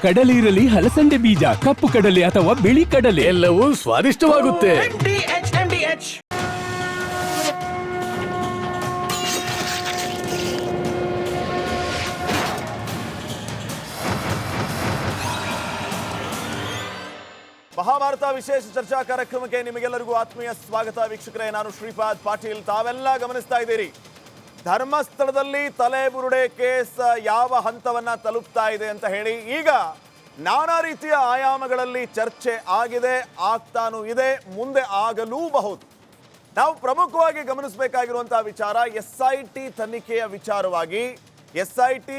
ಕಡಲೆ ಇರಲಿ, ಹಲಸಂದೆ ಬೀಜ, ಕಪ್ಪು ಕಡಲೆ ಅಥವಾ ಬಿಳಿ ಕಡಲೆ, ಎಲ್ಲವೂ ಸ್ವಾದಿಷ್ಟವಾಗುತ್ತೆ. ಮಹಾಭಾರತ ವಿಶೇಷ ಚರ್ಚಾ ಕಾರ್ಯಕ್ರಮಕ್ಕೆ ನಿಮಗೆಲ್ಲರಿಗೂ ಆತ್ಮೀಯ ಸ್ವಾಗತ. ವೀಕ್ಷಕರೇ, ನಾನು ಶ್ರೀಪಾದ್ ಪಾಟೀಲ್. ತಾವೆಲ್ಲ ಗಮನಿಸ್ತಾ ಇದ್ದೀರಿ, ಧರ್ಮಸ್ಥಳದಲ್ಲಿ ತಲೆಬುರುಡೆ ಕೇಸ್ ಯಾವ ಹಂತವನ್ನ ತಲುಪ್ತಾ ಇದೆ ಅಂತ ಹೇಳಿ ಈಗ ನಾನಾ ರೀತಿಯ ಆಯಾಮಗಳಲ್ಲಿ ಚರ್ಚೆ ಆಗಿದೆ, ಆಗ್ತಾನೂ ಇದೆ, ಮುಂದೆ ಆಗಲೂಬಹುದು. ನಾವು ಪ್ರಮುಖವಾಗಿ ಗಮನಿಸಬೇಕಾಗಿರುವಂತಹ ವಿಚಾರ SIT ತನಿಖೆಯ ವಿಚಾರವಾಗಿ. SIT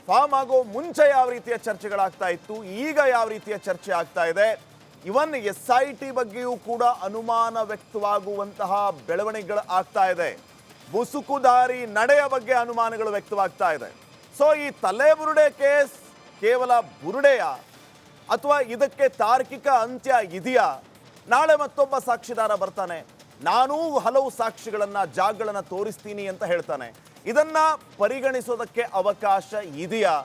ಫಾರ್ಮ್ ಆಗೋ ಮುಂಚೆ ಯಾವ ರೀತಿಯ ಚರ್ಚೆಗಳಾಗ್ತಾ ಇತ್ತು, ಈಗ ಯಾವ ರೀತಿಯ ಚರ್ಚೆ ಆಗ್ತಾ ಇದೆ. ಇವನ್ SIT ಬಗ್ಗೆಯೂ ಕೂಡ ಅನುಮಾನ ವ್ಯಕ್ತವಾಗುವಂತಹ ಬೆಳವಣಿಗೆಗಳು ಆಗ್ತಾ ಇದೆ. ಬುಸುಕುದಾರಿ ನಡೆಯ ಬಗ್ಗೆ ಅನುಮಾನಗಳು ವ್ಯಕ್ತವಾಗ್ತಾ ಇದೆ. ಸೊ ಈ ತಲೆಬುರುಡೆ ಕೇಸ್ ಕೇವಲ ಬುರುಡೆಯ ಅಥವಾ ಇದಕ್ಕೆ ತಾರ್ಕಿಕ ಅಂತ್ಯ ಇದೆಯಾ? ನಾಳೆ ಮತ್ತೊಬ್ಬ ಸಾಕ್ಷಿದಾರ ಬರ್ತಾನೆ, ನಾನೂ ಹಲವು ಸಾಕ್ಷಿಗಳನ್ನ ಜಾಗಗಳನ್ನ ತೋರಿಸ್ತೀನಿ ಅಂತ ಹೇಳ್ತಾನೆ. ಇದನ್ನ ಪರಿಗಣಿಸೋದಕ್ಕೆ ಅವಕಾಶ ಇದೆಯಾ?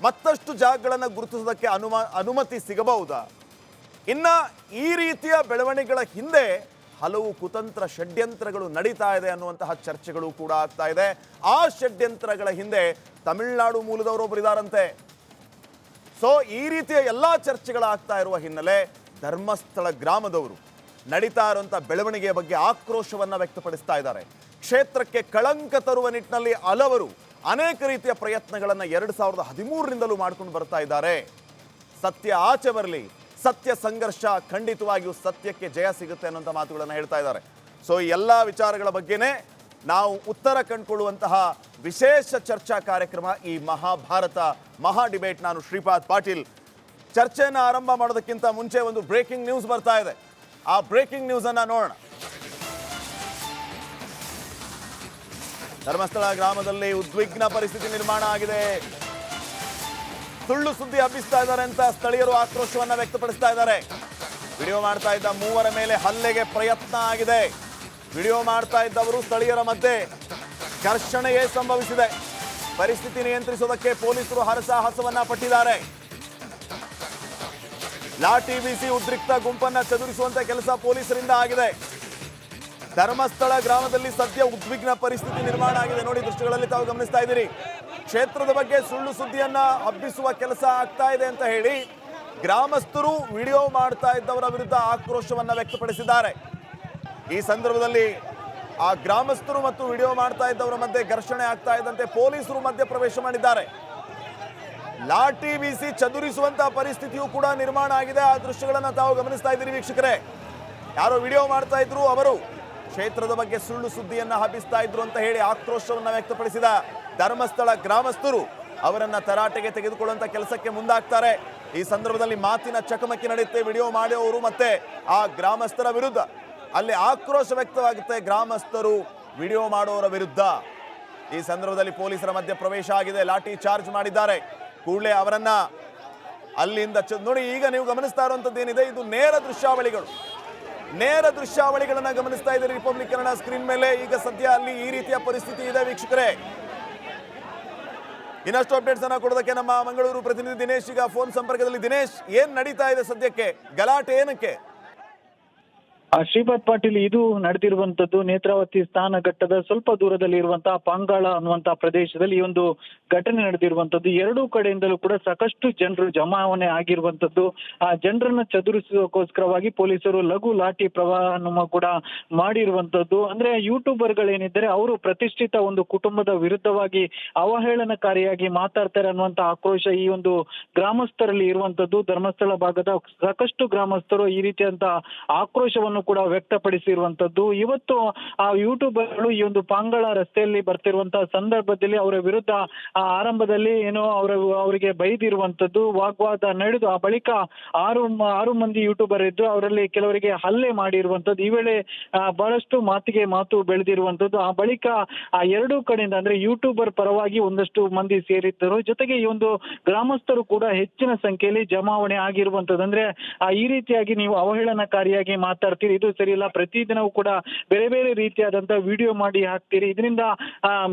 ಮತ್ತಷ್ಟು ಜಾಗಗಳನ್ನ ಗುರುತಿಸೋದಕ್ಕೆ ಅನುಮತಿ ಸಿಗಬಹುದಾ? ಇನ್ನ ಈ ರೀತಿಯ ಬೆಳವಣಿಗೆಗಳ ಹಿಂದೆ ಹಲವು ಕುತಂತ್ರ ಷಡ್ಯಂತ್ರಗಳು ನಡೀತಾ ಇದೆ ಅನ್ನುವಂತಹ ಚರ್ಚೆಗಳು ಕೂಡ ಆಗ್ತಾ ಇದೆ. ಆ ಷಡ್ಯಂತ್ರಗಳ ಹಿಂದೆ ತಮಿಳುನಾಡು ಮೂಲದವರೊಬ್ಬರು ಇದ್ದಾರಂತೆ. ಸೊ ಈ ರೀತಿಯ ಎಲ್ಲಾ ಚರ್ಚೆಗಳಾಗ್ತಾ ಇರುವ ಹಿನ್ನೆಲೆ ಧರ್ಮಸ್ಥಳ ಗ್ರಾಮದವರು ನಡೀತಾ ಇರುವಂತಹ ಬೆಳವಣಿಗೆಯ ಬಗ್ಗೆ ಆಕ್ರೋಶವನ್ನ ವ್ಯಕ್ತಪಡಿಸ್ತಾ ಇದ್ದಾರೆ. ಕ್ಷೇತ್ರಕ್ಕೆ ಕಳಂಕ ತರುವ ನಿಟ್ಟಿನಲ್ಲಿ ಹಲವರು ಅನೇಕ ರೀತಿಯ ಪ್ರಯತ್ನಗಳನ್ನ 2013ರಿಂದಲೂ ಮಾಡ್ಕೊಂಡು ಬರ್ತಾ ಇದ್ದಾರೆ. ಸತ್ಯ ಆಚೆ ಬರಲಿ, ಸತ್ಯ ಸಂಘರ್ಷ, ಖಂಡಿತವಾಗಿಯೂ ಸತ್ಯಕ್ಕೆ ಜಯ ಸಿಗುತ್ತೆ ಅನ್ನೋಂಥ ಮಾತುಗಳನ್ನು ಹೇಳ್ತಾ ಇದ್ದಾರೆ. ಸೊ ಈ ಎಲ್ಲ ವಿಚಾರಗಳ ಬಗ್ಗೆನೇ ನಾವು ಉತ್ತರ ಕಂಡುಕೊಳ್ಳುವಂತಹ ವಿಶೇಷ ಚರ್ಚಾ ಕಾರ್ಯಕ್ರಮ ಈ ಮಹಾಭಾರತ ಮಹಾ ಡಿಬೇಟ್. ನಾನು ಶ್ರೀಪಾದ್ ಪಾಟೀಲ್. ಚರ್ಚೆಯನ್ನು ಆರಂಭ ಮಾಡೋದಕ್ಕಿಂತ ಮುಂಚೆ ಒಂದು ಬ್ರೇಕಿಂಗ್ ನ್ಯೂಸ್ ಬರ್ತಾ ಇದೆ. ಆ ಬ್ರೇಕಿಂಗ್ ನ್ಯೂಸ್ ಅನ್ನ ನೋಡೋಣ. ಧರ್ಮಸ್ಥಳ ಗ್ರಾಮದಲ್ಲಿ ಉದ್ವಿಗ್ನ ಪರಿಸ್ಥಿತಿ ನಿರ್ಮಾಣ ಆಗಿದೆ. ಸುಳ್ಳು ಸುದ್ದಿ ಹಬ್ಬಿಸ್ತಾ ಇದ್ದಾರೆ ಅಂತ ಸ್ಥಳೀಯರು ಆಕ್ರೋಶವನ್ನ ವ್ಯಕ್ತಪಡಿಸ್ತಾ ಇದ್ದಾರೆ. ವಿಡಿಯೋ ಮಾಡ್ತಾ ಇದ್ದ ಮೂವರ ಮೇಲೆ ಹಲ್ಲೆಗೆ ಪ್ರಯತ್ನ ಆಗಿದೆ. ವಿಡಿಯೋ ಮಾಡ್ತಾ ಇದ್ದವರು ಸ್ಥಳೀಯರ ಮಧ್ಯೆ ಘರ್ಷಣೆಯೇ ಸಂಭವಿಸಿದೆ. ಪರಿಸ್ಥಿತಿ ನಿಯಂತ್ರಿಸುವುದಕ್ಕೆ ಪೊಲೀಸರು ಹರಸಾಹಸವನ್ನ ಪಟ್ಟಿದ್ದಾರೆ. ಲಾಠಿ ಬೀಸಿ ಉದ್ರಿಕ್ತ ಗುಂಪನ್ನ ಚದುರಿಸುವಂತ ಕೆಲಸ ಪೊಲೀಸರಿಂದ ಆಗಿದೆ. ಧರ್ಮಸ್ಥಳ ಗ್ರಾಮದಲ್ಲಿ ಸದ್ಯ ಉದ್ವಿಗ್ನ ಪರಿಸ್ಥಿತಿ ನಿರ್ಮಾಣ ಆಗಿದೆ. ನೋಡಿ, ದೃಶ್ಯಗಳಲ್ಲಿ ತಾವು ಗಮನಿಸ್ತಾ ಇದ್ದೀರಿ. ಕ್ಷೇತ್ರದ ಬಗ್ಗೆ ಸುಳ್ಳು ಸುದ್ದಿಯನ್ನ ಹಬ್ಬಿಸುವ ಕೆಲಸ ಆಗ್ತಾ ಇದೆ ಅಂತ ಹೇಳಿ ಗ್ರಾಮಸ್ಥರು ವಿಡಿಯೋ ಮಾಡ್ತಾ ಇದ್ದವರ ವಿರುದ್ಧ ಆಕ್ರೋಶವನ್ನ ವ್ಯಕ್ತಪಡಿಸಿದ್ದಾರೆ. ಈ ಸಂದರ್ಭದಲ್ಲಿ ಆ ಗ್ರಾಮಸ್ಥರು ಮತ್ತು ವಿಡಿಯೋ ಮಾಡ್ತಾ ಇದ್ದವರ ಮಧ್ಯೆ ಘರ್ಷಣೆ ಆಗ್ತಾ ಇದ್ದಂತೆ ಪೊಲೀಸರು ಮಧ್ಯ ಪ್ರವೇಶ ಮಾಡಿದ್ದಾರೆ. ಲಾಠಿ ಬೀಸಿ ಚದುರಿಸುವಂತಹ ಪರಿಸ್ಥಿತಿಯೂ ಕೂಡ ನಿರ್ಮಾಣ ಆಗಿದೆ. ಆ ದೃಶ್ಯಗಳನ್ನ ತಾವು ಗಮನಿಸ್ತಾ ಇದ್ದೀರಿ ವೀಕ್ಷಕರೇ. ಯಾರೋ ವಿಡಿಯೋ ಮಾಡ್ತಾ ಇದ್ರು, ಅವರು ಕ್ಷೇತ್ರದ ಬಗ್ಗೆ ಸುಳ್ಳು ಸುದ್ದಿಯನ್ನ ಹಬ್ಬಿಸ್ತಾ ಇದ್ರು ಅಂತ ಹೇಳಿ ಆಕ್ರೋಶವನ್ನ ವ್ಯಕ್ತಪಡಿಸಿದ ಧರ್ಮಸ್ಥಳ ಗ್ರಾಮಸ್ಥರು ಅವರನ್ನ ತರಾಟೆಗೆ ತೆಗೆದುಕೊಳ್ಳುವಂತ ಕೆಲಸಕ್ಕೆ ಮುಂದಾಗ್ತಾರೆ. ಈ ಸಂದರ್ಭದಲ್ಲಿ ಮಾತಿನ ಚಕಮಕಿ ನಡೆಯುತ್ತೆ. ವಿಡಿಯೋ ಮಾಡುವವರು ಮತ್ತೆ ಆ ಗ್ರಾಮಸ್ಥರ ವಿರುದ್ಧ ಅಲ್ಲಿ ಆಕ್ರೋಶ ವ್ಯಕ್ತವಾಗುತ್ತೆ. ಗ್ರಾಮಸ್ಥರು ವಿಡಿಯೋ ಮಾಡುವವರ ವಿರುದ್ಧ ಈ ಸಂದರ್ಭದಲ್ಲಿ ಪೊಲೀಸರ ಮಧ್ಯ ಪ್ರವೇಶ ಆಗಿದೆ. ಲಾಠಿ ಚಾರ್ಜ್ ಮಾಡಿದ್ದಾರೆ. ಕೂಡಲೇ ಅವರನ್ನ ಅಲ್ಲಿಂದ ನೋಡಿ, ಈಗ ನೀವು ಗಮನಿಸ್ತಾ ಇರುವಂತದ್ದು ಏನಿದೆ, ಇದು ನೇರ ದೃಶ್ಯಾವಳಿಗಳನ್ನ ಗಮನಿಸ್ತಾ ಇದ್ದಾರೆ ರಿಪಬ್ಲಿಕ್ ಕನ್ನಡ ಸ್ಕ್ರೀನ್ ಮೇಲೆ. ಈಗ ಸದ್ಯ ಅಲ್ಲಿ ಈ ರೀತಿಯ ಪರಿಸ್ಥಿತಿ ಇದೆ ವೀಕ್ಷಕರೇ. ಇನ್ನಷ್ಟು ಅಪ್ಡೇಟ್ಸ್ ಅನ್ನ ಕೊಡೋದಕ್ಕೆ ನಮ್ಮ ಮಂಗಳೂರು ಪ್ರತಿನಿಧಿ ದಿನೇಶ್ ಈಗ ಫೋನ್ ಸಂಪರ್ಕದಲ್ಲಿ. ದಿನೇಶ್, ಏನ್ ನಡೀತಾ ಇದೆ ಸದ್ಯಕ್ಕೆ? ಗಲಾಟೆ ಏನಕ್ಕೆ? ಶ್ರೀಪಾದ್ ಪಾಟೀಲ್, ಇದು ನಡೆದಿರುವಂತದ್ದು ನೇತ್ರಾವತಿ ಸ್ನಾನ ಘಟ್ಟದ ಸ್ವಲ್ಪ ದೂರದಲ್ಲಿ ಇರುವಂತಹ ಪಾಂಗಾಳ ಅನ್ನುವಂತಹ ಪ್ರದೇಶದಲ್ಲಿ ಈ ಒಂದು ಘಟನೆ ನಡೆದಿರುವಂತದ್ದು. ಎರಡೂ ಕಡೆಯಿಂದಲೂ ಕೂಡ ಸಾಕಷ್ಟು ಜನರು ಜಮಾವಣೆ ಆಗಿರುವಂತದ್ದು. ಆ ಜನರನ್ನ ಚದುರಿಸೋಕೋಸ್ಕರವಾಗಿ ಪೊಲೀಸರು ಲಘು ಲಾಠಿ ಪ್ರವಾಹವನ್ನು ಕೂಡ ಮಾಡಿರುವಂತದ್ದು. ಅಂದ್ರೆ ಯೂಟ್ಯೂಬರ್ಗಳೇನಿದ್ದಾರೆ ಅವರು ಪ್ರತಿಷ್ಠಿತ ಒಂದು ಕುಟುಂಬದ ವಿರುದ್ಧವಾಗಿ ಅವಹೇಳನಕಾರಿಯಾಗಿ ಮಾತಾಡ್ತಾರೆ ಅನ್ನುವಂತ ಆಕ್ರೋಶ ಈ ಒಂದು ಗ್ರಾಮಸ್ಥರಲ್ಲಿ ಇರುವಂತದ್ದು. ಧರ್ಮಸ್ಥಳ ಭಾಗದ ಸಾಕಷ್ಟು ಗ್ರಾಮಸ್ಥರು ಈ ರೀತಿಯಂತ ಆಕ್ರೋಶವನ್ನು ಕೂಡ ವ್ಯಕ್ತಪಡಿಸಿರುವಂತದ್ದು. ಇವತ್ತು ಆ ಯೂಟ್ಯೂಬರ್ಗಳು ಈ ಒಂದು ಪಾಂಗಳ ರಸ್ತೆಯಲ್ಲಿ ಬರ್ತಿರುವಂತಹ ಸಂದರ್ಭದಲ್ಲಿ ಅವರ ವಿರುದ್ಧ ಆರಂಭದಲ್ಲಿ ಏನೋ ಅವರಿಗೆ ಬೈದಿರುವಂತದ್ದು, ವಾಗ್ವಾದ ನಡೆದು ಆ ಬಳಿಕ ಆರು ಮಂದಿ ಯೂಟ್ಯೂಬರ್ ಇದ್ದು ಅವರಲ್ಲಿ ಕೆಲವರಿಗೆ ಹಲ್ಲೆ ಮಾಡಿರುವಂತದ್ದು. ಈ ವೇಳೆ ಬಹಳಷ್ಟು ಮಾತು ಬೆಳೆದಿರುವಂತದ್ದು. ಆ ಬಳಿಕ ಆ ಎರಡೂ ಕಡೆಯಿಂದ ಅಂದ್ರೆ ಯೂಟ್ಯೂಬರ್ ಪರವಾಗಿ ಒಂದಷ್ಟು ಮಂದಿ ಸೇರಿದ್ದರು. ಜೊತೆಗೆ ಈ ಒಂದು ಗ್ರಾಮಸ್ಥರು ಕೂಡ ಹೆಚ್ಚಿನ ಸಂಖ್ಯೆಯಲ್ಲಿ ಜಮಾವಣೆ ಆಗಿರುವಂತದ್ದು. ಅಂದ್ರೆ ಈ ರೀತಿಯಾಗಿ ನೀವು ಅವಹೇಳನಕಾರಿಯಾಗಿ ಮಾತಾಡ್ತೀರಿ, ಮಾಡ್ತೀರಿ, ಇದು ಸರಿ ಇಲ್ಲ. ಪ್ರತಿದಿನವೂ ಕೂಡ ಬೇರೆ ಬೇರೆ ರೀತಿಯಾದಂತಹ ವಿಡಿಯೋ ಮಾಡಿ ಹಾಕ್ತೀರಿ, ಇದರಿಂದ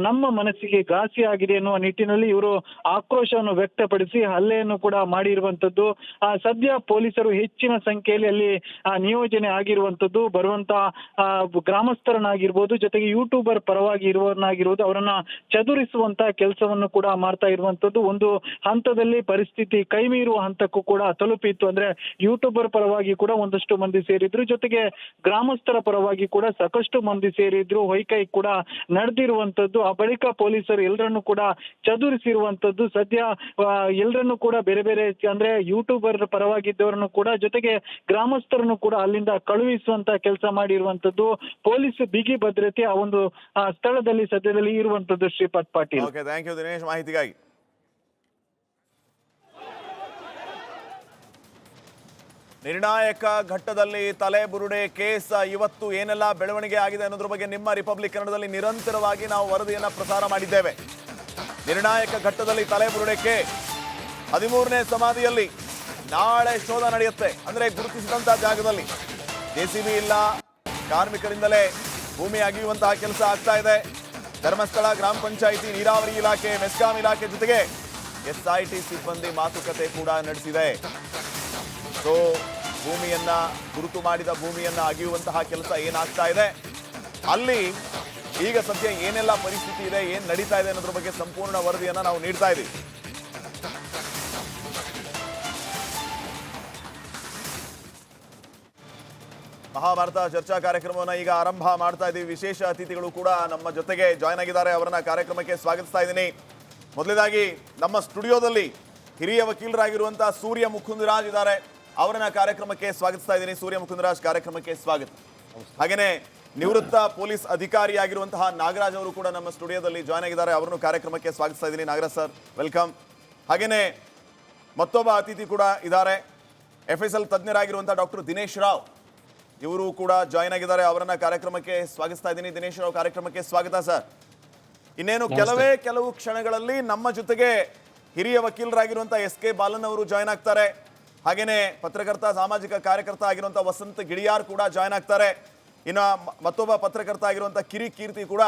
ನಮ್ಮ ಮನಸ್ಸಿಗೆ ಘಾಸಿ ಆಗಿದೆ ಎನ್ನುವ ನಿಟ್ಟಿನಲ್ಲಿ ಇವರು ಆಕ್ರೋಶವನ್ನು ವ್ಯಕ್ತಪಡಿಸಿ ಹಲ್ಲೆಯನ್ನು ಕೂಡ ಮಾಡಿರುವಂತದ್ದು. ಸದ್ಯ ಪೊಲೀಸರು ಹೆಚ್ಚಿನ ಸಂಖ್ಯೆಯಲ್ಲಿ ಅಲ್ಲಿ ನಿಯೋಜನೆ ಆಗಿರುವಂತದ್ದು. ಬರುವಂತ ಗ್ರಾಮಸ್ಥರನ್ನಾಗಿರ್ಬೋದು, ಜೊತೆಗೆ ಯೂಟ್ಯೂಬರ್ ಪರವಾಗಿ ಇರುವವರನ್ನಾಗಿರ್ಬೋದು, ಅವರನ್ನ ಚದುರಿಸುವಂತ ಕೆಲಸವನ್ನು ಕೂಡ ಮಾಡ್ತಾ ಇರುವಂತದ್ದು. ಒಂದು ಹಂತದಲ್ಲಿ ಪರಿಸ್ಥಿತಿ ಕೈಮೀರುವ ಹಂತಕ್ಕೂ ಕೂಡ ತಲುಪಿತ್ತು. ಅಂದ್ರೆ ಯೂಟ್ಯೂಬರ್ ಪರವಾಗಿ ಕೂಡ ಒಂದಷ್ಟು ಮಂದಿ ಸೇರಿದ್ರು, ಜೊತೆಗೆ ಗ್ರಾಮಸ್ಥರ ಪರವಾಗಿ ಕೂಡ ಸಾಕಷ್ಟು ಮಂದಿ ಸೇರಿದ್ರು. ಹೊಯ್ಕೈ ಕೂಡ ನಡೆದಿರುವಂತದ್ದು. ಆ ಬಳಿಕ ಪೊಲೀಸರು ಎಲ್ಲರನ್ನು ಕೂಡ ಚದುರಿಸಿರುವಂತದ್ದು. ಸದ್ಯ ಎಲ್ಲರನ್ನು ಕೂಡ ಬೇರೆ ಬೇರೆ ಅಂದ್ರೆ ಯೂಟ್ಯೂಬರ್ ಪರವಾಗಿದ್ದವರನ್ನು ಕೂಡ, ಜೊತೆಗೆ ಗ್ರಾಮಸ್ಥರನ್ನು ಕೂಡ ಅಲ್ಲಿಂದ ಕಳುಹಿಸುವಂತ ಕೆಲಸ ಮಾಡಿರುವಂತದ್ದು. ಪೊಲೀಸ್ ಬಿಗಿ ಭದ್ರತೆ ಆ ಒಂದು ಸ್ಥಳದಲ್ಲಿ ಸದ್ಯದಲ್ಲಿ ಇರುವಂತದ್ದು. Shripad Patil. Okay, thank you Dinesh ಮಾಹಿತಿಗಾಗಿ. ನಿರ್ಣಾಯಕ ಘಟ್ಟದಲ್ಲಿ ತಲೆಬುರುಡೆ ಕೇಸ್ ಇವತ್ತು ಏನೆಲ್ಲ ಬೆಳವಣಿಗೆ ಆಗಿದೆ ಅನ್ನೋದ್ರ ಬಗ್ಗೆ ನಿಮ್ಮ ರಿಪಬ್ಲಿಕ್ ಕನ್ನಡದಲ್ಲಿ ನಿರಂತರವಾಗಿ ನಾವು ವರದಿಯನ್ನ ಪ್ರಸಾರ ಮಾಡಿದ್ದೇವೆ. ನಿರ್ಣಾಯಕ ಘಟ್ಟದಲ್ಲಿ ತಲೆಬುರುಡೆ ಕೇಸ್ 13ನೇ ಸಮಾಧಿಯಲ್ಲಿ ನಾಳೆ ಶೋಧ ನಡೆಯುತ್ತೆ. ಅಂದ್ರೆ ಗುರುತಿಸಿದಂತಹ ಜಾಗದಲ್ಲಿ ಜೆಸಿಬಿ ಇಲ್ಲ, ಕಾರ್ಮಿಕರಿಂದಲೇ ಭೂಮಿ ಅಗೆಯುವಂತಹ ಕೆಲಸ ಆಗ್ತಾ ಇದೆ. ಧರ್ಮಸ್ಥಳ ಗ್ರಾಮ ಪಂಚಾಯಿತಿ, ನೀರಾವರಿ ಇಲಾಖೆ, ಮೆಸ್ಕಾಂ ಇಲಾಖೆ ಜೊತೆಗೆ SIT ಸಿಬ್ಬಂದಿ ಮಾತುಕತೆ ಕೂಡ ನಡೆಸಿದೆ. ಸೊ ಭೂಮಿಯನ್ನ ಗುರುತು ಮಾಡಿದ ಭೂಮಿಯನ್ನ ಅಗೆಯುವಂತಹ ಕೆಲಸ ಏನಾಗ್ತಾ ಇದೆ ಅಲ್ಲಿ ಈಗ ಸದ್ಯ ಏನೆಲ್ಲ ಪರಿಸ್ಥಿತಿ ಇದೆ, ಏನ್ ನಡೀತಾ ಇದೆ ಅನ್ನೋದ್ರ ಬಗ್ಗೆ ಸಂಪೂರ್ಣ ವರದಿಯನ್ನ ನಾವು ನೀಡ್ತಾ ಇದ್ದೀವಿ. ಮಹಾಭಾರತ ಚರ್ಚಾ ಕಾರ್ಯಕ್ರಮವನ್ನು ಈಗ ಆರಂಭ ಮಾಡ್ತಾ ಇದ್ದೀವಿ. ವಿಶೇಷ ಅತಿಥಿಗಳು ಕೂಡ ನಮ್ಮ ಜೊತೆಗೆ ಜಾಯ್ನ್ ಆಗಿದ್ದಾರೆ. ಅವರನ್ನ ಕಾರ್ಯಕ್ರಮಕ್ಕೆ ಸ್ವಾಗತಿಸ್ತಾ ಇದ್ದೀನಿ. ಮೊದಲನೇದಾಗಿ ನಮ್ಮ ಸ್ಟುಡಿಯೋದಲ್ಲಿ ಹಿರಿಯ ವಕೀಲರಾಗಿರುವಂತಹ ಸೂರ್ಯ ಮುಕುಂದರಾಜ್ ಇದ್ದಾರೆ. ಅವರನ್ನ ಕಾರ್ಯಕ್ರಮಕ್ಕೆ ಸ್ವಾಗತಿಸ್ತಾ ಇದ್ದೀನಿ. ಸೂರ್ಯ ಮುಕುಂದರಾಜ್, ಕಾರ್ಯಕ್ರಮಕ್ಕೆ ಸ್ವಾಗತ. ಹಾಗೇನೆ ನಿವೃತ್ತ ಪೊಲೀಸ್ ಅಧಿಕಾರಿಯಾಗಿರುವಂತಹ ನಾಗರಾಜ್ ಅವರು ಕೂಡ ನಮ್ಮ ಸ್ಟುಡಿಯೋದಲ್ಲಿ ಜಾಯ್ನ್ ಆಗಿದ್ದಾರೆ. ಅವರನ್ನು ಕಾರ್ಯಕ್ರಮಕ್ಕೆ ಸ್ವಾಗತಿಸ್ತಾ ಇದ್ದೀನಿ. Nagaraj sir, welcome. ಹಾಗೇನೆ ಮತ್ತೊಬ್ಬ ಅತಿಥಿ ಕೂಡ ಇದ್ದಾರೆ. FSL ತಜ್ಞರಾಗಿರುವಂತಹ ಡಾಕ್ಟರ್ ದಿನೇಶ್ ರಾವ್, ಇವರು ಕೂಡ ಜಾಯ್ನ್ ಆಗಿದ್ದಾರೆ. ಅವರನ್ನ ಕಾರ್ಯಕ್ರಮಕ್ಕೆ ಸ್ವಾಗತಿಸ್ತಾ ಇದ್ದೀನಿ. ದಿನೇಶ್ ರಾವ್, ಕಾರ್ಯಕ್ರಮಕ್ಕೆ ಸ್ವಾಗತ ಸರ್. ಇನ್ನೇನು ಕೆಲವು ಕ್ಷಣಗಳಲ್ಲಿ ನಮ್ಮ ಜೊತೆಗೆ ಹಿರಿಯ ವಕೀಲರಾಗಿರುವಂತಹ SK ಬಾಲನ್ ಅವರು ಜಾಯ್ನ್ ಆಗ್ತಾರೆ. ಹಾಗೇನೆ ಪತ್ರಕರ್ತ, ಸಾಮಾಜಿಕ ಕಾರ್ಯಕರ್ತ ಆಗಿರುವಂತಹ ವಸಂತ ಗಿಳಿಯಾರ್ ಕೂಡ ಜಾಯ್ನ್ ಆಗ್ತಾರೆ. ಇನ್ನು ಮತ್ತೊಬ್ಬ ಪತ್ರಕರ್ತ ಆಗಿರುವಂತಹ ಕೀರ್ತಿ ಕೂಡ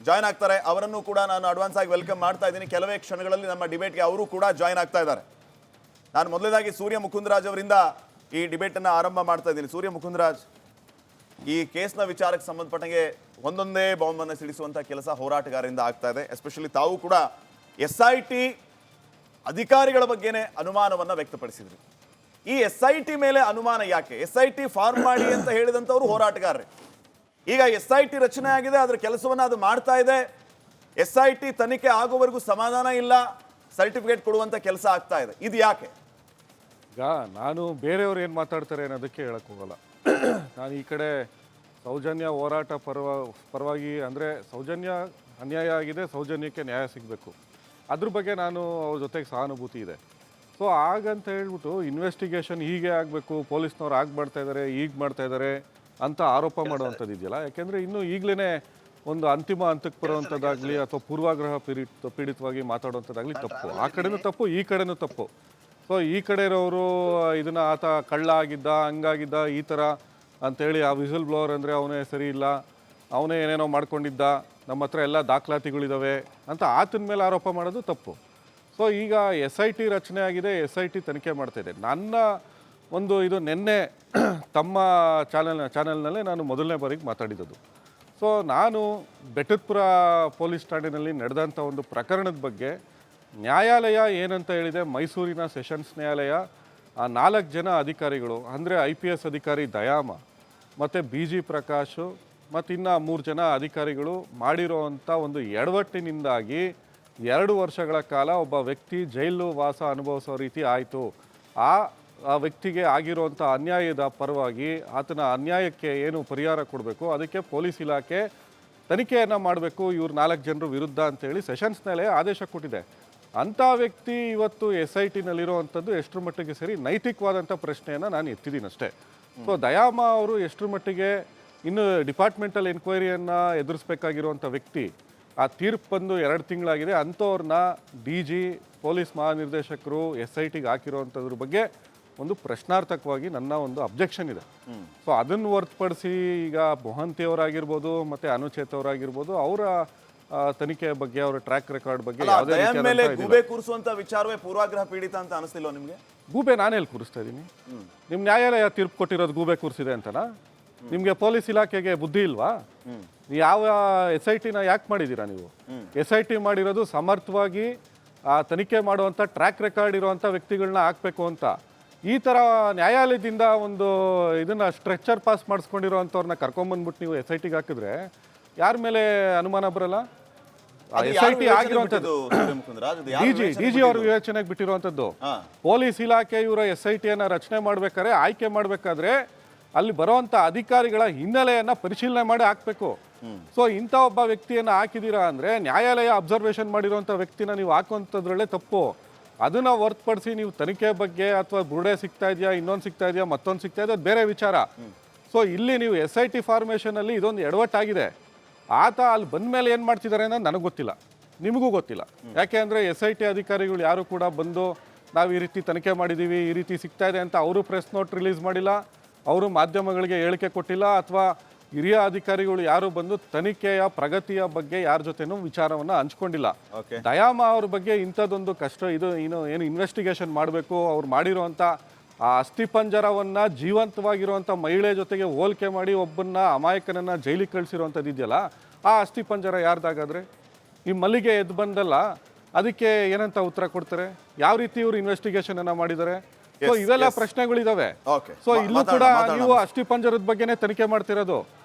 ಜಾಯ್ನ್ ಆಗ್ತಾರೆ. ಅವರನ್ನು ಕೂಡ ನಾನು ಅಡ್ವಾನ್ಸ್ ಆಗಿ ವೆಲ್ಕಮ್ ಮಾಡ್ತಾ ಇದ್ದೀನಿ. ಕೆಲವೇ ಕ್ಷಣಗಳಲ್ಲಿ ನಮ್ಮ ಡಿಬೇಟ್ಗೆ ಅವರು ಕೂಡ ಜಾಯ್ನ್ ಆಗ್ತಾ ಇದ್ದಾರೆ. ನಾನು ಮೊದಲನೇದಾಗಿ ಸೂರ್ಯ ಮುಕುಂದರಾಜ್ ಅವರಿಂದ ಈ ಡಿಬೇಟನ್ನು ಆರಂಭ ಮಾಡ್ತಾ ಇದ್ದೀನಿ. ಸೂರ್ಯ ಮುಕುಂದರಾಜ್, ಈ ಕೇಸ್ನ ವಿಚಾರಕ್ಕೆ ಸಂಬಂಧಪಟ್ಟಂಗೆ ಒಂದೊಂದೇ ಬಾಂಬನ್ನು ಸಿಡಿಸುವಂಥ ಕೆಲಸ ಹೋರಾಟಗಾರರಿಂದ ಆಗ್ತಾ ಇದೆ. ಎಸ್ಪೆಷಲಿ ತಾವು ಕೂಡ SIT ಅಧಿಕಾರಿಗಳ ಬಗ್ಗೆನೇ ಅನುಮಾನವನ್ನು ವ್ಯಕ್ತಪಡಿಸಿದ್ರಿ. ಈ SIT ಮೇಲೆ ಅನುಮಾನ ಯಾಕೆ? SIT ಫಾರ್ಮ್ ಮಾಡಿ ಅಂತ ಹೇಳಿದಂಥವ್ರು ಹೋರಾಟಗಾರರೇ. ಈಗ SIT ರಚನೆ ಆಗಿದೆ, ಅದರ ಕೆಲಸವನ್ನು ಅದು ಮಾಡ್ತಾ ಇದೆ. SIT ತನಿಖೆ ಆಗೋವರೆಗೂ ಸಮಾಧಾನ ಇಲ್ಲ, ಸರ್ಟಿಫಿಕೇಟ್ ಕೊಡುವಂಥ ಕೆಲಸ ಆಗ್ತಾ ಇದೆ. ಇದು ಯಾಕೆ? ಈಗ ನಾನು ಬೇರೆಯವ್ರು ಏನು ಮಾತಾಡ್ತಾರೆ ಅನ್ನೋದಕ್ಕೆ ಹೇಳಕ್ಕೆ ಹೋಗಲ್ಲ. ನಾನು ಈ ಕಡೆ ಸೌಜನ್ಯ ಹೋರಾಟ ಪರವಾಗಿ, ಅಂದರೆ ಸೌಜನ್ಯ ಅನ್ಯಾಯ ಆಗಿದೆ, ಸೌಜನ್ಯಕ್ಕೆ ನ್ಯಾಯ ಸಿಗಬೇಕು, ಅದ್ರ ಬಗ್ಗೆ ನಾನು ಅವ್ರ ಜೊತೆಗೆ ಸಹಾನುಭೂತಿ ಇದೆ. ಸೊ ಹಾಗಂತ ಹೇಳ್ಬಿಟ್ಟು ಇನ್ವೆಸ್ಟಿಗೇಷನ್ ಹೀಗೆ ಆಗಬೇಕು, ಪೊಲೀಸ್ನವ್ರು ಮಾಡ್ತಾ ಇದ್ದಾರೆ, ಈಗ ಮಾಡ್ತಾ ಇದ್ದಾರೆ ಅಂತ ಆರೋಪ ಮಾಡುವಂಥದ್ದು ಇದೆಯಲ್ಲ. ಯಾಕೆಂದರೆ ಇನ್ನೂ ಈಗಲೇ ಒಂದು ಅಂತಿಮ ಹಂತಕ್ಕೆ ಬರುವಂಥದ್ದಾಗಲಿ ಅಥವಾ ಪೂರ್ವಾಗ್ರಹ ಪೀಡಿತವಾಗಿ ಮಾತಾಡುವಂಥದ್ದಾಗಲಿ ತಪ್ಪು. ಆ ಕಡೆನೂ ತಪ್ಪು, ಈ ಕಡೆನೂ ತಪ್ಪು. ಸೊ ಈ ಕಡೆ ಇರೋರು ಇದನ್ನು ಆತ ಕಳ್ಳ ಆಗಿದ್ದ, ಹಂಗಾಗಿದ್ದ, ಈ ಥರ ಅಂಥೇಳಿ ಆ ವಿಸಿಲ್ ಬ್ಲೋವರ್ ಅಂದರೆ ಅವನೇ ಸರಿ ಇಲ್ಲ, ಅವನೇ ಏನೇನೋ ಮಾಡ್ಕೊಂಡಿದ್ದ, ನಮ್ಮ ಹತ್ರ ಎಲ್ಲ ದಾಖಲಾತಿಗಳಿದ್ದಾವೆ ಅಂತ ಆತನ ಮೇಲೆ ಆರೋಪ ಮಾಡೋದು ತಪ್ಪು. ಸೊ ಈಗ SIT ರಚನೆ ಆಗಿದೆ, SIT ತನಿಖೆ ಮಾಡ್ತಾಯಿದೆ. ನನ್ನ ಒಂದು ಇದು ನಿನ್ನೆ ತಮ್ಮ ಚಾನೆಲ್ನಲ್ಲೇ ನಾನು ಮೊದಲನೇ ಬಾರಿಗೆ ಮಾತಾಡಿದ್ದು. ಸೊ ನಾನು ಬೆಟ್ಟದಪುರ ಪೊಲೀಸ್ ಠಾಣೆಯಲ್ಲಿ ನಡೆದಂಥ ಒಂದು ಪ್ರಕರಣದ ಬಗ್ಗೆ ನ್ಯಾಯಾಲಯ ಏನಂತ ಹೇಳಿದೆ, ಮೈಸೂರಿನ ಸೆಷನ್ಸ್ ನ್ಯಾಯಾಲಯ ಆ 4 ಜನ ಅಧಿಕಾರಿಗಳು, ಅಂದರೆ IPS ಅಧಿಕಾರಿ ದಯಾಮ ಮತ್ತು BG ಪ್ರಕಾಶು ಮತ್ತು ಇನ್ನು 3 ಜನ ಅಧಿಕಾರಿಗಳು ಮಾಡಿರೋವಂಥ ಒಂದು ಎಡವಟ್ಟಿನಿಂದಾಗಿ 2 ವರ್ಷಗಳ ಕಾಲ ಒಬ್ಬ ವ್ಯಕ್ತಿ ಜೈಲು ವಾಸ ಅನುಭವಿಸೋ ರೀತಿ ಆಯಿತು. ಆ ವ್ಯಕ್ತಿಗೆ ಆಗಿರುವಂಥ ಅನ್ಯಾಯದ ಪರವಾಗಿ ಆತನ ಅನ್ಯಾಯಕ್ಕೆ ಏನು ಪರಿಹಾರ ಕೊಡಬೇಕು ಅದಕ್ಕೆ ಪೊಲೀಸ್ ಇಲಾಖೆ ತನಿಖೆಯನ್ನು ಮಾಡಬೇಕು ಇವ್ರು 4 ಜನರ ವಿರುದ್ಧ ಅಂತೇಳಿ ಸೆಷನ್ಸ್ ನ್ಯಾಯಾಲಯ ಆದೇಶ ಕೊಟ್ಟಿದೆ. ಅಂಥ ವ್ಯಕ್ತಿ ಇವತ್ತು SITನಲ್ಲಿರುವಂಥದ್ದು ಎಷ್ಟರ ಮಟ್ಟಿಗೆ ಸರಿ, ನೈತಿಕವಾದಂಥ ಪ್ರಶ್ನೆಯನ್ನು ನಾನು ಎತ್ತಿದ್ದೀನಿ ಅಷ್ಟೇ. ಸೊ ದಯಾಮ ಅವರು ಎಷ್ಟರ ಮಟ್ಟಿಗೆ ಇನ್ನು ಡಿಪಾರ್ಟ್ಮೆಂಟಲ್ ಎನ್ಕ್ವೈರಿಯನ್ನು ಎದುರಿಸ್ಬೇಕಾಗಿರುವಂಥ ವ್ಯಕ್ತಿ, ಆ ತೀರ್ಪು ಬಂದು 2 ತಿಂಗಳಾಗಿದೆ, ಅಂಥವ್ರನ್ನ DG ಪೊಲೀಸ್ ಮಹಾನಿರ್ದೇಶಕರು SITಗೆ ಹಾಕಿರೋವಂಥದ್ರ ಬಗ್ಗೆ ಒಂದು ಪ್ರಶ್ನಾರ್ಥಕವಾಗಿ ನನ್ನ ಒಂದು ಅಬ್ಜೆಕ್ಷನ್ ಇದೆ. ಸೊ ಅದನ್ನು ಹೊರತುಪಡಿಸಿ ಈಗ ಮೊಹಂತಿಯವರಾಗಿರ್ಬೋದು ಮತ್ತು ಅನುಚೇತ್ ಅವರಾಗಿರ್ಬೋದು ಅವರ ತನಿಖೆ ಬಗ್ಗೆ ಅವರ ಟ್ರ್ಯಾಕ್ ರೆಕಾರ್ಡ್ ಬಗ್ಗೆ ಯಾವುದೇ ದಯಾ ಮೇಲೆ ಗೂಬೆ ಕೂರಿಸುವಂತ ವಿಚಾರವೇ ಪೂರ್ವಾಗ್ರಹ ಪೀಡಿತ ಅಂತ ಅನಿಸ್ತಿಲ್ವ ನಿಮ್ಗೆ? ಗೂಬೆ ನಾನೆಲ್ಲಿ ಕೂರಿಸ್ತಾ ಇದ್ದೀನಿ? ನಿಮ್ಮ ನ್ಯಾಯಾಲಯ ತೀರ್ಪು ಕೊಟ್ಟಿರೋದು ಗೂಬೆ ಕೂರಿಸಿದೆ ಅಂತನಾ? ನಿಮಗೆ ಪೊಲೀಸ್ ಇಲಾಖೆಗೆ ಬುದ್ಧಿ ಇಲ್ವಾ? ಯಾವ SIT ನ ಯಾಕೆ ಮಾಡಿದ್ದೀರಾ ನೀವು? SIT ಮಾಡಿರೋದು ಸಮರ್ಥವಾಗಿ ತನಿಖೆ ಮಾಡುವಂಥ ಟ್ರ್ಯಾಕ್ ರೆಕಾರ್ಡ್ ಇರುವಂಥ ವ್ಯಕ್ತಿಗಳನ್ನ ಹಾಕಬೇಕು ಅಂತ. ಈ ಥರ ನ್ಯಾಯಾಲಯದಿಂದ ಒಂದು ಇದನ್ನ ಸ್ಟ್ರೆಚರ್ ಪಾಸ್ ಮಾಡಿಸ್ಕೊಂಡಿರೋವಂಥವ್ರನ್ನ ಕರ್ಕೊಂಬಂದ್ಬಿಟ್ಟು ನೀವು SITಗೆ ಹಾಕಿದ್ರೆ ಯಾರ ಮೇಲೆ ಅನುಮಾನ ಬರಲ್ಲ? SIT ಆಗಿರುವಂಥದ್ದು DG ಅವ್ರ ವಿವೇಚನೆಗೆ ಬಿಟ್ಟಿರುವಂಥದ್ದು. ಪೊಲೀಸ್ ಇಲಾಖೆ ಇವರ SIT ಅನ್ನ ರಚನೆ ಮಾಡ್ಬೇಕಾದ್ರೆ ಆಯ್ಕೆ ಮಾಡ್ಬೇಕಾದ್ರೆ ಅಲ್ಲಿ ಬರುವಂತ ಅಧಿಕಾರಿಗಳ ಹಿನ್ನೆಲೆಯನ್ನ ಪರಿಶೀಲನೆ ಮಾಡಿ ಹಾಕ್ಬೇಕು. ಸೊ ಇಂಥ ಒಬ್ಬ ವ್ಯಕ್ತಿಯನ್ನ ಹಾಕಿದೀರಾ ಅಂದ್ರೆ ನ್ಯಾಯಾಲಯ ಅಬ್ಸರ್ವೇಷನ್ ಮಾಡಿರುವಂತ ವ್ಯಕ್ತಿನ ನೀವು ಹಾಕುವಂಥದ್ರಲ್ಲೇ ತಪ್ಪು. ಅದನ್ನ ಹೊರತುಪಡಿಸಿ ನೀವು ತನಿಖೆ ಬಗ್ಗೆ ಅಥವಾ ಬುರುಡೆ ಸಿಗ್ತಾ ಇದೆಯಾ, ಇನ್ನೊಂದು ಸಿಗ್ತಾ ಇದೆಯಾ, ಮತ್ತೊಂದು ಸಿಗ್ತಾ ಇದೆ, ಅದು ಬೇರೆ ವಿಚಾರ. ಸೊ ಇಲ್ಲಿ ನೀವು SIT ಫಾರ್ಮೇಷನ್ ಅಲ್ಲಿ ಇದೊಂದು ಎಡವಟ್ಟಾಗಿದೆ. ಆತ ಅಲ್ಲಿ ಬಂದ ಮೇಲೆ ಏನು ಮಾಡ್ತಿದ್ದಾರೆ ಅನ್ನೋದು ನನಗೆ ಗೊತ್ತಿಲ್ಲ, ನಿಮಗೂ ಗೊತ್ತಿಲ್ಲ. ಯಾಕೆ ಅಂದರೆ SIT ಅಧಿಕಾರಿಗಳು ಯಾರು ಕೂಡ ಬಂದು ನಾವು ಈ ರೀತಿ ತನಿಖೆ ಮಾಡಿದ್ದೀವಿ, ಈ ರೀತಿ ಸಿಗ್ತಾ ಇದೆ ಅಂತ ಅವರು ಪ್ರೆಸ್ ನೋಟ್ ರಿಲೀಸ್ ಮಾಡಿಲ್ಲ, ಅವರು ಮಾಧ್ಯಮಗಳಿಗೆ ಹೇಳಿಕೆ ಕೊಟ್ಟಿಲ್ಲ, ಅಥವಾ ಹಿರಿಯ ಅಧಿಕಾರಿಗಳು ಯಾರು ಬಂದು ತನಿಖೆಯ ಪ್ರಗತಿಯ ಬಗ್ಗೆ ಯಾರ ಜೊತೆನೂ ವಿಚಾರವನ್ನು ಹಂಚ್ಕೊಂಡಿಲ್ಲ. ದಯಾಮ ಅವ್ರ ಬಗ್ಗೆ ಇಂಥದ್ದೊಂದು ಕಷ್ಟ ಇದು ಏನು ಇನ್ವೆಸ್ಟಿಗೇಷನ್ ಮಾಡಬೇಕು, ಅವ್ರು ಮಾಡಿರುವಂಥ ಆ ಅಸ್ಥಿಪಂಜರವನ್ನು ಜೀವಂತವಾಗಿರುವಂಥ ಮಹಿಳೆ ಜೊತೆಗೆ ಹೋಲಿಕೆ ಮಾಡಿ ಒಬ್ಬನ್ನ ಅಮಾಯಕನನ್ನು ಜೈಲಿಗೆ ಕಳಿಸಿರುವಂಥದ್ದು ಇದೆಯಲ್ಲ, ಆ ಅಸ್ಥಿಪಂಜರ ಯಾರ್ದಾಗಾದ್ರೆ ಈ ಮಲ್ಲಿಗೆ ಎದ್ದು ಬಂದಲ್ಲ, ಅದಕ್ಕೆ ಏನಂತ ಉತ್ತರ ಕೊಡ್ತಾರೆ? ಯಾವ ರೀತಿ ಇವರು ಇನ್ವೆಸ್ಟಿಗೇಷನ್ ಅನ್ನ ಮಾಡಿದ್ದಾರೆ? ಸೊ ಇವೆಲ್ಲ ಪ್ರಶ್ನೆಗಳಿದಾವೆ. ಸೊ ಇಲ್ಲೂ ಕೂಡ ನೀವು ಅಸ್ಥಿಪಂಜರದ ಬಗ್ಗೆನೇ ತನಿಖೆ ಮಾಡ್ತಿರೋದು.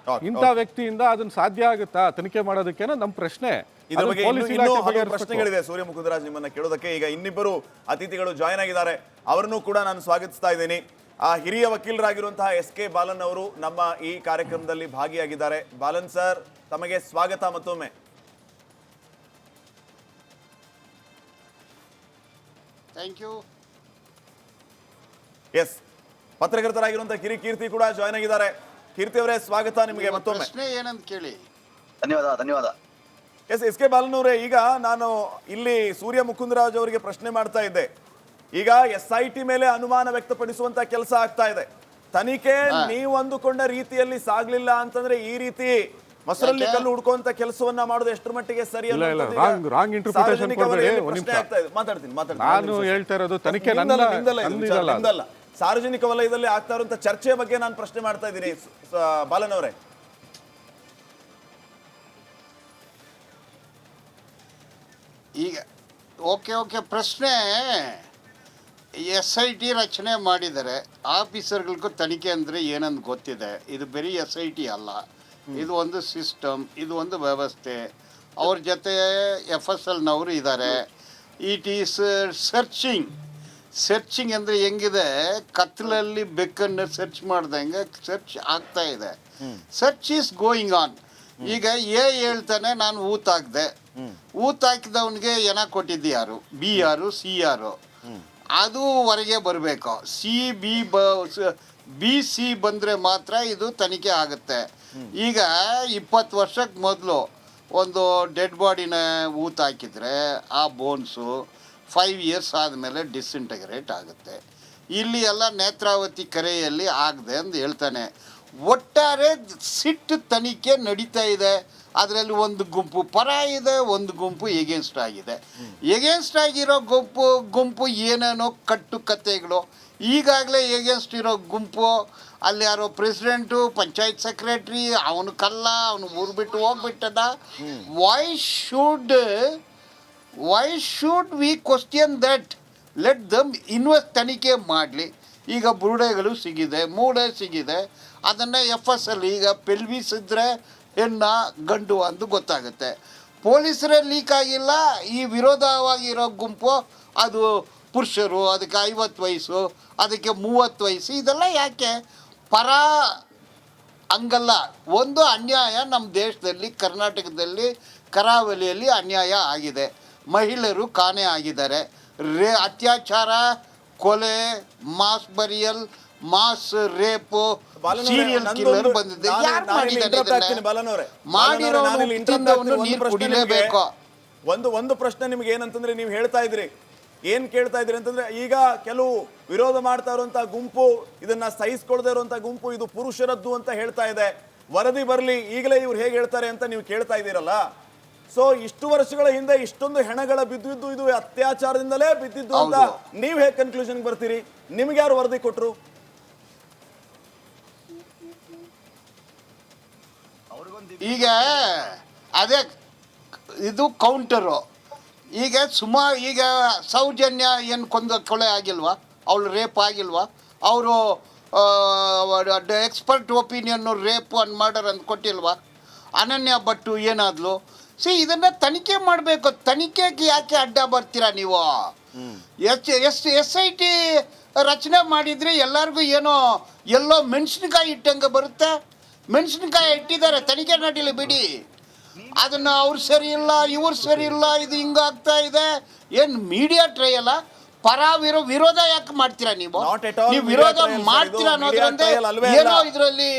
ಇಂಥ ವ್ಯಕ್ತಿಯಿಂದ ಅದನ್ನ ಸಾಧ್ಯ ಆಗುತ್ತಾ ತನಿಖೆ ಮಾಡೋದಕ್ಕೆ ನಮ್ಮ ಪ್ರಶ್ನೆ. ಇದರ ಬಗ್ಗೆ ಪ್ರಶ್ನೆಗಳಿದೆ ಸೂರ್ಯ ಮುಕುಂದರಾಜ್ ನಿಮ್ಮನ್ನ ಕೇಳೋದಕ್ಕೆ. ಈಗ ಇನ್ನಿಬ್ಬರು ಅತಿಥಿಗಳು ಜಾಯ್ನ್ ಆಗಿದ್ದಾರೆ, ಅವರನ್ನು ಕೂಡ ನಾನು ಸ್ವಾಗತಿಸ್ತಾ ಇದ್ದೀನಿ. ಹಿರಿಯ ವಕೀಲರಾಗಿರುವಂತಹ SK ಬಾಲನ್ ಅವರು ನಮ್ಮ ಈ ಕಾರ್ಯಕ್ರಮದಲ್ಲಿ ಭಾಗಿಯಾಗಿದ್ದಾರೆ. ಬಾಲನ್ ಸರ್, ತಮಗೆ ಸ್ವಾಗತ ಮತ್ತೊಮ್ಮೆ. Thank you. ಎಸ್, ಪತ್ರಕರ್ತರಾಗಿರುವಂತಹ ಕೀರ್ತಿ ಕೂಡ ಜಾಯ್ನ್ ಆಗಿದ್ದಾರೆ. ಕೀರ್ತಿ ಅವರೇ, ಸ್ವಾಗತ ನಿಮಗೆ ಮತ್ತೊಮ್ಮೆ. ಪ್ರಶ್ನೆ ಏನಂತ ಕೇಳಿ. ಧನ್ಯವಾದ. ಎಸ್, SK ಬಾಲನ್ ಅವರೇ, ಈಗ ನಾನು ಇಲ್ಲಿ ಸೂರ್ಯ ಮುಕುಂದರಾಜ್ ಅವರಿಗೆ ಪ್ರಶ್ನೆ ಮಾಡ್ತಾ ಇದ್ದೆ. ಈಗ SIT ಮೇಲೆ ಅನುಮಾನ ವ್ಯಕ್ತಪಡಿಸುವಂತ ಕೆಲಸ ಆಗ್ತಾ ಇದೆ. ತನಿಖೆ ನೀವು ಅಂದುಕೊಂಡ ರೀತಿಯಲ್ಲಿ ಸಾಗ್ಲಿಲ್ಲ ಅಂತಂದ್ರೆ ಈ ರೀತಿ ಮೊಸರಲ್ಲಿ ಕಲ್ಲು ಹುಡ್ಕುವಂತ ಕೆಲಸವನ್ನ ಮಾಡೋದು ಎಷ್ಟರ ಮಟ್ಟಿಗೆ ಸರಿ? ನಾನು ಹೇಳ್ತಾ ಇರೋದು ತನಿಖೆ ಸಾರ್ವಜನಿಕ ವಲಯದಲ್ಲಿ ಆಗ್ತಾ ಇರುವಂತ ಚರ್ಚೆಯ ಬಗ್ಗೆ ನಾನು ಪ್ರಶ್ನೆ ಮಾಡ್ತಾ ಇದ್ದೀನಿ ಬಾಲನ್ ಅವರೇ. ಈಗ ಓಕೆ ಪ್ರಶ್ನೆ, SIT ರಚನೆ ಮಾಡಿದರೆ ಆಫೀಸರ್ಗಳಿಗೂ ತನಿಖೆ ಅಂದರೆ ಏನಂತ ಗೊತ್ತಿದೆ. ಇದು ಬರೀ SIT ಅಲ್ಲ, ಇದು ಒಂದು ಸಿಸ್ಟಮ್, ಇದು ಒಂದು ವ್ಯವಸ್ಥೆ. ಅವ್ರ ಜೊತೆ FSLನವರು ಇದ್ದಾರೆ. ಇಟ್ ಈಸ್ ಸರ್ಚಿಂಗ್ ಅಂದರೆ ಹೆಂಗಿದೆ, ಕತ್ಲಲ್ಲಿ ಬೆಕ್ಕನ್ನು ಸರ್ಚ್ ಮಾಡ್ದಂಗೆ ಸರ್ಚ್ ಆಗ್ತಾ ಇದೆ. Search is going on. ಈಗ ಹೇಳ್ತಾನೆ ನಾನು ಊತಾಕ್ದೆ, ಊತಾಕಿದವನಿಗೆ ಏನ ಕೊಟ್ಟಿದ್ದು ಯಾರು? B ಯಾರು, C ಯಾರು? ಅದು ಹೊರಗೆ ಬರಬೇಕು. BC ಬಂದರೆ ಮಾತ್ರ ಇದು ತನಿಖೆ ಆಗುತ್ತೆ. ಈಗ 20 ವರ್ಷಕ್ಕೆ ಮೊದಲು ಒಂದು ಡೆಡ್ ಬಾಡಿನ ಊತಾಕಿದ್ರೆ ಆ ಬೋನ್ಸು 5 ಇಯರ್ಸ್ ಆದಮೇಲೆ ಡಿಸ್ಇಂಟಗ್ರೇಟ್ ಆಗುತ್ತೆ. ಇಲ್ಲಿ ಎಲ್ಲ ನೇತ್ರಾವತಿ ಕೆರೆಯಲ್ಲಿ ಆಗದೆ ಅಂತ ಹೇಳ್ತಾನೆ. ಒಟ್ಟಾರೆ ಸಿಟ್ಟು ತನಿಖೆ ನಡೀತಾ ಇದೆ. ಅದರಲ್ಲಿ ಒಂದು ಗುಂಪು ಪರ ಇದೆ, ಒಂದು ಗುಂಪು ಎಗೇನ್ಸ್ಟ್ ಆಗಿದೆ. ಎಗೇನ್ಸ್ಟ್ ಆಗಿರೋ ಗುಂಪು ಏನೇನೋ ಕಟ್ಟು ಕತೆಗಳು. ಈಗಾಗಲೇ ಎಗೇನ್ಸ್ಟ್ ಇರೋ ಗುಂಪು ಅಲ್ಲಿ ಯಾರೋ ಪ್ರೆಸಿಡೆಂಟು, ಪಂಚಾಯತ್ ಸೆಕ್ರೆಟ್ರಿ, ಅವನು ಕಲ್ಲ, ಅವನು ಊರು ಬಿಟ್ಟು ಹೋಗ್ಬಿಟ್ಟದ. Why should we question that? Let them ತನಿಖೆ ಮಾಡಲಿ. ಈಗ ಬುರುಡೆಗಳು ಸಿಗಿದೆ, ಮೂಡೆ ಸಿಗಿದೆ, ಅದನ್ನು FSL ಈಗ ಪೆಲ್ವಿಸ್ ಇದ್ದರೆ ಹೆಣ್ಣ ಗಂಡು ಅಂತ ಗೊತ್ತಾಗುತ್ತೆ. ಪೊಲೀಸರೇ ಲೀಕ್ ಆಗಿಲ್ಲ. ಈ ವಿರೋಧವಾಗಿರೋ ಗುಂಪು ಅದು ಪುರುಷರು, ಅದಕ್ಕೆ 50 ವಯಸ್ಸು, ಅದಕ್ಕೆ 30 ವಯಸ್ಸು. ಇದೆಲ್ಲ ಯಾಕೆ? ಪರ ಹಂಗಲ್ಲ. ಒಂದು ಅನ್ಯಾಯ ನಮ್ಮ ದೇಶದಲ್ಲಿ, ಕರ್ನಾಟಕದಲ್ಲಿ ಕರಾವಳಿಯಲ್ಲಿ ಅನ್ಯಾಯ ಆಗಿದೆ. ಮಹಿಳೆಯರು ಕಾಣೆ ಆಗಿದ್ದಾರೆ. ಅತ್ಯಾಚಾರ, ಕೊಲೆ, mass burial, mass rape, serial killer ಬಂದಿದೆ. ಯಾರು ಮಾಡಿದ್ದಾರೆ? ಒಂದು ಪ್ರಶ್ನೆ ನಿಮ್ಗೆ ಏನಂತಂದ್ರೆ, ನೀವು ಹೇಳ್ತಾ ಇದ್ರಿ ಏನ್ ಕೇಳ್ತಾ ಇದ್ದೀರಿ ಅಂತಂದ್ರೆ, ಈಗ ಕೆಲವು ವಿರೋಧ ಮಾಡ್ತಾ ಇರುವಂತ ಗುಂಪು, ಇದನ್ನ ಸಹಿಸ್ಕೊಳ್ದೇ ಇರುವಂತ ಗುಂಪು ಇದು ಪುರುಷರದ್ದು ಅಂತ ಹೇಳ್ತಾ ಇದೆ. ವರದಿ ಬರಲಿ, ಈಗಲೇ ಇವ್ರು ಹೇಗೆ ಹೇಳ್ತಾರೆ ಅಂತ ನೀವು ಕೇಳ್ತಾ ಇದ್ದೀರಲ್ಲ. ಸೊ ಇಷ್ಟು ವರ್ಷಗಳ ಹಿಂದೆ ಇಷ್ಟೊಂದು ಹೆಣಗಳ ಬಿದ್ದಿದ್ದು ಇದು ಅತ್ಯಾಚಾರದಿಂದಲೇ ಬಿದ್ದಿದ್ದು ಅಂತ ನೀವ್ ಹೇಗೆ ಕನ್ಕ್ಲೂಷನ್ ಬರ್ತೀರಿ? ನಿಮ್ಗೆ ಯಾರು ವರದಿ ಕೊಟ್ರು? ಈಗ ಅದೇ ಇದು ಕೌಂಟರು. ಈಗ ಈಗ ಸೌಜನ್ಯ ಏನು ಕೊಲೆ ಆಗಿಲ್ವಾ? ಅವಳು ರೇಪ್ ಆಗಿಲ್ವಾ? ಅವರು expert opinion rape and murder ಅಂತ ಕೊಟ್ಟಿಲ್ವಾ? ಅನನ್ಯ ಭಟ್ಟು ಏನಾದ್ಲು? ಇದನ್ನ ತನಿಖೆ ಮಾಡಬೇಕು. ತನಿಖೆಗೆ ಯಾಕೆ ಅಡ್ಡ ಬರ್ತೀರಾ ನೀವು? SIT ರಚನೆ ಮಾಡಿದ್ರೆ ಎಲ್ಲರಿಗೂ ಏನೋ ಎಲ್ಲೋ ಮೆಣಸಿನಕಾಯಿ ಇಟ್ಟಂಗೆ ಬರುತ್ತೆ. ಮೆಣಸಿನಕಾಯಿ ಇಟ್ಟಿದ್ದಾರೆ, ತನಿಖೆ ನಡೀಲಿ ಬಿಡಿ. ಅದನ್ನ ಅವ್ರು ಸರಿ ಇಲ್ಲ, ಇವ್ರು ಸರಿ ಇಲ್ಲ, ಇದು ಹಿಂಗಾಗ್ತಾ ಇದೆ. ಏನು ಮೀಡಿಯಾ ಟ್ರಯಲ್? ವಿರೋಧ ಯಾಕೆ ಮಾಡ್ತೀರಾ ನೀವು? ನೀವು ವಿರೋಧ ಮಾಡ್ತೀರಾ ಅನ್ನೋದ್ರಿಂದ ಏನೋ ಇದರಲ್ಲಿ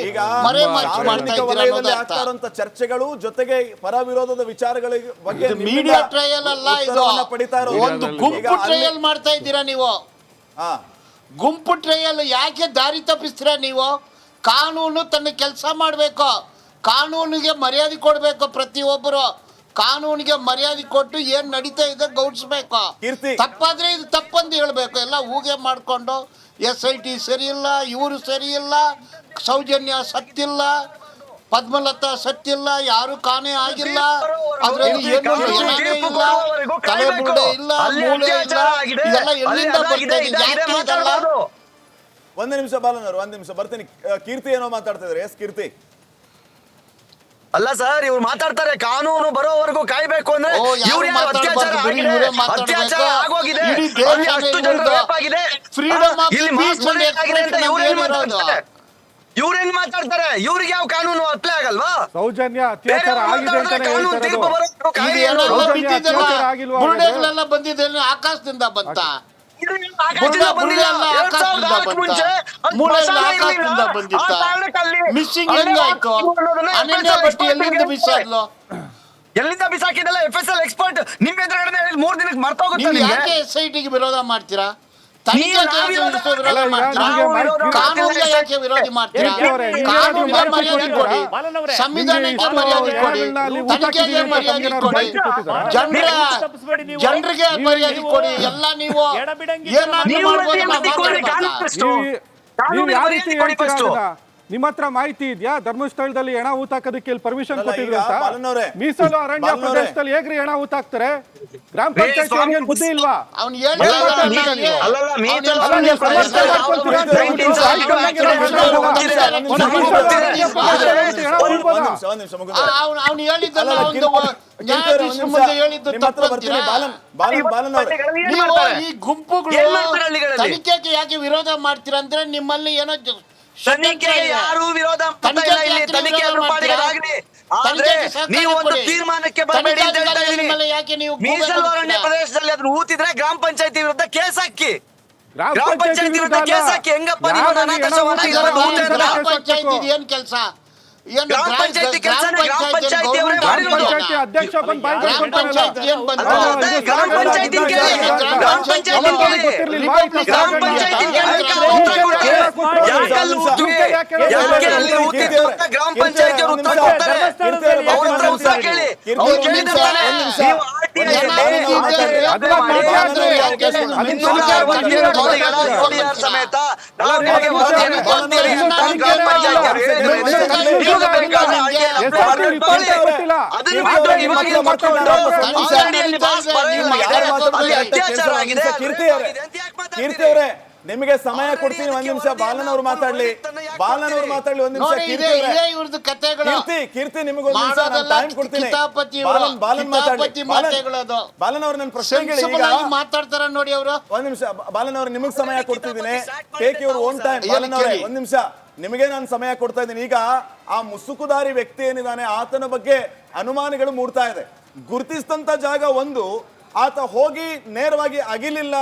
ಮರೆಮಾಚಿ ಮಾಡ್ತಾ ಇದ್ದೀರಾ ಚರ್ಚೆಗಳು ಜೊತೆಗೆ ಪರ ವಿರೋಧದ ವಿಚಾರಗಳ ಬಗ್ಗೆ ಮೀಡಿಯಾ ಟ್ರಯಲ್ ಅಲ್ಲ, ಇದು ಒಂದು ಗುಂಪು ಟ್ರಯಲ್ ಮಾಡ್ತಾ ಇದ್ದೀರಾ ನೀವು. ಗುಂಪು ಟ್ರಯಲ್ ಯಾಕೆ ದಾರಿ ತಪ್ಪಿಸ್ತೀರಾ ನೀವು? ಕಾನೂನು ತನ್ನ ಕೆಲಸ ಮಾಡಬೇಕು. ಕಾನೂನಿಗೆ ಮರ್ಯಾದೆ ಕೊಡಬೇಕು. ಪ್ರತಿಯೊಬ್ಬರು ಕಾನೂನಿಗೆ ಮರ್ಯಾದೆ ಕೊಟ್ಟು ಏನ್ ನಡೀತಾ ಇದೆ ಗೌಡಿಸ್ಬೇಕು. ತಪ್ಪಾದ್ರೆ ಇದು ತಪ್ಪಂತ ಹೇಳ್ಬೇಕು. ಎಲ್ಲ ಹೂಗೆ ಮಾಡ್ಕೊಂಡು SIT ಸರಿ ಇಲ್ಲ, ಇವರು ಸರಿ ಇಲ್ಲ, ಸೌಜನ್ಯ ಸತ್ತಿಲ್ಲ, ಪದ್ಮಲತಾ ಸತ್ತಿಲ್ಲ, ಯಾರು ಕಾಣೆ ಆಗಿಲ್ಲ, ಅದ್ರಲ್ಲಿ ಏನು ಇಲ್ಲ, ತಲೆಬುರುಡೆ ಇಲ್ಲ, ಮೂಳೆ ಇಲ್ಲ. ಇದೆಲ್ಲ ಎಲ್ಲಿಂದ ಬರ್ತಾ ಇದೆ? ಯಾಕೆ ಇದೆಲ್ಲ? ಒಂದು ನಿಮಿಷ ಬಾಲನವರು, ಒಂದು ನಿಮಿಷ ಬರ್ತೀನಿ. ಕೀರ್ತಿ ಏನೋ ಮಾತಾಡ್ತಾ ಇದ್ದಾರೆ. ಎಸ್ ಕೀರ್ತಿ. ಅಲ್ಲ ಸರ್, ಇವ್ರು ಮಾತಾಡ್ತಾರೆ ಕಾನೂನು ಬರೋವರೆಗೂ ಕಾಯ್ಬೇಕು ಅಂದ್ರೆ ಅತ್ಯಾಚಾರ ಆಗೋಗಿದೆ, ಅಷ್ಟು ಜನರು ರೇಪ್ ಆಗಿದೆ, ಇವ್ರೇನ್ ಮಾತಾಡ್ತಾರೆ? ಇವ್ರಿಗೆ ಯಾವ ಕಾನೂನು ಅಪ್ಲೈ ಆಗಲ್ವಾ? ಸೌಜನ್ಯ ಅತ್ಯಾಚಾರ ಆಗಿದೆ ಅಂತಾನೆ ಬುರುಡೆಗಳೆಲ್ಲ ಬಂದಿದೆ ಆಕಾಶದಿಂದ ಬಂತ. ಮಿಸ್ಸಿಂಗ್ ಹೆಂಗಾಯ್ತು? ಅನನ್ಯ ಭಟ್ ಎಲ್ಲಿಂದ ಮಿಸ್ ಆದ್ಲು? ಎಲ್ಲಿಂದ ಬಿಸಾಕಿದಲ್ಲ? FSL ಎಕ್ಸ್ಪರ್ಟ್ ನಿಮ್ಮ ಎದುರುಗಡೆ 3 ದಿನಕ್ಕೆ ಮರ್ತೋಗುತ್ತೆ. ನೀವು ಯಾಕೆ SIT ಗೆ ವಿರೋಧ ಮಾಡ್ತೀರಾ? ಕಾನೂನಿಗೆ ಯಾಕೆ ವಿರೋಧ ಮಾಡ್ತೀರಾ? ಕಾನೂನಿಗೆ ಮರ್ಯಾದೆ ಕೊಡಿ, ಸಂವಿಧಾನಕ್ಕೆ ಮರ್ಯಾದೆ ಕೊಡಿ, ತನಿಖೆಗೆ ಮರ್ಯಾದೆ ಕೊಡಿ, ಜನರಿಗೆ ಮರ್ಯಾದೆ ಕೊಡಿ. ಎಲ್ಲ ನೀವು ನಿಮ್ಮ ಹತ್ರ ಮಾಹಿತಿ ಇದೆಯಾ? ಧರ್ಮಸ್ಥಳದಲ್ಲಿ ಹೆಣ ಊತಾಕೋದಕ್ಕೆ ಪರ್ಮಿಷನ್ ಕೊಟ್ಟಿದ್ರು ಅಂತ. ಮೀಸಲು ಅರಣ್ಯ ಪ್ರದೇಶದಲ್ಲಿ ಹೇಗ್ರಿ ಹೆಣ ಊತಾಕ್ತಾರೆ? ಗ್ರಾಮ ಪಂಚಾಯತ್ ಬುದ್ಧಿ ಇಲ್ವಾ? ಅವ್ನು ಹೇಳಿದ್ದಲ್ಲ, ನ್ಯಾಯಾಧೀಶ ಮುಂದೆ ಹೇಳಿದ್ದು ತಪ್ಪಂತೀರಾ? ಈ ಗುಂಪುಗಳು ತನಿಖೆಗೆ ಯಾಕೆ ವಿರೋಧ ಮಾಡ್ತೀರಾ ಅಂದ್ರೆ ನಿಮ್ಮಲ್ಲಿ ಏನೋ ತನಿಖೆ ಯಾರು ವಿರೋಧ ತನಿಖೆ ಆದ್ರೆ ನೀವು ಒಂದು ತೀರ್ಮಾನಕ್ಕೆ ಬರಬೇಡಿ ಅಂತ ಹೇಳ್ತಾ ಇದ್ದೀನಿ. ಮೀಸಲು ಅರಣ್ಯ ಪ್ರದೇಶದಲ್ಲಿ ಅದನ್ನು ಊತಿದ್ರೆ ಗ್ರಾಮ ಪಂಚಾಯತಿ ವಿರುದ್ಧ ಕೇಸ್ ಹಾಕಿ. ಗ್ರಾಮ ಪಂಚಾಯತಿ ವಿರುದ್ಧ ಕೇಸ್ ಹಾಕಿ. ಹೆಂಗಪ್ಪ ನೀವು ಗ್ರಾಮ ಪಂಚಾಯತಿ ಏನ್ ಕೆಲಸ? ಗ್ರಾಮ ಪಂಚಾಯತಿ ಕೆಲಸ ಗ್ರಾಮ ಪಂಚಾಯತಿ ಅವರೇ ಮಾಡಿರೋದು. ಅಧ್ಯಕ್ಷ ಗ್ರಾಮ ಪಂಚಾಯತಿ ಏನ್ ಬಂತು? ಗ್ರಾಮ ಪಂಚಾಯತಿ ಗ್ರಾಮ ಪಂಚಾಯತಿ ಗ್ರಾಮ ಪಂಚಾಯತಿ ಗ್ರಾಮ ಪಂಚಾಯತಿ ಅವರು ಉತ್ತರ ಕೊಡ್ತಾರೆ. ಅವ್ರ ಹತ್ರ ಉತ್ತರ ಕೇಳಿ. ಅವ್ರು ಕೇಳಿದ್ದಾರೆ ಸಮೇತ ಕೀರ್ತಿ ಅವರೇ, ನಿಮಗೆ ಸಮಯ ಕೊಡ್ತೀನಿ. ಒಂದ್ ನಿಮಿಷ ಬಾಲನ್ ಅವ್ರು ಮಾತಾಡ್ಲಿ. ಒಂದ್ ನಿಮಿಷ. ಕೀರ್ತಿ ನಿಮಗೆ ಒಂದ್ ನಿಮಿಷ ಟೈಮ್ ಕೊಡ್ತೀನಿ. ಬಾಲನ್ ಅವ್ರು ನನ್ನ ಪ್ರಶ್ನೆ ಮಾತಾಡ್ತಾರ ನೋಡಿ ಅವರು. ಒಂದ್ ನಿಮಿಷ ಬಾಲನ್ ಅವ್ರು, ನಿಮಗ್ ಸಮಯ ಕೊಡ್ತಿದ್ದೀನಿ. Take your own time. Balan ಅವರೇ ಒಂದ್ ನಿಮಿಷ, ನಿಮಗೆ ನಾನು ಸಮಯ ಕೊಡ್ತಾ ಇದ್ದೀನಿ. ಈಗ ಆ ಮುಸುಕುದಾರಿ ವ್ಯಕ್ತಿ ಏನಿದ್ದಾನೆ, ಆತನ ಬಗ್ಗೆ ಅನುಮಾನಗಳು ಮೂಡ್ತಾ ಇದೆ. ಗುರುತಿಸಿದಂತ ಜಾಗ ಒಂದು, ಆತ ಹೋಗಿ ನೇರವಾಗಿ ಅಗಿಲಿಲ್ಲ,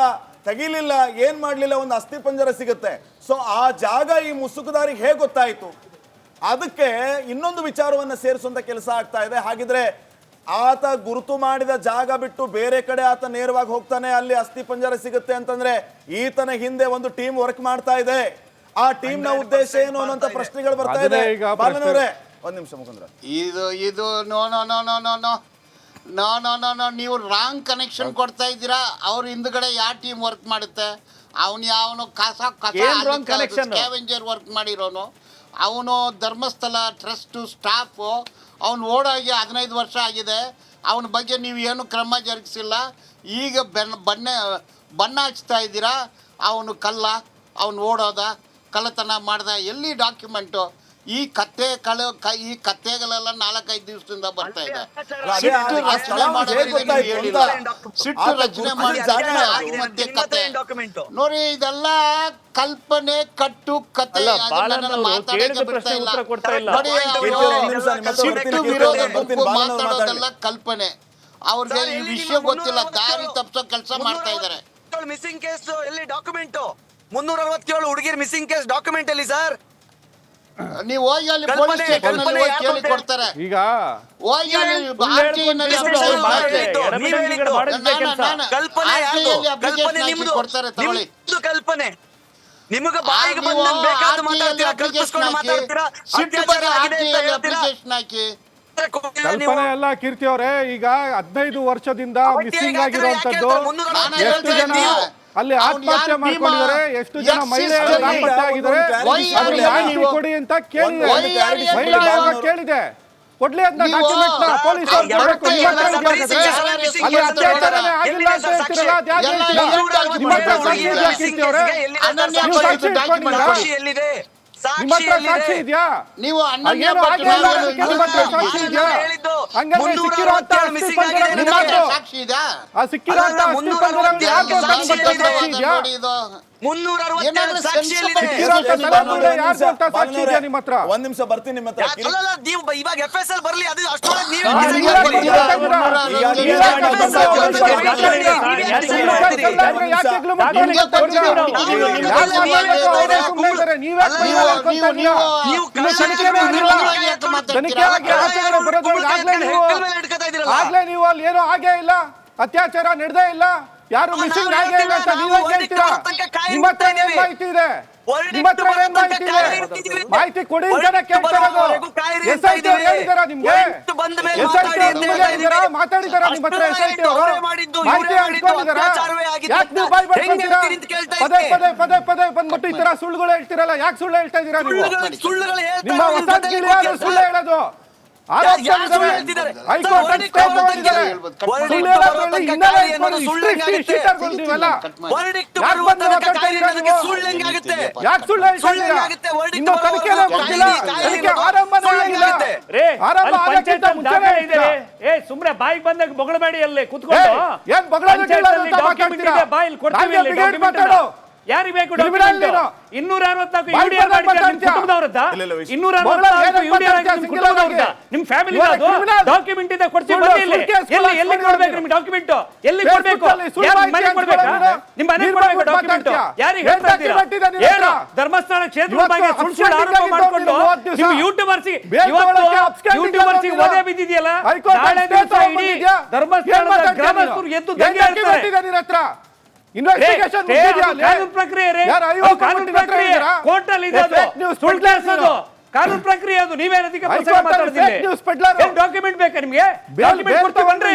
ತೆಗಿಲಿಲ್ಲ, ಏನ್ ಮಾಡ್ಲಿಲ್ಲ, ಒಂದು ಅಸ್ಥಿ ಪಂಜರ ಸಿಗುತ್ತೆ. ಸೊ ಆ ಜಾಗ ಈ ಮುಸುಕುದಾರಿಗೆ ಹೇಗೆ ಗೊತ್ತಾಯ್ತು? ಅದಕ್ಕೆ ಇನ್ನೊಂದು ವಿಚಾರವನ್ನ ಸೇರಿಸುವಂತ ಕೆಲಸ ಆಗ್ತಾ ಇದೆ. ಹಾಗಿದ್ರೆ ಆತ ಗುರುತು ಮಾಡಿದ ಜಾಗ ಬಿಟ್ಟು ಬೇರೆ ಕಡೆ ಆತ ನೇರವಾಗಿ ಹೋಗ್ತಾನೆ, ಅಲ್ಲಿ ಅಸ್ಥಿ ಪಂಜರ ಸಿಗುತ್ತೆ ಅಂತಂದ್ರೆ ಈತನ ಹಿಂದೆ ಒಂದು ಟೀಮ್ ವರ್ಕ್ ಮಾಡ್ತಾ ಇದೆ. ಆ ಟೀಮ್ ನ ಉದ್ದೇಶ ಏನು ಅನ್ನೋಂತ ಪ್ರಶ್ನೆಗಳು ಬರ್ತಾ ಇದೆ. ಬಾಲನವರೇ ಒಂದ್ ನಿಮಿಷ ಮುಖಂದ್ರ, ಇದು no no no no no no no no no no ನೀವು ರಾಂಗ್ ಕನೆಕ್ಷನ್ ಕೊಡ್ತಾ ಇದ್ದೀರಾ. ಅವ್ರ ಹಿಂದ್ಗಡೆ ಯಾವ ಟೀಮ್ ವರ್ಕ್ ಮಾಡುತ್ತೆ? ಅವನು ಸ್ಕ್ಯಾವೆಂಜರ್ ವರ್ಕ್ ಮಾಡಿರೋನು, ಅವನು ಧರ್ಮಸ್ಥಳ ಟ್ರಸ್ಟ್ ಸ್ಟಾಫು, ಅವನು ಓಡೋಗಿ 15 ವರ್ಷ ಆಗಿದೆ. ಅವನ ಬಗ್ಗೆ ನೀವು ಏನು ಕ್ರಮ ಜರುಗಿಸಿಲ್ಲ. ಈಗ ಬಣ್ಣ ಹಚ್ತಾ ಇದ್ದೀರಾ. ಅವನು ಅವನು ಓಡೋದ, ಕಳ್ಳತನ ಮಾಡ್ದ, ಎಲ್ಲಿ ಡಾಕ್ಯುಮೆಂಟು? ಈ ಕತ್ತೆಗಳೆಲ್ಲ 4-5 ದಿವಸದಿಂದ ಬರ್ತಾ ಇದೆ. ಸಿಟ್ಟು ರಚನೆ ಕತೆ ನೋಡಿ, ಇದೆಲ್ಲ ಕಲ್ಪನೆ ಕಟ್ಟು ಕತೆ. ಸಿಟ್ಟು ವಿರೋಧ ಗುಂಪು ಮಾತಾಡೋದೆಲ್ಲ ಕಲ್ಪನೆ. ಅವ್ರಿಗೆ ಈ ವಿಷಯ ಗೊತ್ತಿಲ್ಲ, ದಾರಿ ತಪ್ಪಿಸೋ ಕೆಲಸ ಮಾಡ್ತಾ ಇದ್ದಾರೆ. ಮಿಸ್ಸಿಂಗ್ ಕೇಸ್ ಎಲ್ಲಿ ಡಾಕ್ಯುಮೆಂಟ್? 367 ಹುಡುಗಿರ್ ಮಿಸ್ಸಿಂಗ್ ಕೇಸ್ ಡಾಕ್ಯುಮೆಂಟ್ ಎಲ್ಲಿ ಸರ್? ನೀವು ಹೋಗಿ ಅಲ್ಲಿ ಪೊಲೀಸ್ ಸ್ಟೇಷನ್ ಅಲ್ಲಿ ಹೋಗಿ ಕೇಳಿ ಕೊಡ್ತಾರೆ. ಈಗ ಹೋಗಿ ಅಲ್ಲಿ ಕೊಡ್ತಾರೆ. ತಗೊಳ್ಳಿ ಕಲ್ಪನೆ. ನಿಮಗೆ ಬಾಯಿಗೆ ಬಂದಂಗೆ ಬೇಕಾದ ಮಾತಾಡ್ತೀರಾ, ಕಲ್ಪಿಸ್ಕೊಂಡು ಮಾತಾಡ್ತೀರಾ, ಅಪ್ಲಿಕೇಶನ್ ಹಾಕಿ. ಕಲ್ಪನೆ ಎಲ್ಲ ಕೀರ್ತಿ ಅವರೇ, ಈಗ 15 ವರ್ಷದಿಂದ ಮಿಸ್ಸಿಂಗ್ ಆಗಿರುವಂತದ್ದು ಎಷ್ಟು ಜನ ಅಲ್ಲಿ ಆತ್ಮಹತ್ಯೆ ಮಾಡ್ಕೊಂಡಿದ್ದಾರೆ, ಎಷ್ಟು ಜನ ಮಹಿಳೆಯರು ಆತ್ಮಹತ್ಯೆ ಆಗಿದ್ದಾರೆ, ಮಾಹಿತಿ ಕೊಡಿ ಅಂತ ಕೇಳಿದೆ. ಮಹಿಳಾ ಆಯೋಗ ಕೇಳಿದೆ, ಕೊಡ್ಲಿ ಅಂತ ಡಾಕ್ಯುಮೆಂಟ್ ನ ಪೊಲೀಸ್ ಅಲ್ಲಿ ಅತ್ಯಾಚಾರನೇ ಆಗಿಲ್ಲ ಅಂತ ಹೇಳ್ತಿರಲ್ಲ, ಅದ್ಯಾಕೆ ಹೇಳ್ತೀರಾ? ನಿಮ್ಮ ಹತ್ರ ಸಾಕ್ಷಿ ಇದೆಯಾ ಕೀರ್ತಿ ಅವರೇ? ನೀವು ಸಾಕ್ಷಿ ಇಟ್ಕೊಂಡಿದ್ದೀರಾ? ನಿಮ್ಮ ಹತ್ರ ಸಾಕ್ಷಿ ಇದೆಯಾ? ನೀವು ಸಾಕ್ಷಿ ಇದೆಯಾ? ಹಂಗಾದ್ರೆ ಸಿಕ್ಕಿರುವಂತ ಸಾಕ್ಷಿ ಇದೆಯಾ? ಆ ಸಿಕ್ಕಿರುವಂತ ಅಸ್ಥಿ ಪಂಜರ ಯಾರು ಸಾಕ್ಷಿ ಇದೆಯಾ? 367 ಸಾಕ್ಷಿಯಲ್ಲಿದೆ. ಸಾಕ್ಷಿ ಇದೆಯಾ ನಿಮ್ಮ ಹತ್ರ? ಒಂದ್ ನಿಮಿಷ ಬರ್ತೀನಿ ನಿಮ್ಮ ಹತ್ರ. ನೀವು ಇವಾಗ FSL ಬರ್ಲಿ, ಅದು ಅಷ್ಟೊಳಗೆ ನೀವು ಆಗ್ಲೇ ನೀವು ಅಲ್ಲಿ ಏನೋ ಆಗೇ ಇಲ್ಲ, ಅತ್ಯಾಚಾರ ನಡೆದೇ ಇಲ್ಲ, ಯಾರು ಮಿಸ್ಸಿಂಗ್ ಆಗೇ ಇಲ್ಲ ಅಂತ ನೀವೇ ಹೇಳ್ತೀರಾ? ನಿಮ್ಮ ಹತ್ರ ಏನ್ ಮಾಹಿತಿ ಇದೆ? ನಿಮ್ಮ ಹತ್ರ ಏನ್ ಮಾಹಿತಿ ಇದೆ? ಮಾಹಿತಿ ಕೊಡಿ ಅಂತ ಕೇಳ್ತಿರೋದು. SIT ಅವ್ರು ಹೇಳಿದಾರಾ ನಿಮ್ಗೆ? SIT ಅವ್ರು ನಿಮ್ಗೆ ಹೇಳಿದಾರಾ? ಮಾತಾಡಿದಾರಾ ನಿಮ್ಮ ಹತ್ರ SIT ಅವರು? ಮಾಹಿತಿ ಹಂಚ್ಕೊಂಡಿದಾರಾ? ಯಾಕೆ ನೀವು ಬಾಯ್ ಬಿಡ್ಕೊಂತೀರಾ? ಪದೇ ಬಂದ್ಬಿಟ್ಟು ಈ ತರ ಸುಳ್ಳುಗಳು ಹೇಳ್ತಿರಲ್ಲ, ಯಾಕೆ ಸುಳ್ಳು ಹೇಳ್ತಾ ಇದೀರಾ ನೀವು? ನಿಮ್ಮ ವಸಂತ ಗಿಳಿಯಾರು ಸುಳ್ಳು ಹೇಳೋದು. ಸುಮ್ನೆ ಬಾಯಿಗೆ ಬಂದಾಗ ಬೊಗಳಬೇಡಿ, ಅಲ್ಲಿ ಕುತ್ಕೊಂಡು ಯಾರಿಗೆ ಬೇಕು ಡಾಕ್ಯುಮೆಂಟ್? 264 ಯುಡಿಆರ್ ಮಾಡಿದ್ದಾರೆ ನಿಮ್ಮ ಕುಟುಂಬದವರದ್ದ? 264 ಯುಡಿಆರ್ ಆಗಿದೆ ನಿಮ್ಮ ಕುಟುಂಬದವರದ್ದ? ನಿಮ್ಮ ಫ್ಯಾಮಿಲಿ ಅದು ಡಾಕ್ಯುಮೆಂಟ್ ಇದೆ, ಕೊಡ್ತೀವಿ ಬನ್ನಿ. ಎಲ್ಲಿ ಕೊಡ್ಬೇಕು ನಿಮ್ಗೆ ಡಾಕ್ಯುಮೆಂಟ್? ಎಲ್ಲಿ ಕೊಡ್ಬೇಕು? ಮನೆ ಕೊಡ್ಬೇಕಾ? ನಿಮ್ಮ ಮನೆ ಕೊಡ್ಬೇಕು ಡಾಕ್ಯುಮೆಂಟ್? ಯಾರಿಗೆ ಹೇಳ್ತಾ ಇದ್ದೀರಾ? ಏನು ಧರ್ಮಸ್ಥಳ ಕ್ಷೇತ್ರದ ಬಗ್ಗೆ ಸುಳ್ಳು ಆರೋಪ ಮಾಡಿಕೊಂಡು ನಿಮ್ಮ ಯೂಟ್ಯೂಬರ್ಸ್ಗೆ ಒದೆ ಬಿದ್ದಿದೆಯಲ್ಲ, ನಾಳೆ ದಿವಸ ಇಡೀ ಧರ್ಮಸ್ಥಳದ ಗ್ರಾಮಸ್ಥರು ಎದ್ದು ದಂಗೆ ಹೇಳ್ತಾರೆ. ಕಾನೂನು ಪ್ರಕ್ರಿಯೆ ಕೋರ್ಟಲ್ಲಿ ಇದೆ, ಕಾನೂನು ಪ್ರಕ್ರಿಯೆ ಅದು. ನೀವೇನು ಅದಕ್ಕೆ ಡಾಕ್ಯುಮೆಂಟ್ ಬೇಕಾ ನಿಮ್ಗೆ? ಡಾಕ್ಯುಮೆಂಟ್ ಕೊಡ್ತೀವಿ ಬಂದ್ರೆ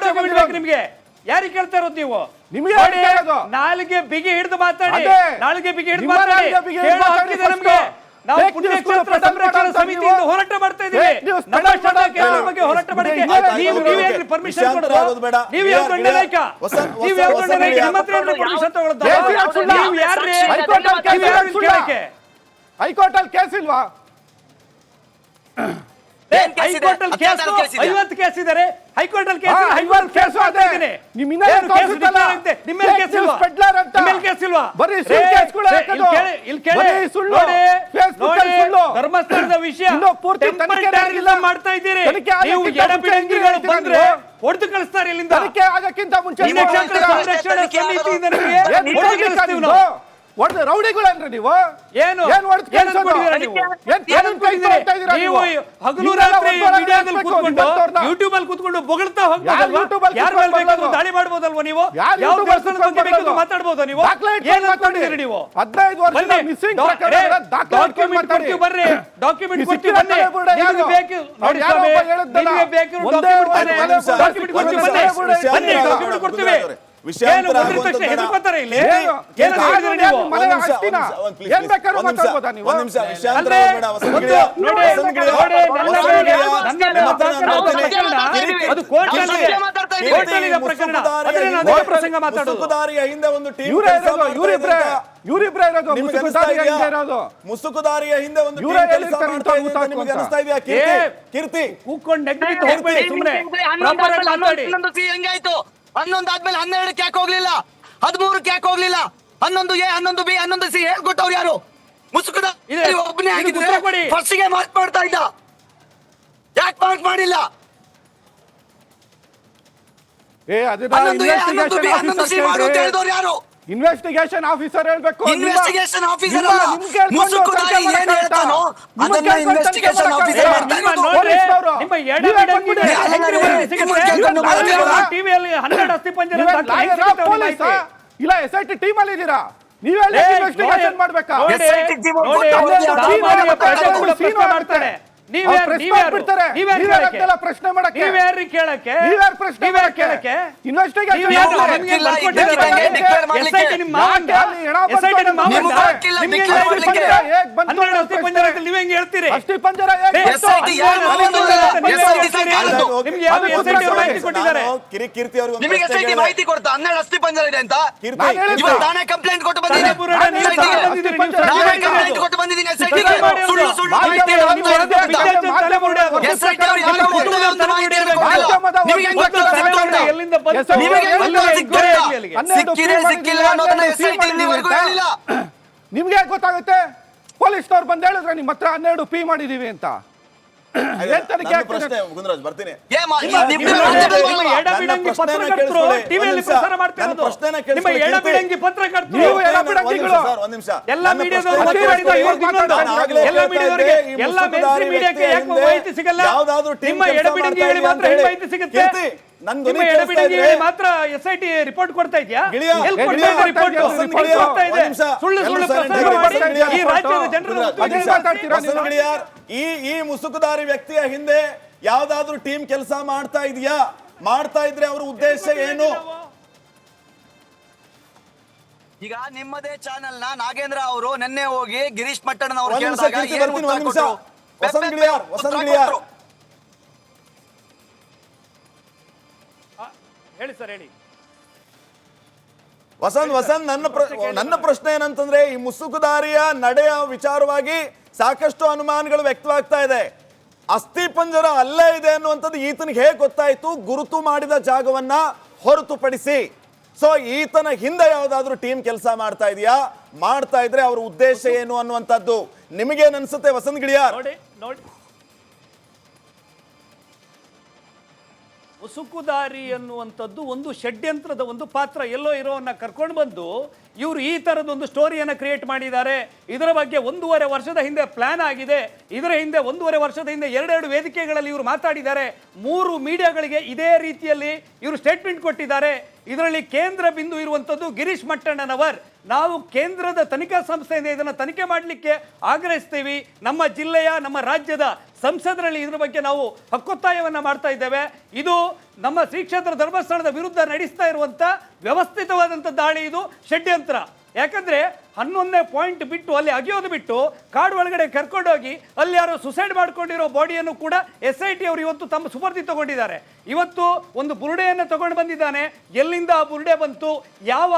ಡಾಕ್ಯುಮೆಂಟ್ ಬೇಕು ನಿಮ್ಗೆ? ಯಾರಿಗೆ ಕೇಳ್ತಾ ಇರೋದು ನೀವು? ನಾಲಿಗೆ ಬಿಗಿ ಹಿಡಿದು ಮಾತಾಡಿ, ನಾಲಿಗೆ ಬಿಗಿ ಹಿಡಿದು ಮಾತಾಡಿ. ನಮ್ಗೆ ನಾವು ಪುಣ್ಯಕ್ಷೇತ್ರ ಸಂರಕ್ಷಣಾ ಸಮಿತಿಯಿಂದ ಹೋರಾಟ ಮಾಡ್ತಾ ಇದ್ದೀವಿ. ನಮ್ಮ ಶಾಸಕರ ಬಗ್ಗೆ ಹೋರಾಟ ಮಾಡಕ್ಕೆ ನೀವು ಪರ್ಮಿಷನ್ ಕೊಡೋದು? ನೀವು ಯಾವ ದೊಡ್ಡ ನಾಯಕ? ನೀವು ಯಾವ ದೊಡ್ಡ ನಾಯಕ? ನಿಮ್ಮ ಹತ್ರ ಪರ್ಮಿಷನ್ ತಗೊಳ್ಳೋದು? ನೀವು ಯಾರೇ? ಹೈಕೋರ್ಟ್ ಅಲ್ಲಿ ಕೇಸ್ ಇಲ್ವಾ? ಹೈಕೋರ್ಟ್ ಅಲ್ಲಿ ಕೇಸ್ 50 ಕೇಸ್ ಇದಾರೆ. ಹೈಕೋರ್ಟ್ ಅಲ್ಲಿ ಕೇಸ್ 50 ಕೇಸ್ ಅದೇ ನಿಮ್ಮ ಮೇಲೆ ಕೇಸ್ ಇಲ್ವಾ? ನಿಮ್ಮ ಮೇಲೆ ಕೇಸ್ ಇಲ್ವಾ? ಬರೀ ಸುಳ್ಳು ಕೇಸ್ಗಳು ಹಾಕೋದು. ಇಲ್ಲಿ ಕೇಳಿ ನೋಡಿ, ಧರ್ಮಸ್ಥಳದ ವಿಷಯ ಪೂರ್ತಿ ತನಿಖೆ ಮಾಡ್ತಾ ಇದ್ದೀರಿ ನೀವು. ಎಡಬಿಡಂಗಿಗಳು ಬಂದ್ರೆ ಹೊಡೆದು ಕಳಿಸ್ತಾರೆ ಇಲ್ಲಿಂದ. ತನಿಖೆ ಆಗಕ್ಕಿಂತ ಮುಂಚೆ ಸಂರಕ್ಷಣಾ ಸಮಿತಿಯಿಂದ ನಿಮಗೆ ಹೊಡೆದು ಕಳಿಸ್ತೀವಿ ನಾವು. ಹೊಡೆದ ರೌಡಿಗಳೇನ್ರಿ ನೀವು? ಏನು ಏನ್ ಹೊಡೆದ್ ಏನ್ ಕಳ್ಸೋದು? ಅನ್ಕೊಂಡಿದ್ದೀರಾ ನೀವು? ಏನ್ ಏನ್ ಅನ್ಕೊಂಡಿದ್ದೀರಿ? ನೀವು ಹಗಲು ರಾತ್ರಿ ಮೀಡಿಯಾದಲ್ಲಿ ಕೂತ್ಕೊಂಡು ಯೂಟ್ಯೂಬ್ ಅಲ್ಲಿ ಕೂತ್ಕೊಂಡು ಬೊಗಳ್ತಾ ಹೋಗ್ಬೋದಲ್ವಾ? ಯಾರ ಮೇಲೆ ಬೇಕಾದ್ರೂ ದಾಳಿ ಮಾಡ್ಬೋದಲ್ವಾ ನೀವು? ಯಾವ ದೇವಸ್ಥಾನದ ಬಗ್ಗೆ ಬೇಕಾದ್ರೂ ಮಾತಾಡ್ಬೋದಾ ನೀವು? ಏನ್ ಅನ್ಕೊಂಡಿದ್ದೀರಿ ನೀವು? 15 ವರ್ಷದ ಮಿಸ್ಸಿಂಗ್ ಪ್ರಕರಣಗಳ ಡಾಕ್ಯುಮೆಂಟ್ ಕೊಡ್ತೀವಿ ಬರ್ರಿ, ಡಾಕ್ಯುಮೆಂಟ್ ಕೊಡ್ತೀವಿ ಬನ್ನಿ. ನಿಮಗೆ ಬೇಕು ನೋಡಿ ಸ್ವಾಮಿ, ನಿಮಗೆ ಬೇಕು ಡಾಕ್ಯುಮೆಂಟ್ ಕೊಡ್ತೀವಿ ಬನ್ನಿ, ಡಾಕ್ಯುಮೆಂಟ್ ಕೊಡ್ತೀವಿ. ಏನು ಒಂದ್ರ ತಕ್ಷಣ ಹೆದರ್ಕೋತಾರೆ ಇಲ್ಲಿ? ಏನು ಹೇಳಿದ್ರಿ ನೀವು? ಏನ್ ಬೇಕಾದ್ರೂ ಮಾತಾಡ್ಬೋದಾ ನೀವು? ಅಲ್ವೇ? ಒಂದು ನೋಡಿ, ನನ್ನ ಮೇಲೆ ಪ್ರಕರಣ, ಅದು ಕೋರ್ಟಲ್ಲಿದೆ ಪ್ರಕರಣ, ಅದನ್ನ ಅದೇ ಪ್ರಸಂಗ ಮಾತಾಡೋದು. ಮುಸುಕುದಾರಿಯ ಹಿಂದೆ ಒಂದು ಟೀಮ್ ಇವರಿಬ್ರೇ ಇರೋದು ಮುಸುಕುದಾರಿಯ ಹಿಂದೆ ಇರೋದು. ಮುಸುಕುದಾರಿಯ ಹಿಂದೆ ಒಂದು ಇವ್ರೇ ಟೀಮ್ ಕೆಲಸ ಹೇಳಿರ್ತಾರೆ ಮಾಡ್ತಾ ಇದೆ ಅಂತ ಇಂಥ ನಿಮಗೆ ಊಟ ಅನಿಸ್ತಾ ಇದೆಯಾ? ಕೀರ್ತಿ ಕೂತ್ಕೊಂಡು ನೆಗ್ದು ಹೋಗ್ಬೇಡಿ ಸುಮ್ಮನೆ. ಪ್ರಾಪರ್ ಆಗಿ ಮಾತಾಡಿ. 11 ಹೆಂಗಾಯ್ತು? 11 ಆದ್ಮೇಲೆ 12 ಯಾಕೆ ಹೋಗ್ಲಿಲ್ಲ? 13 ಯಾಕೆ ಹೋಗ್ಲಿಲ್ಲ? 11 ಎ 11 ಬಿ 11 ಸಿ ಹೇಳ್ಕೊಟ್ಟವ್ರು ಯಾರು? ಮುಸುಕುದ ಒಬ್ಬನೇ ಆಗಿದ್ರೆ ಫಸ್ಟ್ ಗೆ ಮಾರ್ಕ್ ಮಾಡ್ತಾ ಇದ್ದ, ಯಾಕೆ ಮಾರ್ಕ್ ಮಾಡಿಲ್ಲ? ಇನ್ವೆಸ್ಟಿಗೇಷನ್ ಆಫೀಸರ್ ಹೇಳ್ಬೇಕು. ಇನ್ವೆಸ್ಟಿಗೇಷನ್ ಆಫೀಸರ್ ಮುಸುಕುದಾರಿ ಏನ್ ಹೇಳ್ತಾನೋ ಅದನ್ನ ಇನ್ವೆಸ್ಟಿಗೇಷನ್ ಆಫೀಸರ್ ಮಾಡ್ತಾನೆ. ನಿಮ್ಮ ಎಡಬಿಡಂಗಿ ಟಿವಿಯಲ್ಲಿ 12 ಅಸ್ಥಿಪಂಜರ ಇಲ್ಲ SIT ಟೀಮ್ ಅಲ್ಲಿ ಇದ್ದೀರಾ? ನೀವೆಲ್ಲ ಇನ್ವೆಸ್ಟಿಗೇಷನ್ ಮಾಡ್ಬೇಕಾ? ಮಾಡ್ತಾರೆ. ಪ್ರಶ್ನೆ ಮಾಡಕ್ಕೆ ನೀವ್ಯಾರು ಕೇಳಕ್ಕೆ? ನೀವ್ ಹೆಂಗ್ ಹೇಳ್ತೀರಿ? ಅಸ್ಥಿ ಪಂಜರ ಕೀರ್ತಿ ಅವರು ನಿಮಗೆ SIT ಮಾಹಿತಿ ಕೊಡ್ತಾ 12 ಅಸ್ಥಿ ಪಂಜರ ಇದೆ ಅಂತ? ಇವತ್ತು ನಾನೇ ಕಂಪ್ಲೇಂಟ್ ಕೊಟ್ಟು ಬಂದಿದ್ದೀನಿ. ಕೊಟ್ಟು ಬಂದಿದ್ದೀನಿ SIT ಗೆ. ಸುಳ್ಳು ಸುಳ್ಳು ಮಾಹಿತಿ ನಿಮ್ಗೆ ಗೊತ್ತಾಗುತ್ತೆ? ಪೊಲೀಸ್ನವ್ರು ಬಂದು ಹೇಳಿದ್ರೆ ನಿಮ್ಮ ಹತ್ರ 12 ಪಿ ಮಾಡಿದೀವಿ ಅಂತ. ಪ್ರಶ್ನೆ ಗುಂದರಾಜ್ ಬರ್ತೀನಿ. ಎಡಬಿಡಂಗಿ ಪತ್ರಕರ್ತರು ಟಿವಿಯಲ್ಲಿ ಪ್ರಸಾರ ಮಾಡ್ತಿರೋದು. ನಿಮ್ಮ ಎಡಬಿಡಂಗಿ ಪತ್ರಕರ್ತರು ಒಂದ್ ನಿಮಿಷ ಎಲ್ಲ ಮೀಡಿಯಾದವರು ಎಲ್ಲ ಮೀಡಿಯಾದವರಿಗೆ ಎಲ್ಲ ಮೇನ್ಸ್ಟ್ರೀಮ್ ಮೀಡಿಯಾಕ್ಕೆ ಯಾಕೆ ಮಾಹಿತಿ ಸಿಗಲ್ಲ? ನಿಮ್ಮ ಎಡಬಿಡಂಗಿ ಹೇಳಿ ಮಾತ್ರ ಹೆಂಗ್ ಮಾಹಿತಿ ಸಿಗುತ್ತೆ? ನಿಮ್ಮ ಎಡಬಿಡಂಗಿ ಹೇಳಿ ಮಾತ್ರ SIT ರಿಪೋರ್ಟ್ ಕೊಡ್ತಾ ಇದೆಯಾ? ಎಲ್ಲಿ ಕೊಡ್ತಾ ಇದೆ ರಿಪೋರ್ಟ್? ಕೊಡ್ತಾ ಇದೆ. ಸುಳ್ಳು ಸುಳ್ಳು ಪ್ರಸಾರ ಮಾಡಿ ಈ ರಾಜ್ಯದ ಜನರು ಈ ಮುಸುಕುದಾರಿ ವ್ಯಕ್ತಿಯ ಹಿಂದೆ ಯಾವ್ದಾದ್ರು ಟೀಮ್ ಕೆಲಸ ಮಾಡ್ತಾ ಇದೆಯಾ? ಮಾಡ್ತಾ ಇದ್ರೆ ಅವ್ರ ಉದ್ದೇಶ ಏನು? ಈಗ ನಿಮ್ಮದೇ ಚಾನೆಲ್ ನ ನಾಗೇಂದ್ರ ಅವರು ನಿನ್ನೆ ಹೋಗಿ ಗಿರೀಶ್ ಮಟ್ಟಣ್ಣ ಅವರು ವಸಂತ್ ಗಿಳಿಯಾರ್ ಹೇಳಿ ಸರ್ ಹೇಳಿ. ವಸಂತ್ ನನ್ನ ಪ್ರಶ್ನೆ ಏನಂತಂದ್ರೆ, ಈ ಮುಸುಕುದಾರಿಯ ನಡೆಯ ವಿಚಾರವಾಗಿ ಸಾಕಷ್ಟು ಅನುಮಾನಗಳು ವ್ಯಕ್ತವಾಗ್ತಾ ಇದೆ. ಅಸ್ಥಿ ಪಂಜರ ಅಲ್ಲೇ ಇದೆ ಅನ್ನುವಂಥದ್ದು ಈತನಿಗೆ ಹೇಗೆ ಗೊತ್ತಾಯ್ತು? ಗುರುತು ಮಾಡಿದ ಜಾಗವನ್ನ ಹೊರತುಪಡಿಸಿ. ಸೊ ಈತನ ಹಿಂದೆ ಯಾವ್ದಾದ್ರು ಟೀಮ್ ಕೆಲಸ ಮಾಡ್ತಾ ಇದೆಯಾ? ಮಾಡ್ತಾ ಇದ್ರೆ ಅವ್ರ ಉದ್ದೇಶ ಏನು ಅನ್ನುವಂಥದ್ದು ನಿಮಗೇನ್ ಅನ್ಸುತ್ತೆ ವಸಂತ್ ಗಿಳಿಯಾರ್? ನೋಡಿ ಮುಸುಕುದಾರಿ ಅನ್ನುವಂಥದ್ದು ಒಂದು ಷಡ್ಯಂತ್ರದ ಒಂದು ಪಾತ್ರ. ಎಲ್ಲೋ ಇರೋವನ್ನ ಕರ್ಕೊಂಡು ಬಂದು ಇವರು ಈ ತರದ ಒಂದು ಸ್ಟೋರಿಯನ್ನು ಕ್ರಿಯೇಟ್ ಮಾಡಿದ್ದಾರೆ. ಇದರ ಬಗ್ಗೆ 1.5 ವರ್ಷದ ಹಿಂದೆ ಪ್ಲಾನ್ ಆಗಿದೆ. ಇದರ ಹಿಂದೆ 1.5 ವರ್ಷದ ಹಿಂದೆ 2 ವೇದಿಕೆಗಳಲ್ಲಿ ಇವರು ಮಾತಾಡಿದ್ದಾರೆ. 3 ಮೀಡಿಯಾಗಳಿಗೆ ಇದೇ ರೀತಿಯಲ್ಲಿ ಇವರು ಸ್ಟೇಟ್ಮೆಂಟ್ ಕೊಟ್ಟಿದ್ದಾರೆ. ಇದರಲ್ಲಿ ಕೇಂದ್ರ ಬಿಂದು ಇರುವಂಥದ್ದು ಗಿರೀಶ್ ಮಟ್ಟಣ್ಣನವರ್. ನಾವು ಕೇಂದ್ರದ ತನಿಖಾ ಸಂಸ್ಥೆಯಿಂದ ಇದನ್ನು ತನಿಖೆ ಮಾಡಲಿಕ್ಕೆ ಆಗ್ರಹಿಸ್ತೀವಿ. ನಮ್ಮ ಜಿಲ್ಲೆಯ ನಮ್ಮ ರಾಜ್ಯದ ಸಂಸದರಲ್ಲಿ ಇದರ ಬಗ್ಗೆ ನಾವು ಹಕ್ಕೊತ್ತಾಯವನ್ನು ಮಾಡ್ತಾ ಇದ್ದೇವೆ. ಇದು ನಮ್ಮ ಶ್ರೀ ಕ್ಷೇತ್ರ ಧರ್ಮಸ್ಥಳದ ವಿರುದ್ಧ ನಡೆಸ್ತಾ ಇರುವಂಥ ವ್ಯವಸ್ಥಿತವಾದಂಥ ದಾಳಿ, ಇದು ಷಡ್ಯಂತ್ರ. ಯಾಕಂದ್ರೆ 11ನೇ ಪಾಯಿಂಟ್ ಬಿಟ್ಟು ಅಲ್ಲಿ ಅಗಿಯೋದು ಬಿಟ್ಟು ಕಾಡು ಒಳಗಡೆ ಕರ್ಕೊಂಡೋಗಿ ಅಲ್ಲಿ ಯಾರೋ ಸುಸೈಡ್ ಮಾಡ್ಕೊಂಡಿರೋ ಬಾಡಿಯನ್ನು ಕೂಡ SIT ಅವರು ಇವತ್ತು ತಮ್ಮ ಸುಪರ್ದಿ ತಗೊಂಡಿದ್ದಾರೆ. ಇವತ್ತು ಒಂದು ಬುರುಡೆಯನ್ನು ತಗೊಂಡು ಬಂದಿದ್ದಾನೆ. ಎಲ್ಲಿಂದ ಆ ಬುರುಡೆ ಬಂತು, ಯಾವ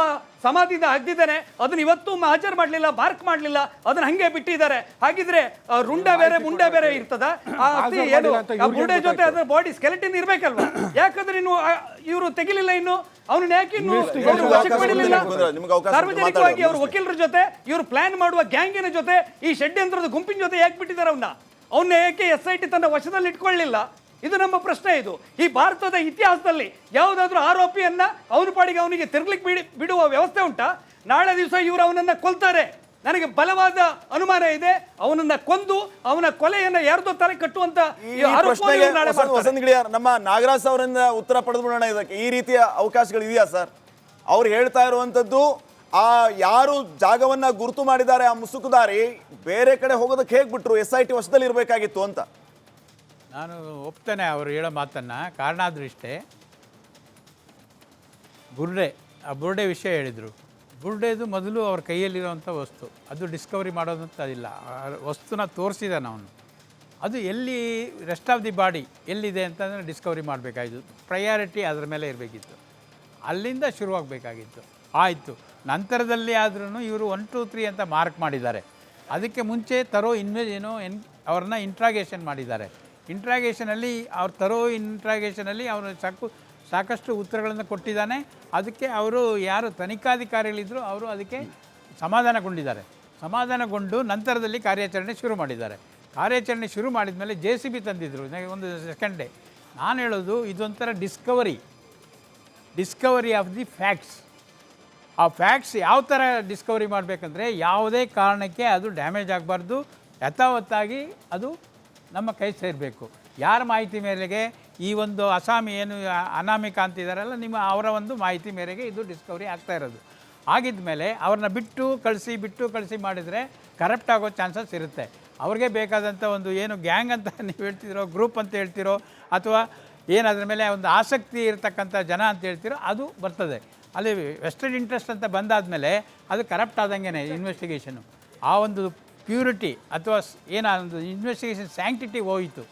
ಸಮಾಧಿಯಿಂದ ಅಗ್ದಿದ್ದಾನೆ ಅದನ್ನ ಇವತ್ತು ಹಾಜರು ಮಾಡಲಿಲ್ಲ, ಮಾರ್ಕ್ ಮಾಡಲಿಲ್ಲ, ಅದನ್ನ ಹಂಗೆ ಬಿಟ್ಟಿದ್ದಾರೆ. ಹಾಗಿದ್ರೆ ರುಂಡ ಬೇರೆ ಮುಂಡೆ ಬೇರೆ ಇರ್ತದ? ಏನು ಆ ಬುರುಡೆ ಜೊತೆ ಅದರ ಬಾಡಿ ಸ್ಕೆಲೆಟನ್ ಇರ್ಬೇಕಲ್ವಾ? ಯಾಕಂದ್ರೆ ಇನ್ನು ಇವರು ತೆಗಿಲಿಲ್ಲ, ಇನ್ನು ಅವನು ಯಾಕೆ ಇನ್ನು ಸಾರ್ವಜನಿಕವಾಗಿ ಅವರು ವಕೀಲರ ಜೊತೆ ಇವರು ಪ್ಲಾನ್ ಮಾಡುವ ಗ್ಯಾಂಗಿನ ಜೊತೆ ಈ ಷಡ್ಯಂತ್ರದ ಗುಂಪಿನ ಜೊತೆ ಯಾಕೆ ಬಿಟ್ಟಿದ್ದಾರೆ ಅವನ್ನ ಯಾಕೆ SIT ತನ್ನ ವಶದಲ್ಲಿ ಇಟ್ಕೊಳ್ಳಿಲ್ಲ? ಇದು ನಮ್ಮ ಪ್ರಶ್ನೆ. ಇದು ಈ ಭಾರತದ ಇತಿಹಾಸದಲ್ಲಿ ಯಾವುದಾದ್ರೂ ಆರೋಪಿಯನ್ನ ಅವನ ಪಾಡಿಗೆ ಅವನಿಗೆ ತಿರ್ಗ್ಲಿಕ್ಕೆ ಬಿಡುವ ವ್ಯವಸ್ಥೆ ಉಂಟಾ? ನಾಳೆ ದಿವಸ ಇವರು ಅವನನ್ನ ಕೊಲ್ತಾರೆ. ನನಗೆ ಬಲವಾದ ಅನುಮಾನ ಇದೆ, ಅವನನ್ನ ಕೊಂದು ಅವನ ಕೊಲೆಯನ್ನ ಯಾರ್ದೋ ತರ ಕಟ್ಟುವಂತ ಈ ಪ್ರಶ್ನೆಗೆ ವಸಂತ್ ಗಿಳಿಯಾರ್ ನಮ್ಮ ನಾಗರಾಜ್ ಅವರಿಂದ ಉತ್ತರ ಪಡೆದುಬಿಡೋಣ. ಇದಕ್ಕೆ ಈ ರೀತಿಯ ಅವಕಾಶಗಳು ಇದೆಯಾ ಸರ್? ಅವ್ರು ಹೇಳ್ತಾ ಇರುವಂತದ್ದು ಆ ಯಾರು ಜಾಗವನ್ನ ಗುರುತು ಮಾಡಿದ್ದಾರೆ ಆ ಮುಸುಕುದಾರಿ ಬೇರೆ ಕಡೆ ಹೋಗೋದಕ್ಕೆ ಹೇಗೆ ಬಿಟ್ರು? SIT ವಶದಲ್ಲಿ ಇರಬೇಕಾಗಿತ್ತು ಅಂತ ನಾನು ಒಪ್ತೇನೆ ಅವರು ಹೇಳೋ ಮಾತನ್ನು. ಕಾರಣ ಆದರೂ ಇಷ್ಟೇ, ಬುರ್ಡೆ ವಿಷಯ ಹೇಳಿದರು. ಬುರ್ಡೆದು ಮೊದಲು ಅವ್ರ ಕೈಯಲ್ಲಿರುವಂಥ ವಸ್ತು, ಅದು ಡಿಸ್ಕವರಿ ಮಾಡೋದಂಥದ್ದಿಲ್ಲ. ವಸ್ತುನ ತೋರಿಸಿದಾನೆ ಅವನು. ಅದು ಎಲ್ಲಿ ರೆಸ್ಟ್ ಆಫ್ ದಿ ಬಾಡಿ ಎಲ್ಲಿದೆ ಅಂತಂದರೆ ಡಿಸ್ಕವರಿ ಮಾಡಬೇಕಾಗಿತ್ತು. ಪ್ರಯಾರಿಟಿ ಅದರ ಮೇಲೆ ಇರಬೇಕಿತ್ತು, ಅಲ್ಲಿಂದ ಶುರುವಾಗಬೇಕಾಗಿತ್ತು. ಆಯಿತು, ನಂತರದಲ್ಲಿ ಆದ್ರೂ ಇವರು 1, 2, 3 ಅಂತ ಮಾರ್ಕ್ ಮಾಡಿದ್ದಾರೆ. ಅದಕ್ಕೆ ಮುಂಚೆ ಅವ್ರನ್ನ ಇಂಟ್ರಾಗೇಷನ್ ಮಾಡಿದ್ದಾರೆ. ಇಂಟ್ರಾಗೇಷನಲ್ಲಿ ಅವನು ಸಾಕಷ್ಟು ಉತ್ತರಗಳನ್ನು ಕೊಟ್ಟಿದ್ದಾನೆ. ಅದಕ್ಕೆ ಅವರು ಯಾರು ತನಿಖಾಧಿಕಾರಿಗಳಿದ್ದರು ಅವರು ಅದಕ್ಕೆ ಸಮಾಧಾನಗೊಂಡು ನಂತರದಲ್ಲಿ ಕಾರ್ಯಾಚರಣೆ ಶುರು ಮಾಡಿದ್ದಾರೆ. ಕಾರ್ಯಾಚರಣೆ ಶುರು ಮಾಡಿದ ಮೇಲೆ JCB ತಂದಿದ್ದರು ಒಂದು ಸೆಕೆಂಡ್ ಡೇ. ನಾನು ಹೇಳೋದು ಇದೊಂಥರ ಡಿಸ್ಕವರಿ ಆಫ್ ದಿ ಫ್ಯಾಕ್ಟ್ಸ್. ಆ ಫ್ಯಾಕ್ಟ್ಸ್ ಯಾವ ಥರ ಡಿಸ್ಕವರಿ ಮಾಡಬೇಕಂದ್ರೆ ಯಾವುದೇ ಕಾರಣಕ್ಕೆ ಅದು ಡ್ಯಾಮೇಜ್ ಆಗಬಾರ್ದು, ಯಥಾವತ್ತಾಗಿ ಅದು ನಮ್ಮ ಕೈ ಸೇರಬೇಕು. ಯಾರ ಮಾಹಿತಿ ಮೇರೆಗೆ ಈ ಒಂದು ಅಸಾಮಿ ಏನು ಅನಾಮಿಕ ಅಂತಿದ್ದಾರಲ್ಲ, ಅವರ ಒಂದು ಮಾಹಿತಿ ಮೇರೆಗೆ ಇದು ಡಿಸ್ಕವರಿ ಆಗ್ತಾ ಇರೋದು. ಆಗಿದ ಮೇಲೆ ಅವ್ರನ್ನ ಬಿಟ್ಟು ಕಳಿಸಿ ಮಾಡಿದರೆ ಕರಪ್ಟ್ ಆಗೋ ಚಾನ್ಸಸ್ ಇರುತ್ತೆ. ಅವ್ರಿಗೆ ಬೇಕಾದಂಥ ಒಂದು ಏನು ಗ್ಯಾಂಗ್ ಅಂತ ನೀವು ಹೇಳ್ತಿರೋ, ಗ್ರೂಪ್ ಅಂತ ಹೇಳ್ತಿರೋ, ಅಥವಾ ಏನು ಅದ್ರ ಮೇಲೆ ಒಂದು ಆಸಕ್ತಿ ಇರತಕ್ಕಂಥ ಜನ ಅಂತ ಹೇಳ್ತಿರೋ, ಅದು ಬರ್ತದೆ. ಅಲ್ಲಿ ವೆಸ್ಟೆಡ್ ಇಂಟ್ರೆಸ್ಟ್ ಅಂತ ಬಂದಾದಮೇಲೆ ಅದು ಕರಪ್ಟ್ ಆದಂಗೆ ಇನ್ವೆಸ್ಟಿಗೇಷನು. ಆ ಒಂದು ಪ್ಯೂರಿಟಿ ಅಥವಾ ಒಂದು ಇನ್ವೆಸ್ಟಿಗೇಷನ್ ಸ್ಯಾಂಕ್ಟಿಟಿ ಹೋಯಿತು.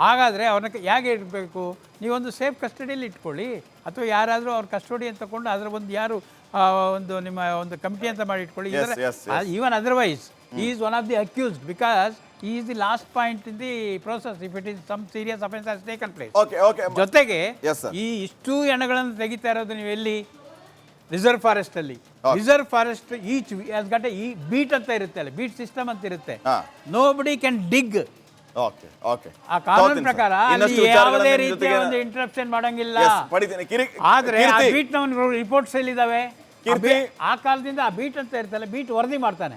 ಹಾಗಾದರೆ ಅವ್ರನ್ನ ಹೇಗೆ ಇಡಬೇಕು? ನೀವೊಂದು ಸೇಫ್ ಕಸ್ಟಡಿಯಲ್ಲಿ ಇಟ್ಕೊಳ್ಳಿ, ಅಥವಾ ಯಾರಾದರೂ ಅವ್ರ ಕಸ್ಟಡಿ ಅಂತ ತಗೊಂಡು ಅದರ ಒಂದು ಯಾರು ಒಂದು ನಿಮ್ಮ ಒಂದು ಕಮಿಟಿ ಅಂತ ಮಾಡಿ ಇಟ್ಕೊಳ್ಳಿ. Even otherwise he is one of the accused because he is the last point in the process if it is some serious offense has taken place. ಜೊತೆಗೆ ಈ ಇಷ್ಟು ಹೆಣಗಳನ್ನು ತೆಗಿತಾ ಇರೋದು ನೀವು ಎಲ್ಲಿ? ರಿಸರ್ವ್ ಫಾರೆಸ್ಟ್ ಅಲ್ಲಿ. Reserve forest each has got a beat ಅಂತ ಇರುತ್ತೆ, ಅಲ್ಲಿ ಬೀಟ್ ಸಿಸ್ಟಮ್ ಅಂತ ಇರುತ್ತೆ. Nobody can dig. ಆ ಕಾನೂನು ಪ್ರಕಾರ ಯಾವುದೇ ರೀತಿಯ ಒಂದು ಇಂಟರಪ್ಷನ್ ಮಾಡಂಗಿಲ್ಲ. ಆದ್ರೆ ಆ ಬೀಟ್ ನವನು ರಿಪೋರ್ಟ್ಸ್ ಎಲ್ಲಿದ್ದಾವೆ? ಆ ಕಾಲದಿಂದ ಆ ಬೀಟ್ ಅಂತ ಇರ್ತಲ್ಲ, ಬೀಟ್ ವರದಿ ಮಾಡ್ತಾನೆ.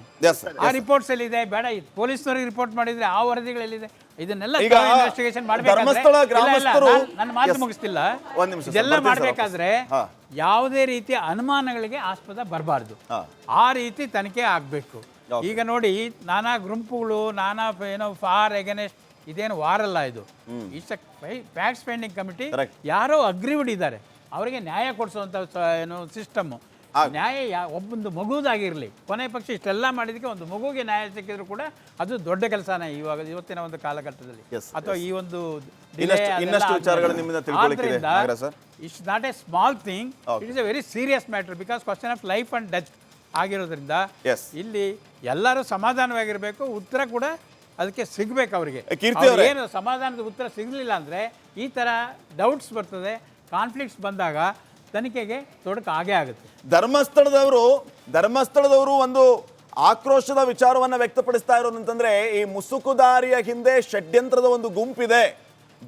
ಆ ರಿಪೋರ್ಟ್ಸ್ ಎಲ್ಲಿದೆ? ಬೇಡ, ಪೊಲೀಸ್ನವ್ರಿಗೆ ರಿಪೋರ್ಟ್ ಮಾಡಿದ್ರೆ ಆ ವರದಿಗಳೆಲ್ಲಿದೆ? ಇದನ್ನೆಲ್ಲ ಇನ್ವೆಸ್ಟಿಗೇಷನ್ ಮಾಡಬೇಕಾದ್ರೆ, ನನ್ನ ಮಾತು ಮುಗಿಸ್ತಿಲ್ಲ, ಇದೆಲ್ಲ ಮಾಡಬೇಕಾದ್ರೆ ಯಾವುದೇ ರೀತಿಯ ಅನುಮಾನಗಳಿಗೆ ಆಸ್ಪದ ಬರಬಾರ್ದು. ಆ ರೀತಿ ತನಿಖೆ ಆಗಬೇಕು. ಈಗ ನೋಡಿ, ನಾನಾ ಗುಂಪುಗಳು, ನಾನಾ ಫಾರ್ ಎಗನೆಸ್ಟ್, ಇದೇನು ವಾರಲ್ಲ, ಇದು ಇಟ್ಸ್ ಫ್ಯಾಕ್ಟ್ಸ್ ಫೈಂಡಿಂಗ್ ಕಮಿಟಿ. ಯಾರೋ ಅಗ್ರಿವಿಡ್ ಇದ್ದಾರೆ, ಅವರಿಗೆ ನ್ಯಾಯ ಕೊಡಿಸುವಂಥ ಸಿಸ್ಟಮ್ಮು. ನ್ಯಾಯ ಒಬ್ಬೊಂದು ಮಗುದಾಗಿರಲಿ, ಕೊನೆ ಪಕ್ಷ ಇಷ್ಟೆಲ್ಲ ಮಾಡಿದಕ್ಕೆ ಒಂದು ಮಗುಗೆ ನ್ಯಾಯ ಸಿಕ್ಕಿದ್ರು ಕೂಡ ಅದು ದೊಡ್ಡ ಕೆಲಸನೇ ಇವತ್ತಿನ ಒಂದು ಕಾಲಘಟ್ಟದಲ್ಲಿ. ಅಥವಾ ಈ ಒಂದು it's not A small thing, it is A very serious matter because question of life and death ಆಗಿರೋದ್ರಿಂದ ಇಲ್ಲಿ ಎಲ್ಲರೂ ಸಮಾಧಾನವಾಗಿರಬೇಕು. ಉತ್ತರ ಕೂಡ ಅದಕ್ಕೆ ಸಿಗ್ಬೇಕು ಅವರಿಗೆ. ಏನು ಸಮಾಧಾನದ ಉತ್ತರ ಸಿಗಲಿಲ್ಲ ಅಂದರೆ ಈ ಥರ ಡೌಟ್ಸ್ ಬರ್ತದೆ, ಕಾನ್ಫ್ಲಿಕ್ಟ್ಸ್ ಬಂದಾಗ ತನಿಖೆಗೆ ತೊಡಕು ಆಗೇ ಆಗುತ್ತೆ. ಧರ್ಮಸ್ಥಳದವರು ಒಂದು ಆಕ್ರೋಶದ ವಿಚಾರವನ್ನ ವ್ಯಕ್ತಪಡಿಸ್ತಾ ಇರೋದು ಅಂತಂದ್ರೆ, ಈ ಮುಸುಕುದಾರಿಯ ಹಿಂದೆ ಷಡ್ಯಂತ್ರದ ಒಂದು ಗುಂಪಿದೆ,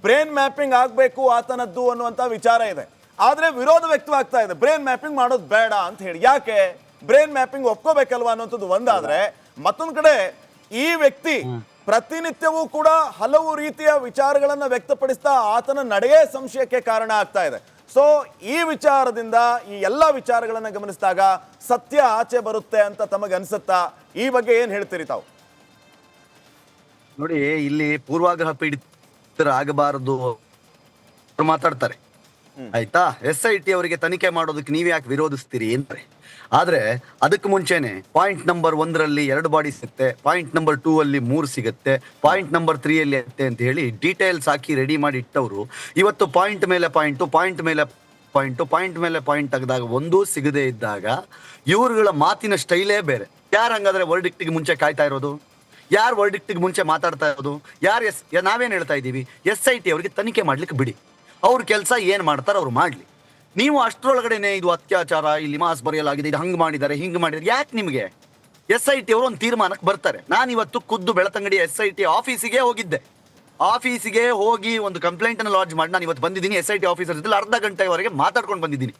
ಬ್ರೈನ್ ಮ್ಯಾಪಿಂಗ್ ಆಗಬೇಕು ಆತನದ್ದು ಅನ್ನುವಂಥ ವಿಚಾರ ಇದೆ. ಆದ್ರೆ ವಿರೋಧ ವ್ಯಕ್ತವಾಗ್ತಾ ಇದೆ, ಬ್ರೈನ್ ಮ್ಯಾಪಿಂಗ್ ಮಾಡೋದು ಬೇಡ ಅಂತ ಹೇಳಿ. ಯಾಕೆ? ಬ್ರೈನ್ ಮ್ಯಾಪಿಂಗ್ ಒಪ್ಕೋಬೇಕಲ್ವಾ ಅನ್ನೋಂಥದ್ದು ಒಂದಾದ್ರೆ, ಮತ್ತೊಂದು ಕಡೆ ಈ ವ್ಯಕ್ತಿ ಪ್ರತಿನಿತ್ಯವೂ ಕೂಡ ಹಲವು ರೀತಿಯ ವಿಚಾರಗಳನ್ನ ವ್ಯಕ್ತಪಡಿಸ್ತಾ ಆತನ ನಡೆಯೇ ಸಂಶಯಕ್ಕೆ ಕಾರಣ ಆಗ್ತಾ ಇದೆ. ಸೊ ಈ ವಿಚಾರದಿಂದ ಈ ಎಲ್ಲ ವಿಚಾರಗಳನ್ನ ಗಮನಿಸಿದಾಗ ಸತ್ಯ ಆಚೆ ಬರುತ್ತೆ ಅಂತ ತಮಗನ್ಸುತ್ತಾ? ಈ ಬಗ್ಗೆ ಏನ್ ಹೇಳ್ತೀರಿ ತಾವು? ನೋಡಿ, ಇಲ್ಲಿ ಪೂರ್ವಾಗ್ರಹ ಪೀಡಿತರಾಗಬಾರದು ಮಾತಾಡ್ತಾರೆ, ಆಯ್ತಾ? SIT ಅವರಿಗೆ ತನಿಖೆ ಮಾಡೋದಕ್ಕೆ ನೀವ್ ಯಾಕೆ ವಿರೋಧಿಸ್ತೀರಿ ಅಂತಾರೆ. ಆದ್ರೆ ಅದಕ್ಕೆ ಮುಂಚೆನೆ ಪಾಯಿಂಟ್ ನಂಬರ್ 1ರಲ್ಲಿ 2 ಬಾಡಿ ಸಿಗುತ್ತೆ, ಪಾಯಿಂಟ್ ನಂಬರ್ 2 ಅಲ್ಲಿ 3 ಸಿಗುತ್ತೆ, ಪಾಯಿಂಟ್ ನಂಬರ್ 3 ಅಲ್ಲಿ ಇರುತ್ತೆ ಅಂತ ಹೇಳಿ ಡೀಟೇಲ್ಸ್ ಹಾಕಿ ರೆಡಿ ಮಾಡಿ ಇಟ್ಟವರು ಇವತ್ತು ಪಾಯಿಂಟ್ ಮೇಲೆ ಪಾಯಿಂಟ್ ತೆಗೆದಾಗ ಒಂದೂ ಸಿಗದೆ ಇದ್ದಾಗ ಇವ್ರುಗಳ ಮಾತಿನ ಸ್ಟೈಲೇ ಬೇರೆ. ಯಾರು ಹಂಗಾದ್ರೆ ವರ್ಡಿಕ್ಟಿಗೆ ಮುಂಚೆ ಕಾಯ್ತಾ ಇರೋದು? ಯಾರು ವರ್ಡಿಕ್ಟಿಗೆ ಮುಂಚೆ ಮಾತಾಡ್ತಾ ಇರೋದು? ನಾವೇನ್ ಹೇಳ್ತಾ ಇದ್ದೀವಿ? SIT ಅವರಿಗೆ ತನಿಖೆ ಮಾಡ್ಲಿಕ್ಕೆ ಬಿಡಿ, ಅವ್ರ ಕೆಲಸ ಏನ್ ಮಾಡ್ತಾರೆ ಅವ್ರು ಮಾಡ್ಲಿ. ನೀವು ಅಷ್ಟರೊಳಗಡೆನೆ ಇದು ಅತ್ಯಾಚಾರ, ಇಲ್ಲಿ ಮಾಸ್ ಬರೆಯಲಾಗಿದೆ, ಇದು ಹಂಗ್ ಮಾಡಿದ್ದಾರೆ, ಹಿಂಗ್ ಮಾಡಿದ್ದಾರೆ, ಯಾಕೆ ನಿಮ್ಗೆ? SIT ಅವರು ಒಂದು ತೀರ್ಮಾನಕ್ಕೆ ಬರ್ತಾರೆ. ನಾನು ಇವತ್ತು ಖುದ್ದು ಬೆಳತಂಗಡಿ SIT ಆಫೀಸಿಗೆ ಹೋಗಿದ್ದೆ. ಆಫೀಸಿಗೆ ಹೋಗಿ ಒಂದು ಕಂಪ್ಲೇಂಟ್ ಅನ್ನು ಲಾಡ್ಜ್ ಮಾಡಿ ನಾನು ಇವತ್ತು ಬಂದಿದ್ದೀನಿ. SIT ಆಫೀಸರ್ ಜೊತೆ ಅರ್ಧ ಗಂಟೆವರೆಗೆ ಮಾತಾಡ್ಕೊಂಡು ಬಂದಿದ್ದೀನಿ.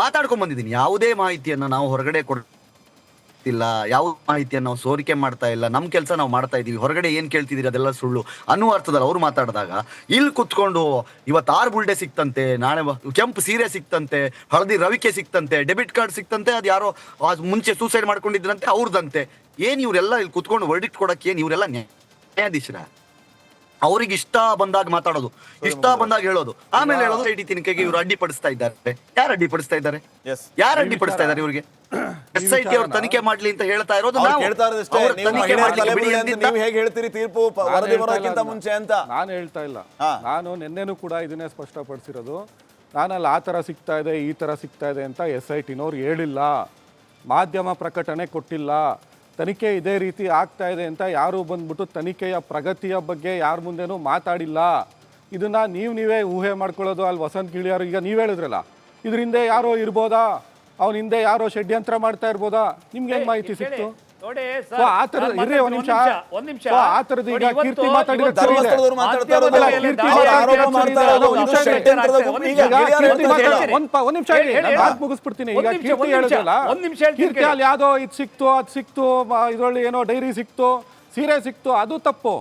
ಮಾತಾಡ್ಕೊಂಡ್ ಬಂದಿದ್ದೀನಿ. ಯಾವುದೇ ಮಾಹಿತಿಯನ್ನ ನಾವು ಹೊರಗಡೆ ಕೊಡ್ತಿಲ್ಲ, ಯಾವ ಮಾಹಿತಿಯನ್ನು ನಾವು ಸೋರಿಕೆ ಮಾಡ್ತಾ ಇಲ್ಲ, ನಮ್ ಕೆಲಸ ನಾವು ಮಾಡ್ತಾ ಇದೀವಿ, ಹೊರಗಡೆ ಏನ್ ಕೇಳ್ತಿದೀರಿ ಅದೆಲ್ಲ ಸುಳ್ಳು ಅನ್ನುವ ಅರ್ಥದಲ್ಲಿ ಅವ್ರು ಮಾತಾಡಿದಾಗ ಇಲ್ಲಿ ಕುತ್ಕೊಂಡು ಇವತ್ತು 6 ಬುಲ್ಡೆ ಸಿಕ್ತಂತೆ, ನಾಳೆ ಕೆಂಪು ಸೀರೆ ಸಿಕ್ತಂತೆ, ಹಳದಿ ರವಿಕೆ ಸಿಕ್ತಂತೆ, ಡೆಬಿಟ್ ಕಾರ್ಡ್ ಸಿಕ್ತಂತೆ, ಅದು ಯಾರೋ ಮುಂಚೆ ಸೂಸೈಡ್ ಮಾಡ್ಕೊಂಡಿದ್ರಂತೆ ಅವ್ರದಂತೆ. ಏನ್ ಇವರೆಲ್ಲ ಇಲ್ಲಿ ಕುತ್ಕೊಂಡು ವರ್ಡಿಕ್ಟ್ ಕೊಡಕ್ಕೆ ಏನ್ ಇವರೆಲ್ಲ ನ್ಯಾಯಾಧೀಶರ? ಅವ್ರಿಗೆ ಇಷ್ಟ ಬಂದಾಗ ಮಾತಾಡೋದು, ಇಷ್ಟ ಬಂದಾಗ ಹೇಳೋದು, ಆಮೇಲೆ ಹೇಳೋದು ಐಟಿ ತನಿಖೆಗೆ ಇವರು ಅಡ್ಡಿಪಡಿಸ್ತಾ ಇದ್ದಾರೆ. ಯಾರು ಅಡ್ಡಿಪಡಿಸ್ತಾ ಇದ್ದಾರೆ? ಯಾರು ಅಡ್ಡಿಪಡಿಸ್ತಾ ಇದ್ದಾರೆ ಇವ್ರಿಗೆ? SIT ಅವ್ರು ತನಿಖೆ ಮಾಡ್ಲಿ ಅಂತ ಹೇಳ್ತಾ ಇರೋದು ನಾವು. ಕೇಳ್ತಾ ಇರೋದಷ್ಟೇ. ನೀವು ಹೇಗೆ ಹೇಳ್ತೀರಿ ತೀರ್ಪು ವರದಿ ಬರೋಕ್ಕಿಂತ ಮುಂಚೆ ಅಂತ? ನಾನು ಹೇಳ್ತಾ ಇಲ್ಲ. ನಾನು ನಿನ್ನೆನೂ ಕೂಡ ಇದನ್ನೇ ಸ್ಪಷ್ಟಪಡಿಸಿರೋದು. ನಾನಲ್ಲಿ ಆ ಥರ ಸಿಗ್ತಾ ಇದೆ, ಈ ಥರ ಸಿಗ್ತಾ ಇದೆ ಅಂತ SITನವ್ರು ಹೇಳಿಲ್ಲ, ಮಾಧ್ಯಮ ಪ್ರಕಟಣೆ ಕೊಟ್ಟಿಲ್ಲ. ತನಿಖೆ ಇದೇ ರೀತಿ ಆಗ್ತಾ ಇದೆ ಅಂತ ಯಾರು ಬಂದ್ಬಿಟ್ಟು ತನಿಖೆಯ ಪ್ರಗತಿಯ ಬಗ್ಗೆ ಯಾರ ಮುಂದೆನೂ ಮಾತಾಡಿಲ್ಲ. ಇದನ್ನ ನೀವೇ ಊಹೆ ಮಾಡ್ಕೊಳ್ಳೋದು. ಅಲ್ಲಿ ವಸಂತ್ ಗಿಳಿಯಾರು ಈಗ ನೀವು ಹೇಳಿದ್ರಲ್ಲ, ಇದರಿಂದ ಯಾರೋ ಇರ್ಬೋದಾ, ಅವನ ಹಿಂದೆ ಯಾರೋ ಷಡ್ಯಂತ್ರ ಮಾಡ್ತಾ ಇರ್ಬೋದಾ, ನಿಮ್ಗೆ ಏನ್ ಮಾಹಿತಿ ಸಿಕ್ತು? ಆ ಥರದ ಇರ್ರಿ ಒಂದ್ ನಿಮಿಷ. ಆ ಥರದ್ದು ಈಗ ಕೀರ್ತಿ ಮುಗಿಸ್ಬಿಡ್ತೀನಿ. ಈಗ ಕೀರ್ತಿ ಹೇಳಿದ್ರಲ್ಲ, ಕೀರ್ತಿ ಅಲ್ಲಿ ಯಾವ್ದೋ ಇದು ಸಿಕ್ತು, ಅದು ಸಿಕ್ತು, ಇದ್ರಲ್ಲಿ ಏನೋ ಡೈರಿ ಸಿಕ್ತು, ಸೀರೆ ಸಿಕ್ತು, ಅದು ತಪ್ಪು.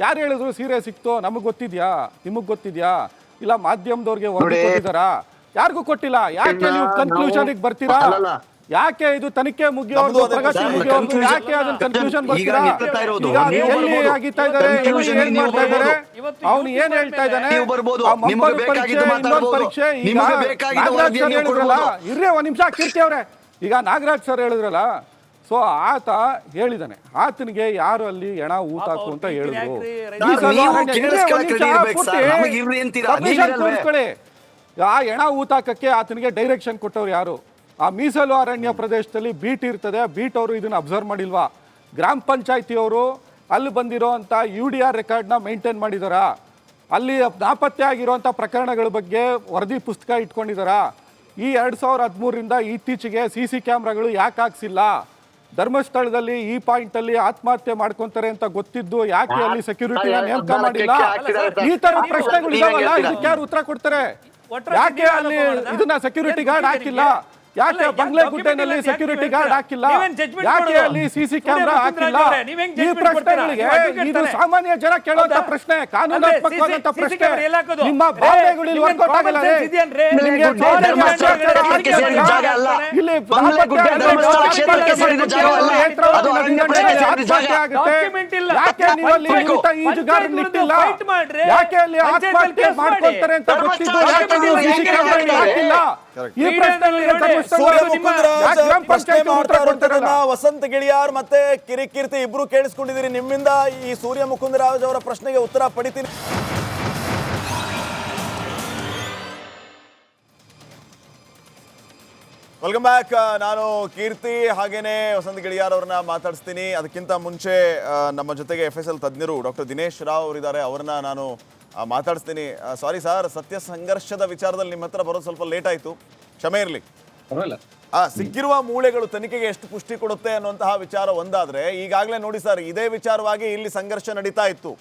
ಯಾರು ಹೇಳಿದ್ರು ಸೀರೆ ಸಿಕ್ತು? ನಮಗ್ ಗೊತ್ತಿದ್ಯಾ? ನಿಮಗ್ ಗೊತ್ತಿದ್ಯಾ? ಇಲ್ಲ ಮಾಧ್ಯಮದವ್ರಿಗೆ ವರದಿ ಕೊಟ್ಟಿದ್ದಾರಾ? ಯಾರಿಗೂ ಕೊಟ್ಟಿಲ್ಲ. ಯಾಕೆ ನೀವು ಕನ್ಕ್ಲೂಷನ್ ಬರ್ತೀರಾ? ಯಾಕೆ ಇದು ತನಿಖೆ ಮುಗಿಯೋದು, ಪ್ರಗತಿ ಮುಗಿಯೋದು, ಯಾಕೆ ಅದನ್ನ ಕನ್ಕ್ಲೂಷನ್ ಬರ್ತೀರಾ? ಎಲ್ಲಿ ಆಗಿತಾ ಇದ್ದಾರೆ, ಏನ್ ಮಾಡ್ತಾ ಇದ್ದಾರೆ, ಅವನು ಏನ್ ಹೇಳ್ತಾ ಇದ್ದಾನೆ, ಪರೀಕ್ಷೆ ಇರ್ರಿ ಒಂದ್ ನಿಮಿಷ ಕೀರ್ತಿ ಅವ್ರೆ. ಈಗ ನಾಗರಾಜ್ ಸರ್ ಹೇಳಿದ್ರಲ್ಲ, ಸೊ ಆತ ಹೇಳಿದಾನೆ, ಆತನಿಗೆ ಯಾರು ಅಲ್ಲಿ ಎಣ ಊತಾಕು ಅಂತ ಹೇಳಿದ್ರು. ಆ ಎಣ ಊತಾಕಕ್ಕೆ ಆತನಿಗೆ ಡೈರೆಕ್ಷನ್ ಕೊಟ್ಟವ್ರು ಯಾರು? ಆ ಮೀಸಲು ಅರಣ್ಯ ಪ್ರದೇಶದಲ್ಲಿ ಬೀಟ್ ಇರ್ತದೆ, ಬೀಟ್ ಅವರು ಇದನ್ನ ಅಬ್ಸರ್ವ್ ಮಾಡಿಲ್ವಾ? ಗ್ರಾಮ ಪಂಚಾಯತಿಯವರು ಅಲ್ಲಿ ಬಂದಿರೋ ಅಂತ UDR ರೆಕಾರ್ಡ್ನ ಮೇಂಟೈನ್ ಮಾಡಿದಾರ? ಅಲ್ಲಿ ನಾಪತ್ತೆ ಆಗಿರುವಂಥ ಪ್ರಕರಣಗಳ ಬಗ್ಗೆ ವರದಿ ಪುಸ್ತಕ ಇಟ್ಕೊಂಡಿದಾರ? ಈ 2013ರಿಂದ ಇತ್ತೀಚೆಗೆ CC ಕ್ಯಾಮ್ರಾಗಳು ಯಾಕೆ ಹಾಕ್ಸಿಲ್ಲ? ಧರ್ಮಸ್ಥಳದಲ್ಲಿ ಈ ಪಾಯಿಂಟ್ ಅಲ್ಲಿ ಆತ್ಮಹತ್ಯೆ ಮಾಡ್ಕೊಂತಾರೆ ಅಂತ ಗೊತ್ತಿದ್ದು ಯಾಕೆ ಅಲ್ಲಿ ಸೆಕ್ಯೂರಿಟಿನ ನೇಮಕ ಮಾಡಿಲ್ಲ? ಈ ತರ ಪ್ರಶ್ನೆಗಳು ಇದಾವಲ್ಲ, ಇದಕ್ಕೆ ಯಾರು ಉತ್ತರ ಕೊಡ್ತಾರೆ? ಯಾಕೆ ಅಲ್ಲಿ ಇದನ್ನ ಸೆಕ್ಯೂರಿಟಿ ಗಾರ್ಡ್ ಹಾಕಿಲ್ಲ? ಯಾಕೆ ಬಂಗ್ಲೆಗುಡ್ಡೆನಲ್ಲಿ ಸೆಕ್ಯೂರಿಟಿ ಗಾರ್ಡ್ ಹಾಕಿಲ್ಲ? ಯಾಕೆ ಅಲ್ಲಿ CC ಕ್ಯಾಮೆರಾ ಹಾಕಿಲ್ಲ? ಈ ಪ್ರಶ್ನೆಗಳಿಗೆ ಇದು ಸಾಮಾನ್ಯ ಜನ ಕೇಳುವಂತ ಪ್ರಶ್ನೆ, ಕಾನೂನಾತ್ಮಕವಾದಂತ ಪ್ರಶ್ನೆ. ನಿಮ್ಮ ಭಾವನೆಗಳು ವರ್ಕೌಟ್ ಆಗಲ್ಲ. ಯಾಕೆ ನೀವು ಅಲ್ಲಿ ಈಜುಗಾರರು ಇಟ್ಟಿಲ್ಲ? ಯಾಕೆ ಅಲ್ಲಿ ಆತ್ಮಹತ್ಯೆ ಮಾಡ್ಕೊಳ್ತಾರೆ ಅಂತ ಗೊತ್ತಿದ್ದು ಯಾಕೆ ನೀವು CC ಕ್ಯಾಮೆರಾ ಹಾಕಿಲ್ಲ? ಈ ಪ್ರಶ್ನೆಗಳಿಗೆ ವಸಂತ ಗಿಳಿಯಾರ್ ಮತ್ತೆ ಕಿರಿಕೀರ್ತಿ ಇಬ್ರು ಕೇಳಿಸ್ಕೊಂಡಿದ್ದೀರಿ. ನಿಮ್ಮಿಂದ ಈ ಸೂರ್ಯ ಮುಕುಂದರಾಜ್ ಅವರ ಪ್ರಶ್ನೆಗೆ ಉತ್ತರ ಪಡಿತೀನಿ. Welcome back. ನಾನು ಕೀರ್ತಿ ಹಾಗೇನೆ ವಸಂತ ಗಿಳಿಯಾರ್ ಅವ್ರನ್ನ ಮಾತಾಡಿಸ್ತೀನಿ. ಅದಕ್ಕಿಂತ ಮುಂಚೆ ನಮ್ಮ ಜೊತೆಗೆ FSL ತಜ್ಞರು ಡಾಕ್ಟರ್ ದಿನೇಶ್ ರಾವ್ ಅವರಿದ್ದಾರೆ, ಅವ್ರನ್ನ ನಾನು ಮಾತಾಡಿಸ್ತೀನಿ. ಸಾರಿ ಸರ್, ಸತ್ಯ ಸಂಘರ್ಷದ ವಿಚಾರದಲ್ಲಿ ನಿಮ್ಮ ಹತ್ರ ಬರೋದು ಸ್ವಲ್ಪ ಲೇಟ್ ಆಯ್ತು, ಕ್ಷಮೆ ಇರಲಿ. ಸಿಕ್ಕಿರುವ ಮೂಳೆಗಳು ತನಿಖೆಗೆ ಎಷ್ಟು ಪುಷ್ಟಿ ಕೊಡುತ್ತೆ ಅನ್ನುವಂತಹ ವಿಚಾರ ಒಂದಾದ್ರೆ, ಈಗಾಗಲೇ ನೋಡಿ ಸರ್, ಇದೇ ವಿಚಾರವಾಗಿ ಇಲ್ಲಿ ಸಂಘರ್ಷ ನಡೀತಾ ಇತ್ತು.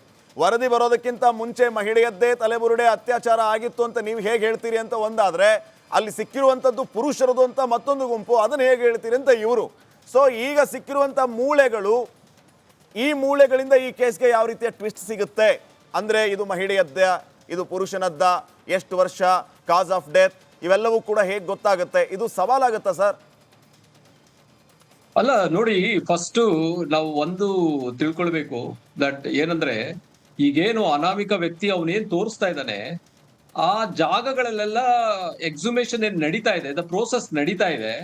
ವರದಿ ಬರೋದಕ್ಕಿಂತ ಮುಂಚೆ ಮಹಿಳೆಯದ್ದೇ ತಲೆಬುರುಡೆ ಅತ್ಯಾಚಾರ ಆಗಿತ್ತು ಅಂತ ನೀವು ಹೇಗೆ ಹೇಳ್ತೀರಿ ಅಂತ ಒಂದಾದ್ರೆ, ಅಲ್ಲಿ ಸಿಕ್ಕಿರುವಂಥದ್ದು ಪುರುಷರದು ಅಂತ ಮತ್ತೊಂದು ಗುಂಪು, ಅದನ್ನು ಹೇಗೆ ಹೇಳ್ತೀರಿ ಅಂತ ಇವರು. ಸೊ ಈಗ ಸಿಕ್ಕಿರುವಂಥ ಮೂಳೆಗಳು, ಈ ಮೂಳೆಗಳಿಂದ ಈ ಕೇಸ್ಗೆ ಯಾವ ರೀತಿಯ ಟ್ವಿಸ್ಟ್ ಸಿಗುತ್ತೆ ಅಂದರೆ, ಇದು ಮಹಿಳೆಯದ್ದ, ಇದು ಪುರುಷನದ್ದ, ಎಷ್ಟು ವರ್ಷ, ಕಾಸ್ ಆಫ್ ಡೆತ್, ಇವೆಲ್ಲವೂ ಕೂಡ ಹೇಗೆ ಗೊತ್ತಾಗುತ್ತೆ? ಇದು ಸವಾಲಾಗತ್ತಾ ಸರ್? ಅಲ್ಲ ನೋಡಿ, ಫಸ್ಟ್ ನಾವು ಒಂದು ತಿಳ್ಕೊಳ್ಬೇಕು ದಟ್ ಏನಂದ್ರೆ, ಈಗೇನು ಅನಾಮಿಕ ವ್ಯಕ್ತಿ ಅವನೇನ್ ತೋರಿಸ್ತಾ ಇದ್ದಾನೆ, ಆ ಜಾಗಗಳಲ್ಲೆಲ್ಲ ಎಕ್ಸುಮೇಷನ್ ಏನ್ ನಡೀತಾ ಇದೆ, ದ ಪ್ರೋಸೆಸ್ ನಡೀತಾ ಇದೆ.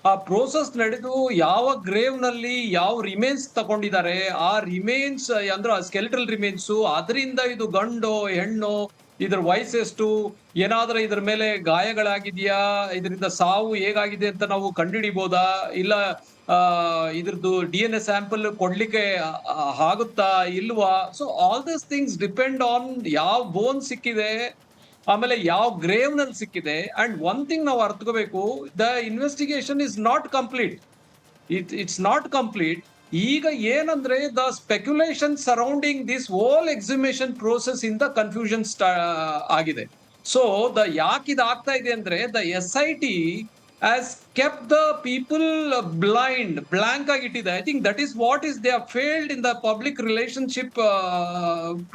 ಆ ಪ್ರೋಸೆಸ್ ನಡೆದು ಯಾವ ಗ್ರೇವ್ ನಲ್ಲಿ ಯಾವ ರಿಮೇನ್ಸ್ ತಗೊಂಡಿದ್ದಾರೆ, ಆ ರಿಮೇನ್ಸ್ ಅಂದ್ರೆ ಸ್ಕೆಲಿಟಲ್ ರಿಮೇನ್ಸ್, ಅದರಿಂದ ಇದು ಗಂಡು ಹೆಣ್ಣು, ಇದ್ರ ವಯಸ್ಸೆಷ್ಟು, ಏನಾದ್ರೂ ಇದ್ರ ಮೇಲೆ ಗಾಯಗಳಾಗಿದೆಯಾ, ಇದರಿಂದ ಸಾವು ಹೇಗಾಗಿದೆ ಅಂತ ನಾವು ಕಂಡುಹಿಡಿಬಹುದಾ, ಇಲ್ಲ ಇದ್ರದ್ದು DNA ಸ್ಯಾಂಪಲ್ ಕೊಡ್ಲಿಕ್ಕೆ ಆಗುತ್ತಾ ಇಲ್ವಾ? So all this things depend on ಯಾವ ಬೋನ್ ಸಿಕ್ಕಿದೆ, ಆಮೇಲೆ ಯಾವ ಗ್ರೇವ್ ನಲ್ಲಿ ಸಿಕ್ಕಿದೆ. ಅಂಡ್ ಒನ್ ಥಿಂಗ್ ನಾವು ಅರ್ಥಕೋಬೇಕು, the investigation is not complete. It's not complete. ಈಗ ಏನಂದ್ರೆ, the speculation surrounding this whole exhumation process ಇಂದ ಕನ್ಫ್ಯೂಷನ್ ಆಗಿದೆ. ಸೊ ಯಾಕೆ ಇದು ಆಗ್ತಾ ಇದೆ ಅಂದ್ರೆ, the SIT has kept the people blank ಆಗಿಟ್ಟಿದೆ. I think that is what is they have failed in the public relationship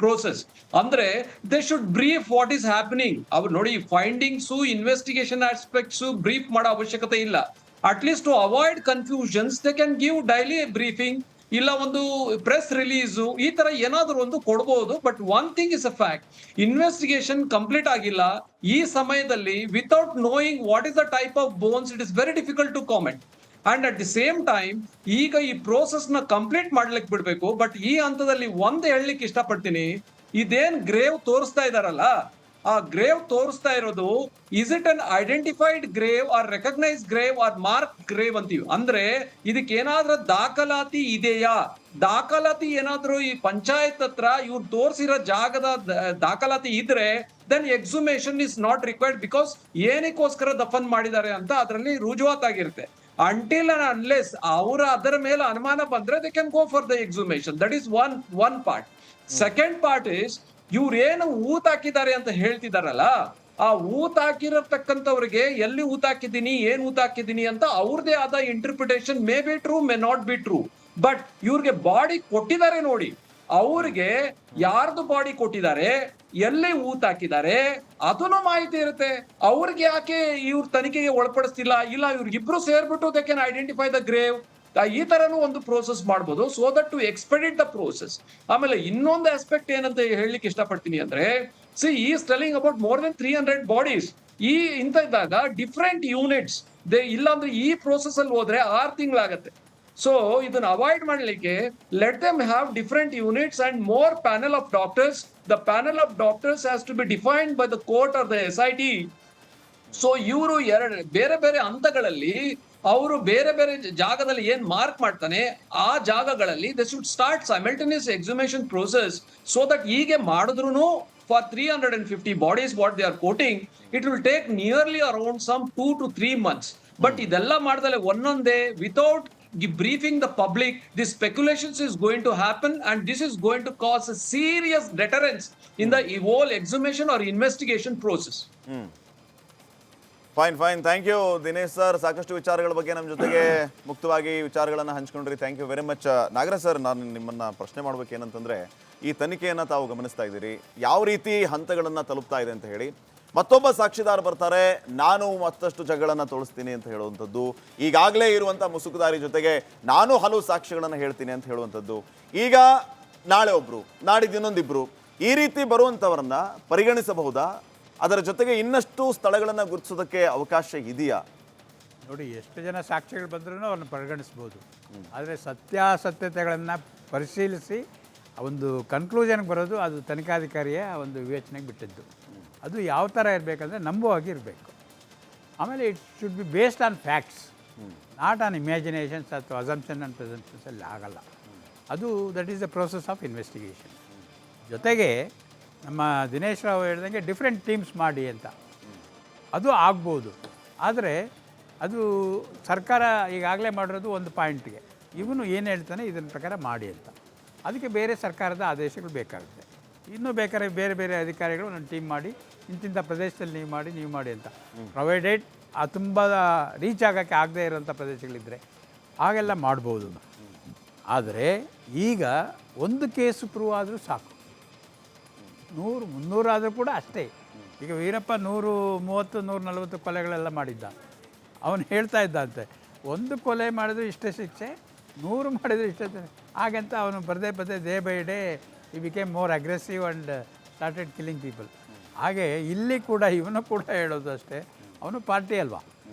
process. ಅಂದ್ರೆ they should brief what is happening. ಅವ್ರು ನೋಡಿ ಫೈಂಡಿಂಗ್ಸು ಇನ್ವೆಸ್ಟಿಗೇಷನ್ ಆಸ್ಪೆಕ್ಟ್ಸು ಬ್ರೀಫ್ ಮಾಡೋ ಅವಶ್ಯಕತೆ ಇಲ್ಲ. At least to avoid confusions, they can give daily briefing, ಇಲ್ಲ ಒಂದು press release, ಈ ತರ ಏನಾದರೂ ಒಂದು ಕೊಡ್ಬೋದು. But one thing is a fact, investigation complete ಆಗಿಲ್ಲ ಈ ಸಮಯದಲ್ಲಿ. Without knowing what is the type of bones, it is very difficult to comment. And at the same time ಈಗ ಈ ಪ್ರೋಸೆಸ್ ನ ಕಂಪ್ಲೀಟ್ ಮಾಡ್ಲಿಕ್ಕೆ ಬಿಡ್ಬೇಕು. ಬಟ್ ಈ ಹಂತದಲ್ಲಿ ಒಂದು ಹೇಳಲಿಕ್ಕೆ ಇಷ್ಟಪಡ್ತೀನಿ, ಇದೇನ್ ಗ್ರೇವ್ ತೋರಿಸ್ತಾ ಇದಾರಲ್ಲ, ಆ ಗ್ರೇವ್ ತೋರಿಸ್ತಾ ಇರೋದು is it unidentified grave or recognise grave or mark grave ಅಂತೀವಿ. ಅಂದ್ರೆ ಇದಕ್ಕೆ ಏನಾದ್ರೂ ದಾಖಲಾತಿ ಇದೆಯಾ? ದಾಖಲಾತಿ ಏನಾದ್ರೂ ಈ ಪಂಚಾಯತ್ ಹತ್ರ ಇವ್ರು ತೋರಿಸಿರೋ ಜಾಗದ ದಾಖಲಾತಿ ಇದ್ರೆ then exhumation is not required. Because ಏನಕ್ಕೋಸ್ಕರ ದಫನ್ ಮಾಡಿದ್ದಾರೆ ಅಂತ ಅದರಲ್ಲಿ ರುಜುವಾತಾಗಿರುತ್ತೆ. ಅಂಟಿಲ್ ಅಂಡ್ ಅನ್ಲೆಸ್ ಅವರ ಅದರ ಮೇಲೆ ಅನುಮಾನ ಬಂದ್ರೆ they can go for the exhumation. That is one part. Second part is, ಇವ್ರೇನು ಊತ ಹಾಕಿದ್ದಾರೆ ಅಂತ ಹೇಳ್ತಿದಾರಲ್ಲ, ಆ ಊತ ಹಾಕಿರತಕ್ಕಂಥವ್ರಿಗೆ ಎಲ್ಲಿ ಊತ ಹಾಕಿದ್ದೀನಿ, ಏನ್ ಊತ ಹಾಕಿದ್ದೀನಿ ಅಂತ ಅವ್ರದೇ ಆದ interpretation may be true, may not be true. But ಇವ್ರಿಗೆ ಬಾಡಿ ಕೊಟ್ಟಿದ್ದಾರೆ ನೋಡಿ, ಅವ್ರಿಗೆ ಯಾರ್ದು ಬಾಡಿ ಕೊಟ್ಟಿದ್ದಾರೆ, ಎಲ್ಲಿ ಊತ ಹಾಕಿದ್ದಾರೆ ಅದನ್ನು ಮಾಹಿತಿ ಇರುತ್ತೆ. ಅವ್ರಿಗೆ ಯಾಕೆ ಇವ್ರ ತನಿಖೆಗೆ ಒಳಪಡಿಸ್ತಿಲ್ಲ? ಇಲ್ಲ, ಇವ್ರಿಗಿಬ್ರು ಸೇರ್ಬಿಟ್ಟು they can identify the grave. ಈ ತರನು ಒಂದು ಪ್ರೋಸೆಸ್ ಮಾಡ್ಬೋದು, so that to expedite the process. ಆಮೇಲೆ ಇನ್ನೊಂದು ಆಸ್ಪೆಕ್ಟ್ ಏನಂತ ಹೇಳಲಿಕ್ಕೆ ಇಷ್ಟಪಡ್ತೀನಿ ಅಂದ್ರೆ, she is telling about more than 300 bodies. ಈ ಇಂತ ಇದ್ದಾಗ ಡಿಫ್ರೆಂಟ್ ಯೂನಿಟ್ಸ್ ಇಲ್ಲಾಂದ್ರೆ ಈ ಪ್ರೋಸೆಸ್ ಅಲ್ಲಿ ಹೋದ್ರೆ 6 ತಿಂಗಳಾಗತ್ತೆ. ಸೊ ಇದನ್ನ ಅವಾಯ್ಡ್ ಮಾಡ್ಲಿಕ್ಕೆ let them have different units and more panel of doctors. The panel of doctors has to be defined by the court or the SIT. So ಇವರು ಬೇರೆ ಬೇರೆ ಹಂತಗಳಲ್ಲಿ ಅವರು ಬೇರೆ ಬೇರೆ ಜಾಗದಲ್ಲಿ ಏನ್ ಮಾರ್ಕ್ ಮಾಡ್ತಾನೆ ಆ ಜಾಗಗಳಲ್ಲಿ they should start simultaneous exhumation process. So that ಹೀಗೆ ಮಾಡಿದ್ರು for 350 bodies what they are quoting, it will take nearly around some 2 to 3 months. But ಇದೆಲ್ಲ ಮಾಡ್ದಲೆ ಒಂದೊಂದೇ without briefing the public, this speculations is going to happen and this is going to cause a serious deterrence in the whole exhumation or investigation process. Fine. Thank you Dinesh sir. ಸಾಕಷ್ಟು ವಿಚಾರಗಳ ಬಗ್ಗೆ ನಮ್ಮ ಜೊತೆಗೆ ಮುಕ್ತವಾಗಿ ವಿಚಾರಗಳನ್ನು ಹಂಚ್ಕೊಂಡ್ರಿ. Thank you very much. Nagaraj sir, ನಾನು ನಿಮ್ಮನ್ನು ಪ್ರಶ್ನೆ ಮಾಡ್ಬೇಕೇನಂತಂದರೆ, ಈ ತನಿಖೆಯನ್ನು ತಾವು ಗಮನಿಸ್ತಾ ಇದ್ದೀರಿ, ಯಾವ ರೀತಿ ಹಂತಗಳನ್ನು ತಲುಪ್ತಾ ಇದೆ ಅಂತ ಹೇಳಿ. ಮತ್ತೊಬ್ಬ ಸಾಕ್ಷಿದಾರ ಬರ್ತಾರೆ, ನಾನು ಮತ್ತಷ್ಟು ಜಗಳನ್ನ ತೋರಿಸ್ತೀನಿ ಅಂತ ಹೇಳುವಂಥದ್ದು. ಈಗಾಗಲೇ ಇರುವಂಥ ಮುಸುಕುದಾರಿ ಜೊತೆಗೆ ನಾನು ಹಲವು ಸಾಕ್ಷಿಗಳನ್ನು ಹೇಳ್ತೀನಿ ಅಂತ ಹೇಳುವಂಥದ್ದು. ಈಗ ನಾಳೆ ಒಬ್ರು, ನಾಡಿದ್ದು ಇನ್ನೊಂದಿಬ್ರು, ಈ ರೀತಿ ಬರುವಂಥವರನ್ನ ಪರಿಗಣಿಸಬಹುದಾ? ಅದರ ಜೊತೆಗೆ ಇನ್ನಷ್ಟು ಸ್ಥಳಗಳನ್ನು ಗುರುತಿಸೋದಕ್ಕೆ ಅವಕಾಶ ಇದೆಯಾ? ನೋಡಿ, ಎಷ್ಟು ಜನ ಸಾಕ್ಷಿಗಳು ಬಂದ್ರೂ ಅವ್ರನ್ನ ಪರಿಗಣಿಸ್ಬೋದು. ಆದರೆ ಸತ್ಯಾಸತ್ಯತೆಗಳನ್ನು ಪರಿಶೀಲಿಸಿ ಒಂದು ಕನ್ಕ್ಲೂಷನ್ಗೆ ಬರೋದು ಅದು ತನಿಖಾಧಿಕಾರಿಯ ಒಂದು ವಿವೇಚನೆಗೆ ಬಿಟ್ಟಿದ್ದು. ಅದು ಯಾವ ಥರ ಇರಬೇಕಂದ್ರೆ ನಂಬುವಾಗಿ ಇರಬೇಕು. ಆಮೇಲೆ it should be based on facts, not on imaginations ಅಥವಾ ಅಸಂಪ್ಷನ್ ಆ್ಯಂಡ್ ಪ್ರೆಸೆಂಪ್ಷನ್ಸಲ್ಲಿ ಆಗಲ್ಲ. ಅದು that is the process of investigation. ಜೊತೆಗೆ ನಮ್ಮ ದಿನೇಶ್ ರಾವ್ ಹೇಳ್ದಂಗೆ ಡಿಫ್ರೆಂಟ್ ಟೀಮ್ಸ್ ಮಾಡಿ ಅಂತ, ಅದು ಆಗ್ಬೋದು. ಆದರೆ ಅದು ಸರ್ಕಾರ ಈಗಾಗಲೇ ಮಾಡಿರೋದು ಒಂದು ಪಾಯಿಂಟ್ಗೆ, ಇವನು ಏನು ಹೇಳ್ತಾನೆ ಇದನ್ನ ಪ್ರಕಾರ ಮಾಡಿ ಅಂತ. ಅದಕ್ಕೆ ಬೇರೆ ಸರ್ಕಾರದ ಆದೇಶಗಳು ಬೇಕಾಗುತ್ತೆ. ಇನ್ನೂ ಬೇಕಾದ್ರೆ ಬೇರೆ ಬೇರೆ ಅಧಿಕಾರಿಗಳು ಒಂದು ಟೀಮ್ ಮಾಡಿ ಇಂತಿಂಥ ಪ್ರದೇಶದಲ್ಲಿ ನೀವು ಮಾಡಿ ಅಂತ, ಪ್ರೊವೈಡೆಡ್ ಆ ತುಂಬ ರೀಚ್ ಆಗೋಕ್ಕೆ ಆಗದೇ ಇರೋಂಥ ಪ್ರದೇಶಗಳಿದ್ದರೆ ಹಾಗೆಲ್ಲ ಮಾಡ್ಬೋದು. ಆದರೆ ಈಗ ಒಂದು ಕೇಸು ಪ್ರೂವ್ ಆದರೂ ಸಾಕು, 100-300 ಆದರೂ ಕೂಡ ಅಷ್ಟೇ. ಈಗ ವೀರಪ್ಪ 130-140 ಕೊಲೆಗಳೆಲ್ಲ ಮಾಡಿದ್ದ. ಅವನು ಹೇಳ್ತಾ ಇದ್ದಂತೆ, ಒಂದು ಕೊಲೆ ಮಾಡಿದ್ರು ಇಷ್ಟೇ ಶಿಕ್ಷೆ, 100 ಮಾಡಿದ್ರು ಇಷ್ಟೇ. ಹಾಗಂತ ಅವನು ಪದೇ ಡೇ ಬೈ ಡೇ ಈ became more aggressive and started killing people. ಹಾಗೆ ಇಲ್ಲಿ ಕೂಡ ಇವನು ಕೂಡ ಹೇಳೋದು ಅಷ್ಟೇ, ಅವನು ಪಾರ್ಟಿ ಅಲ್ವಾ,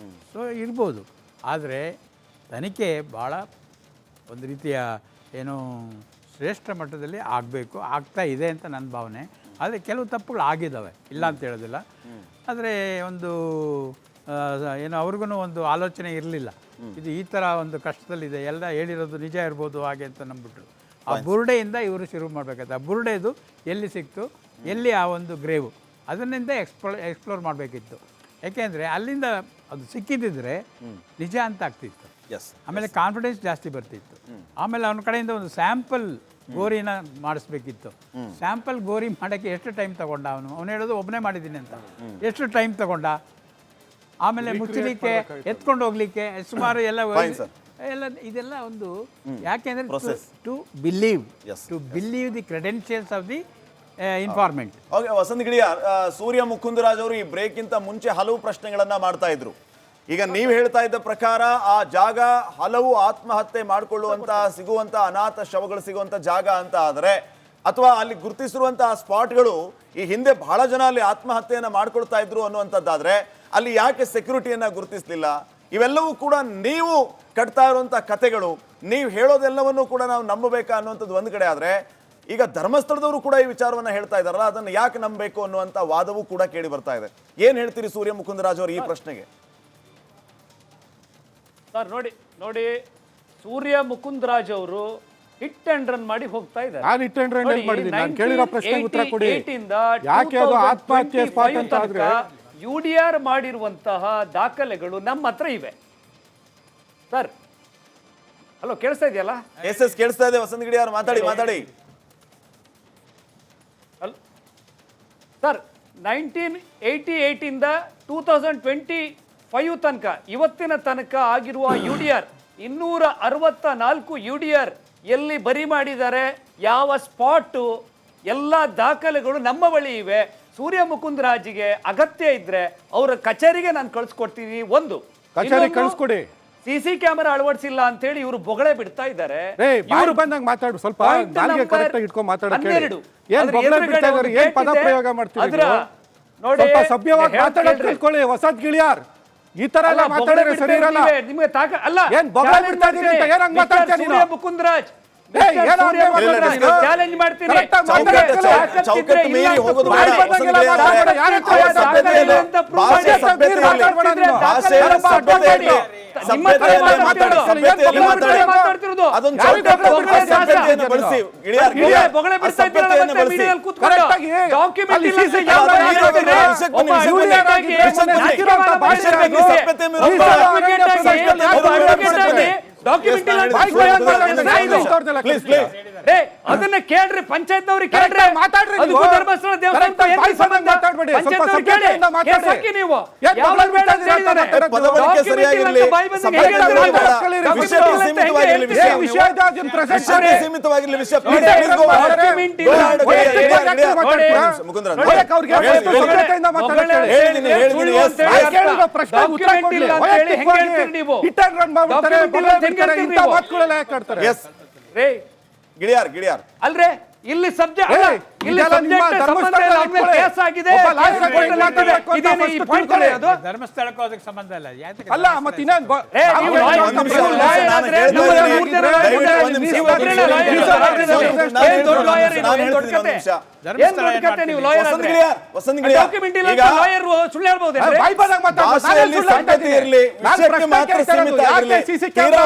ಸೊ ಇರ್ಬೋದು. ಆದರೆ ತನಿಖೆ ಭಾಳ ಒಂದು ರೀತಿಯ ಏನೋ ಶ್ರೇಷ್ಠ ಮಟ್ಟದಲ್ಲಿ ಆಗಬೇಕು, ಆಗ್ತಾ ಇದೆ ಅಂತ ನನ್ನ ಭಾವನೆ. ಆದರೆ ಕೆಲವು ತಪ್ಪುಗಳು ಆಗಿದ್ದಾವೆ, ಇಲ್ಲ ಅಂತ ಹೇಳೋದಿಲ್ಲ. ಆದರೆ ಒಂದು ಏನೋ ಅವ್ರಿಗೂ ಒಂದು ಆಲೋಚನೆ ಇರಲಿಲ್ಲ, ಇದು ಈ ಥರ ಒಂದು ಕಷ್ಟದಲ್ಲಿದೆ, ಎಲ್ಲ ಹೇಳಿರೋದು ನಿಜ ಇರ್ಬೋದು ಹಾಗೆ ಅಂತ ನಂಬಿಟ್ರು. ಆ ಬುರುಡೆಯಿಂದ ಇವರು ಶುರು ಮಾಡಬೇಕಾಯ್ತು. ಆ ಬುರುಡೆದು ಎಲ್ಲಿ ಸಿಕ್ತು, ಎಲ್ಲಿ ಆ ಒಂದು ಗ್ರೇವು, ಅದನ್ನಿಂದ ಎಕ್ಸ್ಪ್ಲೋರ್ ಮಾಡಬೇಕಿತ್ತು. ಯಾಕೆಂದರೆ ಅಲ್ಲಿಂದ ಅದು ಸಿಕ್ಕಿದ್ದಿದ್ರೆ ನಿಜ ಅಂತ ಆಗ್ತಿತ್ತು. ಆಮೇಲೆ ಕಾನ್ಫಿಡೆನ್ಸ್ ಜಾಸ್ತಿ ಬರ್ತಿತ್ತು. ಆಮೇಲೆ ಅವನ ಕಡೆಯಿಂದ ಒಂದು ಸ್ಯಾಂಪಲ್ ಗೋರಿನ ಮಾಡಿಸ್ಬೇಕಿತ್ತು. ಸ್ಯಾಂಪಲ್ ಗೋರಿ ಮಾಡೋಕ್ಕೆ ಎಷ್ಟು ಟೈಮ್ ತಗೊಂಡ ಅವನು ಹೇಳೋದು ಒಬ್ಬನೇ ಮಾಡಿದ್ದೀನಿ ಅಂತ. ಎಷ್ಟು ಟೈಮ್ ತಗೊಂಡ? ಆಮೇಲೆ ಮುಚ್ಚಲಿಕ್ಕೆ, ಎತ್ಕೊಂಡು ಹೋಗ್ಲಿಕ್ಕೆ ಸುಮಾರು ಎಲ್ಲ Fine, sir. ಎಲ್ಲ ಇದೆಲ್ಲ ಒಂದು ಯಾಕೆಂದ್ರೆ Process. To believe Yes, to believe the credentials of the informant. Okay, Vasanth Giliyar, Surya Mukundaraj ಅವರು ಈ ಬ್ರೇಕ್ಗಿಂತ ಮುಂಚೆ ಹಲವು ಪ್ರಶ್ನೆಗಳನ್ನ ಮಾಡ್ತಾ ಇದ್ರು. ಈಗ ನೀವು ಹೇಳ್ತಾ ಇದ್ದ ಪ್ರಕಾರ ಆ ಜಾಗ ಹಲವು ಆತ್ಮಹತ್ಯೆ ಮಾಡಿಕೊಳ್ಳುವಂತ ಸಿಗುವಂತ ಅನಾಥ ಶವಗಳು ಸಿಗುವಂತ ಜಾಗ ಅಂತ ಆದ್ರೆ, ಅಥವಾ ಅಲ್ಲಿ ಗುರುತಿಸಿರುವಂತಹ ಸ್ಪಾಟ್ಗಳು ಈ ಹಿಂದೆ ಬಹಳ ಜನ ಅಲ್ಲಿ ಆತ್ಮಹತ್ಯೆಯನ್ನ ಮಾಡ್ಕೊಳ್ತಾ ಇದ್ರು ಅನ್ನುವಂಥದ್ದಾದ್ರೆ ಅಲ್ಲಿ ಯಾಕೆ ಸೆಕ್ಯೂರಿಟಿಯನ್ನ ಗುರುತಿಸಲಿಲ್ಲ? ಇವೆಲ್ಲವೂ ಕೂಡ ನೀವು ಕಟ್ತಾ ಇರುವಂತ ಕಥೆಗಳು, ನೀವು ಹೇಳೋದೆಲ್ಲವನ್ನೂ ಕೂಡ ನಾವು ನಂಬಬೇಕಾ ಅನ್ನುವಂಥದ್ದು ಒಂದು ಕಡೆ ಆದ್ರೆ, ಈಗ ಧರ್ಮಸ್ಥಳದವರು ಕೂಡ ಈ ವಿಚಾರವನ್ನ ಹೇಳ್ತಾ ಇದಾರಲ್ಲ, ಅದನ್ನು ಯಾಕೆ ನಂಬಬೇಕು ಅನ್ನುವಂಥ ವಾದವೂ ಕೂಡ ಕೇಳಿ ಬರ್ತಾ ಇದೆ. ಏನ್ ಹೇಳ್ತೀರಿ ಸೂರ್ಯ ಮುಕುಂದರಾಜ್ ಅವರು ಈ ಪ್ರಶ್ನೆಗೆ? ಸರ್ ನೋಡಿ, ಸೂರ್ಯ ಮುಕುಂದರಾಜ್ ಅವರು ಹಿಟ್ ಅಂಡ್ ರನ್ ಮಾಡಿ ಹೋಗ್ತಾ ಇದ್ದಾರೆ. ನಾನು ಹಿಟ್ ಅಂಡ್ ರನ್ ಮಾಡಿದ್ದೀನಿ. ನಾನು ಕೇಳಿರೋ ಪ್ರಶ್ನೆಗೆ ಉತ್ತರ ಕೊಡಿ. ಯಾಕೆ ಅದು ಆತ್ಮಹತ್ಯೆ ಸ್ಪಾಟ್ ಅಂತ ಆದ್ರೆ UDR ಮಾಡಿರುವಂತಹ ದಾಖಲೆಗಳು ನಮ್ಮ ಹತ್ರ ಇವೆ ಸರ್. ಹಲೋ, ಕೇಳಿಸ್ತಾ ಇದೆಯಲ್ಲ? ಎಸ್ ಕೇಳಿಸ್ತಾ ಇದೆ. ವಸಂತ್ ಗಿಳಿಯಾರ್ ಮಾತಾಡಿ. ಸರ್, 1988 ಇಂದ 2025 ತನಕ, ಇವತ್ತಿನ ತನಕ ಆಗಿರುವ UDR 264 UDR ಎಲ್ಲಿ ಬರಿ ಮಾಡಿದ್ದಾರೆ, ಯಾವ ಸ್ಪಾಟು, ಎಲ್ಲ ದಾಖಲೆಗಳು ನಮ್ಮ ಬಳಿ ಇವೆ. ಸೂರ್ಯ ಮುಕುಂದರಾಜ್ಗೆ ಅಗತ್ಯ ಇದ್ರೆ ಅವರ ಕಚೇರಿಗೆ ನಾನು ಕಳಿಸ್ಕೊಡ್ತೀನಿ. ಒಂದು ಕಚೇರಿ ಕಳಿಸ್ಕೊಡಿ. CC ಕ್ಯಾಮೆರಾ ಅಳವಡಿಸಿಲ್ಲ ಅಂತ ಹೇಳಿ ಇವರು ಬೊಗಳೆ ಬಿಡ್ತಾ ಇದ್ದಾರೆ. ಇವರು ಬಂದಾಗ ಮಾತಾಡು, ಸ್ವಲ್ಪ ನಾಲ್ಗೆ ಕರೆಕ್ಟ್ ಆಗಿ ಇಟ್ಕೊಂಡು ಮಾತಾಡಕ್ಕೆ ಹೇಳಿ. 12 ಏನ್ ಬೊಗಳೆ ಬಿಡ್ತಾ ಇದ್ದಾರೆ, ಏನ್ ಪದ ಪ್ರಯೋಗ ಮಾಡ್ತಿದ್ದಾರೆ? ಸ್ವಲ್ಪ ಸಭ್ಯವಾಗಿ ಮಾತಾಡೋದು ತಿಳ್ಕೊಳ್ಳಿ ವಸಂತ್ ಗಿಳಿಯಾರ್. ಈ ತರ ಎಲ್ಲ ಮಾತಾಡಿದ್ರೆ ಸರಿ ಇರಲ್ಲ. ನಿಮಗೆ ಅಲ್ಲ, ಏನ್ ಬೊಗಳೆ ಬಿಡ್ತಾ ಇದೀರಿ ಅಂತ ಏನ್ ಹಂಗ್ ಮಾತಾಡ್ತೀಯ ನೀನು? ಸೂರ್ಯ ಮುಕುಂದರಾಜ್ ಚಾಲೆಂಜ್ ಮಾಡ್ತೀನಿ. ಚೌಕಟ್ಟು ಮೀರಿ ಹೋಗೋದು ಬೇಡ. ಅದನ್ನ ಕೇಳ್ರಿ, ಪಂಚಾಯತ್ನವ್ರಿಗೆ ಕೇಳ್ರಿ, ಮಾತಾಡ್ರಿ. ಧರ್ಮಸ್ಥಳ ಗಿಳಿಯಾರ್ ಅಲ್ರೇ, ಇಲ್ಲಿ ಸಬ್ಜೆಕ್ಟ್ ಧರ್ಮಸ್ಥಳಕ್ಕೂ ಅದಕ್ಕೆ ಸಂಬಂಧ ಇಲ್ಲ. ಅಲ್ಲ ಮತ್ತೆ ಇನ್ನೇನ್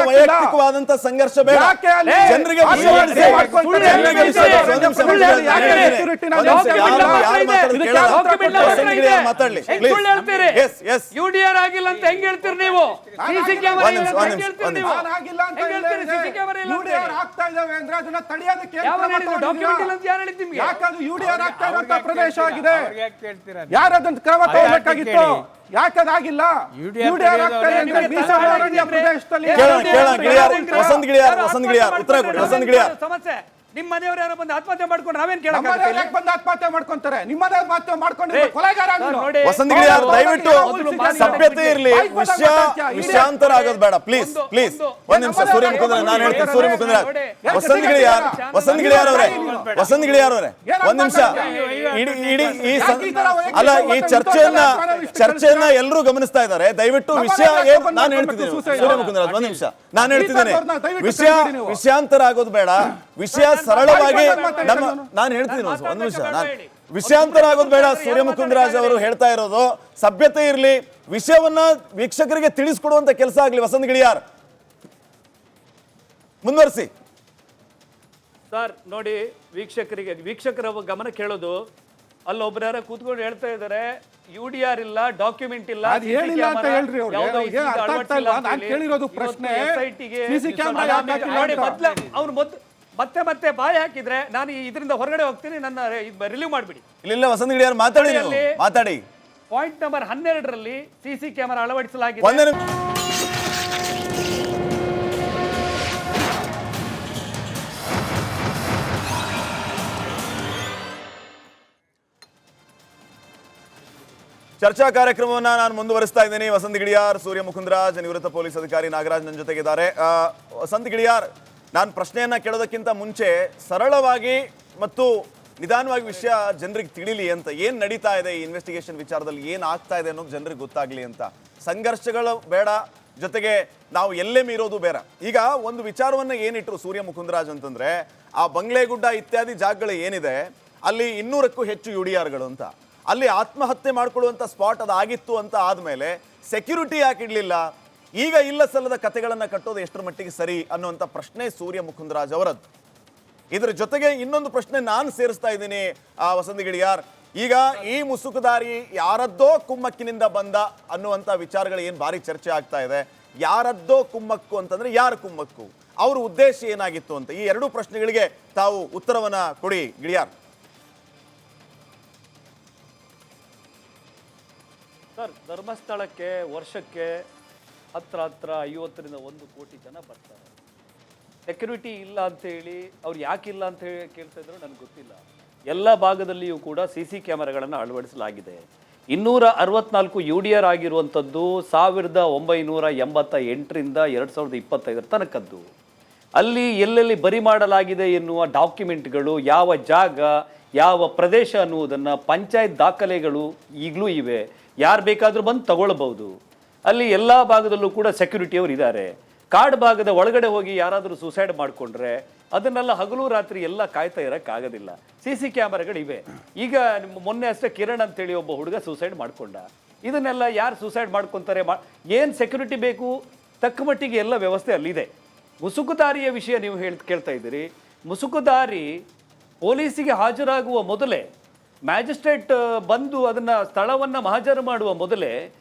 ವೈಯಕ್ತಿಕವಾದಂತ ಸಂಘರ್ಷ ಬೇಡ, ಜನರಿಗೆ UDR ಆಗಿಲ್ಲ ಅಂತ ಹೆಂಗ್ ಹೇಳ್ತೀರಿ ನೀವು? CC ಕ್ಯಾಮೆರಾ ಇಲ್ಲ ಅಂತ ಹೆಂಗ್ ಹೇಳ್ತೀರಿ ನೀವು? CC ಕ್ಯಾಮೆರಾ ಇಲ್ಲ ಅಂತ ಆಗ್ತಾ ಇದಾವೆ ಅಂದ್ರೆ ಅದನ್ನ ತಡೆಯೋದಕ್ಕೆ ಡಾಕ್ಯುಮೆಂಟ್ ಇಲ್ಲ ಅಂತ ಯಾರು ಹೇಳಿದ್ದು ನಿಮಗೆ? ಯಾಕಂದ್ರೆ UDR ಆಗ್ತಾ ಇರುವಂತ ಪ್ರದೇಶ ಆಗಿದೆ. ಯಾರು ಅದನ್ನ ಕ್ರಮ ತಗೊಳ್ಬೇಕಾಗಿತ್ತು? ಯಾಕದಾಗಿಲ್ಲ? UDR ಆಗ್ತಾ ಇದೆ ಅಂದ್ರೆ ಮೀಸಲು ಪ್ರದೇಶದಲ್ಲಿ ವಸಂತ್ ಗಿಳಿಯಾರ್ ಉತ್ತರ ಕೊಡಿ. ವಸಂತ್ ಗಿಳಿಯಾರ್, ಸಮಸ್ಯೆ ನಿಮ್ಮ ಮನೆಯವರು ಯಾರೋ ಬಂದು ಆತ್ಮಹತ್ಯೆ ಮಾಡ್ಕೊಂಡು ನಾವೇನ್ ಬಂದು ಆತ್ಮಹತ್ಯೆ ಮಾಡ್ಕೊಂತಾರೆ? ನಿಮ್ಮನೆ ಆತ್ಮಹತ್ಯೆ ಮಾಡ್ಕೊಂಡಿರೋ ಕೊಲೆಗಾರ ವಸಂತ್ ಗಿಳಿಯಾರ್, ದಯವಿಟ್ಟು ಸಭ್ಯತೆ ಇರ್ಲಿ, ವಿಷಯಾಂತರ ಆಗೋದು ಬೇಡ. ಪ್ಲೀಸ್ ಒಂದ್ ನಿಮಿಷ. ಸೂರ್ಯ ಮುಕುಂದರಾಜ್, ನಾನು ಹೇಳ್ತೀನಿ. ಸೂರ್ಯ ಮುಕುಂದರಾಜ್, ವಸಂತ್ ಗಿಳಿಯಾರ್ ಅವರೇ ಒಂದ್ ನಿಮಿಷ. ಇಡೀ ಅಲ್ಲ, ಈ ಚರ್ಚೆಯನ್ನ ಎಲ್ಲರೂ ಗಮನಿಸ್ತಾ ಇದ್ದಾರೆ. ದಯವಿಟ್ಟು ವಿಷಯ ನಾನು ಹೇಳ್ತಿದ್ದೀನಿ. ಸೂರ್ಯ ಮುಕುಂದರಾಜ್, ಒಂದ್ ನಿಮಿಷ, ನಾನು ಹೇಳ್ತಿದ್ದೇನೆ. ವಿಷಯಾಂತರ ಆಗೋದು ಬೇಡ. ವಿಷಯ ಸರಳವಾಗಿ ನಾನು ಹೇಳ್ತೀನಿ. ಒಂದು ನಿಮಿಷ, ವಿಷಯಾಂತರ ಆಗೋದು ಬೇಡ. ಸೂರ್ಯ ಮುಕುಂದರಾಜ್ ಅವರು ಹೇಳ್ತಾ ಇರೋದು ಸಭ್ಯತೆ ಇರ್ಲಿ, ವಿಷಯವನ್ನ ವೀಕ್ಷಕರಿಗೆ ತಿಳಿಸ್ಕೊಡುವಂತ ಕೆಲಸ ಆಗ್ಲಿ. ವಸಂತ್ ಗಿಳಿಯಾರ್, ಮುಂದುವರಿಸಿ. ಸರ್ ನೋಡಿ, ವೀಕ್ಷಕರ ಗಮನ ಕೇಳೋದು, ಅಲ್ಲೊಬ್ರು ಯಾರ ಕೂತ್ಕೊಂಡು ಹೇಳ್ತಾ ಇದಾರೆ UDR ಇಲ್ಲ, ಡಾಕ್ಯುಮೆಂಟ್ ಇಲ್ಲ, ಹೇಳಿಲ್ಲ ಅಂತ ಹೇಳ್ರಿ. ನಾನು ಕೇಳಿರೋದು ಪ್ರಶ್ನೆ ಅವ್ರು ಮತ್ತೆ ಬಾಯಿ ಹಾಕಿದ್ರೆ ನಾನು ಇದರಿಂದ ಹೊರಗಡೆ ಹೋಗ್ತೀನಿ, ನನ್ನ ರಿಲೀವ್ ಮಾಡ್ಬಿಡಿ. ಇಲ್ಲ ವಸಂತ್ ಗಿಳಿಯಾರ್ ಮಾತಾಡಿ. ಪಾಯಿಂಟ್ ನಂಬರ್ 12ರಲ್ಲಿ ಸಿಸಿ ಕ್ಯಾಮೆರಾ ಅಳವಡಿಸಲಾಗಿದೆ. ಒಂದೇ ನಿಮಿಷ. ಚರ್ಚಾ ಕಾರ್ಯಕ್ರಮವನ್ನ ನಾನು ಮುಂದುವರಿಸ್ತಾ ಇದ್ದೀನಿ. ವಸಂತ್ ಗಿಳಿಯಾರ್, ಸೂರ್ಯ ಮುಕುಂದರಾಜ್, ನಿವೃತ್ತ ಪೊಲೀಸ್ ಅಧಿಕಾರಿ ನಾಗರಾಜ್ ನನ್ನ ಜೊತೆಗಿದ್ದಾರೆ. ವಸಂತ್ ಗಿಳಿಯಾರ್, ನಾನು ಪ್ರಶ್ನೆಯನ್ನ ಕೇಳೋದಕ್ಕಿಂತ ಮುಂಚೆ ಸರಳವಾಗಿ ಮತ್ತು ನಿಧಾನವಾಗಿ ವಿಷಯ ಜನರಿಗೆ ತಿಳಿಲಿ ಅಂತ, ಏನ್ ನಡೀತಾ ಇದೆ ಈ ಇನ್ವೆಸ್ಟಿಗೇಷನ್ ವಿಚಾರದಲ್ಲಿ, ಏನ್ ಆಗ್ತಾ ಇದೆ ಅನ್ನೋದು ಜನರಿಗೆ ಗೊತ್ತಾಗ್ಲಿ ಅಂತ. ಸಂಘರ್ಷಗಳು ಬೇಡ, ಜೊತೆಗೆ ನಾವು ಎಲ್ಲೇ ಮೀರೋದು ಬೇಡ. ಈಗ ಒಂದು ವಿಚಾರವನ್ನ ಏನಿಟ್ರು ಸೂರ್ಯ ಮುಕುಂದರಾಜ್ ಅಂತಂದ್ರೆ, ಆ ಬಂಗ್ಲೆಗುಡ್ಡ ಇತ್ಯಾದಿ ಜಾಗಗಳು ಏನಿದೆ ಅಲ್ಲಿ 200ಕ್ಕೂ ಹೆಚ್ಚು UDRಗಳು ಅಂತ, ಅಲ್ಲಿ ಆತ್ಮಹತ್ಯೆ ಮಾಡ್ಕೊಳ್ಳುವಂಥ ಸ್ಪಾಟ್ ಅದಾಗಿತ್ತು ಅಂತ ಆದಮೇಲೆ ಸೆಕ್ಯೂರಿಟಿ ಯಾಕೆ ಇಡಲಿಲ್ಲ? ಈಗ ಇಲ್ಲ ಸಲ್ಲದ ಕಥೆಗಳನ್ನು ಕಟ್ಟೋದು ಎಷ್ಟರ ಮಟ್ಟಿಗೆ ಸರಿ ಅನ್ನುವಂಥ ಪ್ರಶ್ನೆ ಸೂರ್ಯ ಮುಕುಂದರಾಜ್ ಅವರದ್ದು. ಇದರ ಜೊತೆಗೆ ಇನ್ನೊಂದು ಪ್ರಶ್ನೆ ನಾನು ಸೇರಿಸ್ತಾ ಇದ್ದೀನಿ ವಸಂತ್ ಗಿಳಿಯಾರ್. ಈಗ ಈ ಮುಸುಕುದಾರಿ ಯಾರದ್ದೋ ಕುಮ್ಮಕ್ಕಿನಿಂದ ಬಂದ ಅನ್ನುವಂಥ ವಿಚಾರಗಳು ಏನು ಭಾರಿ ಚರ್ಚೆ ಆಗ್ತಾ ಇದೆ. ಯಾರದ್ದೋ ಕುಮ್ಮಕ್ಕು ಅಂತಂದ್ರೆ ಯಾರ ಕುಮ್ಮಕ್ಕು, ಅವ್ರ ಉದ್ದೇಶ ಏನಾಗಿತ್ತು ಅಂತ, ಈ ಎರಡೂ ಪ್ರಶ್ನೆಗಳಿಗೆ ತಾವು ಉತ್ತರವನ್ನ ಕೊಡಿ ಗಿಳಿಯಾರ್. ಸರ್, ಧರ್ಮಸ್ಥಳಕ್ಕೆ ವರ್ಷಕ್ಕೆ ಹತ್ರ 50ರಿಂದ 1 ಕೋಟಿ ಜನ ಬರ್ತಾರೆ. ಸೆಕ್ಯೂರಿಟಿ ಇಲ್ಲ ಅಂತೇಳಿ ಅವ್ರು ಯಾಕಿಲ್ಲ ಅಂತ ಹೇಳಿ ಕೇಳ್ತಾ ಇದ್ರು ನನಗೆ ಗೊತ್ತಿಲ್ಲ. ಎಲ್ಲ ಭಾಗದಲ್ಲಿಯೂ ಕೂಡ CC ಕ್ಯಾಮೆರಾಗಳನ್ನು ಅಳವಡಿಸಲಾಗಿದೆ. 264 UDR ಆಗಿರುವಂಥದ್ದು 1988ರಿಂದ 2025 ತನಕದ್ದು. ಅಲ್ಲಿ ಎಲ್ಲೆಲ್ಲಿ ಬರಿ ಮಾಡಲಾಗಿದೆ ಎನ್ನುವ ಡಾಕ್ಯುಮೆಂಟ್ಗಳು, ಯಾವ ಜಾಗ ಯಾವ ಪ್ರದೇಶ ಅನ್ನುವುದನ್ನು ಪಂಚಾಯತ್ ದಾಖಲೆಗಳು ಈಗಲೂ ಇವೆ. ಯಾರು ಬೇಕಾದರೂ ಬಂದು ತಗೊಳ್ಬಹುದು. ಅಲ್ಲಿ ಎಲ್ಲ ಭಾಗದಲ್ಲೂ ಕೂಡ ಸೆಕ್ಯೂರಿಟಿಯವರು ಇದ್ದಾರೆ. ಕಾಡು ಭಾಗದ ಒಳಗಡೆ ಹೋಗಿ ಯಾರಾದರೂ ಸೂಸೈಡ್ ಮಾಡಿಕೊಂಡ್ರೆ ಅದನ್ನೆಲ್ಲ ಹಗಲು ರಾತ್ರಿ ಎಲ್ಲ ಕಾಯ್ತಾ ಇರೋಕ್ಕಾಗೋದಿಲ್ಲ. CC ಕ್ಯಾಮೆರಾಗಳಿವೆ. ಈಗ ಮೊನ್ನೆ ಅಷ್ಟೇ ಕಿರಣ್ ಅಂತೇಳಿ ಒಬ್ಬ ಹುಡುಗ ಸೂಸೈಡ್ ಮಾಡಿಕೊಂಡ. ಇದನ್ನೆಲ್ಲ ಯಾರು ಸೂಸೈಡ್ ಮಾಡ್ಕೊತಾರೆ? ಏನು ಸೆಕ್ಯೂರಿಟಿ ಬೇಕು? ತಕ್ಕ ಮಟ್ಟಿಗೆ ಎಲ್ಲ ವ್ಯವಸ್ಥೆ ಅಲ್ಲಿದೆ. ಮುಸುಕುದಾರಿಯ ವಿಷಯ ನೀವು ಕೇಳ್ತಾ ಇದ್ದೀರಿ. ಮುಸುಕುದಾರಿ ಪೊಲೀಸಿಗೆ ಹಾಜರಾಗುವ ಮೊದಲೇ, ಮ್ಯಾಜಿಸ್ಟ್ರೇಟ್ ಬಂದು ಅದನ್ನು ಸ್ಥಳವನ್ನು ಮಹಾಜರು ಮಾಡುವ ಮೊದಲೇ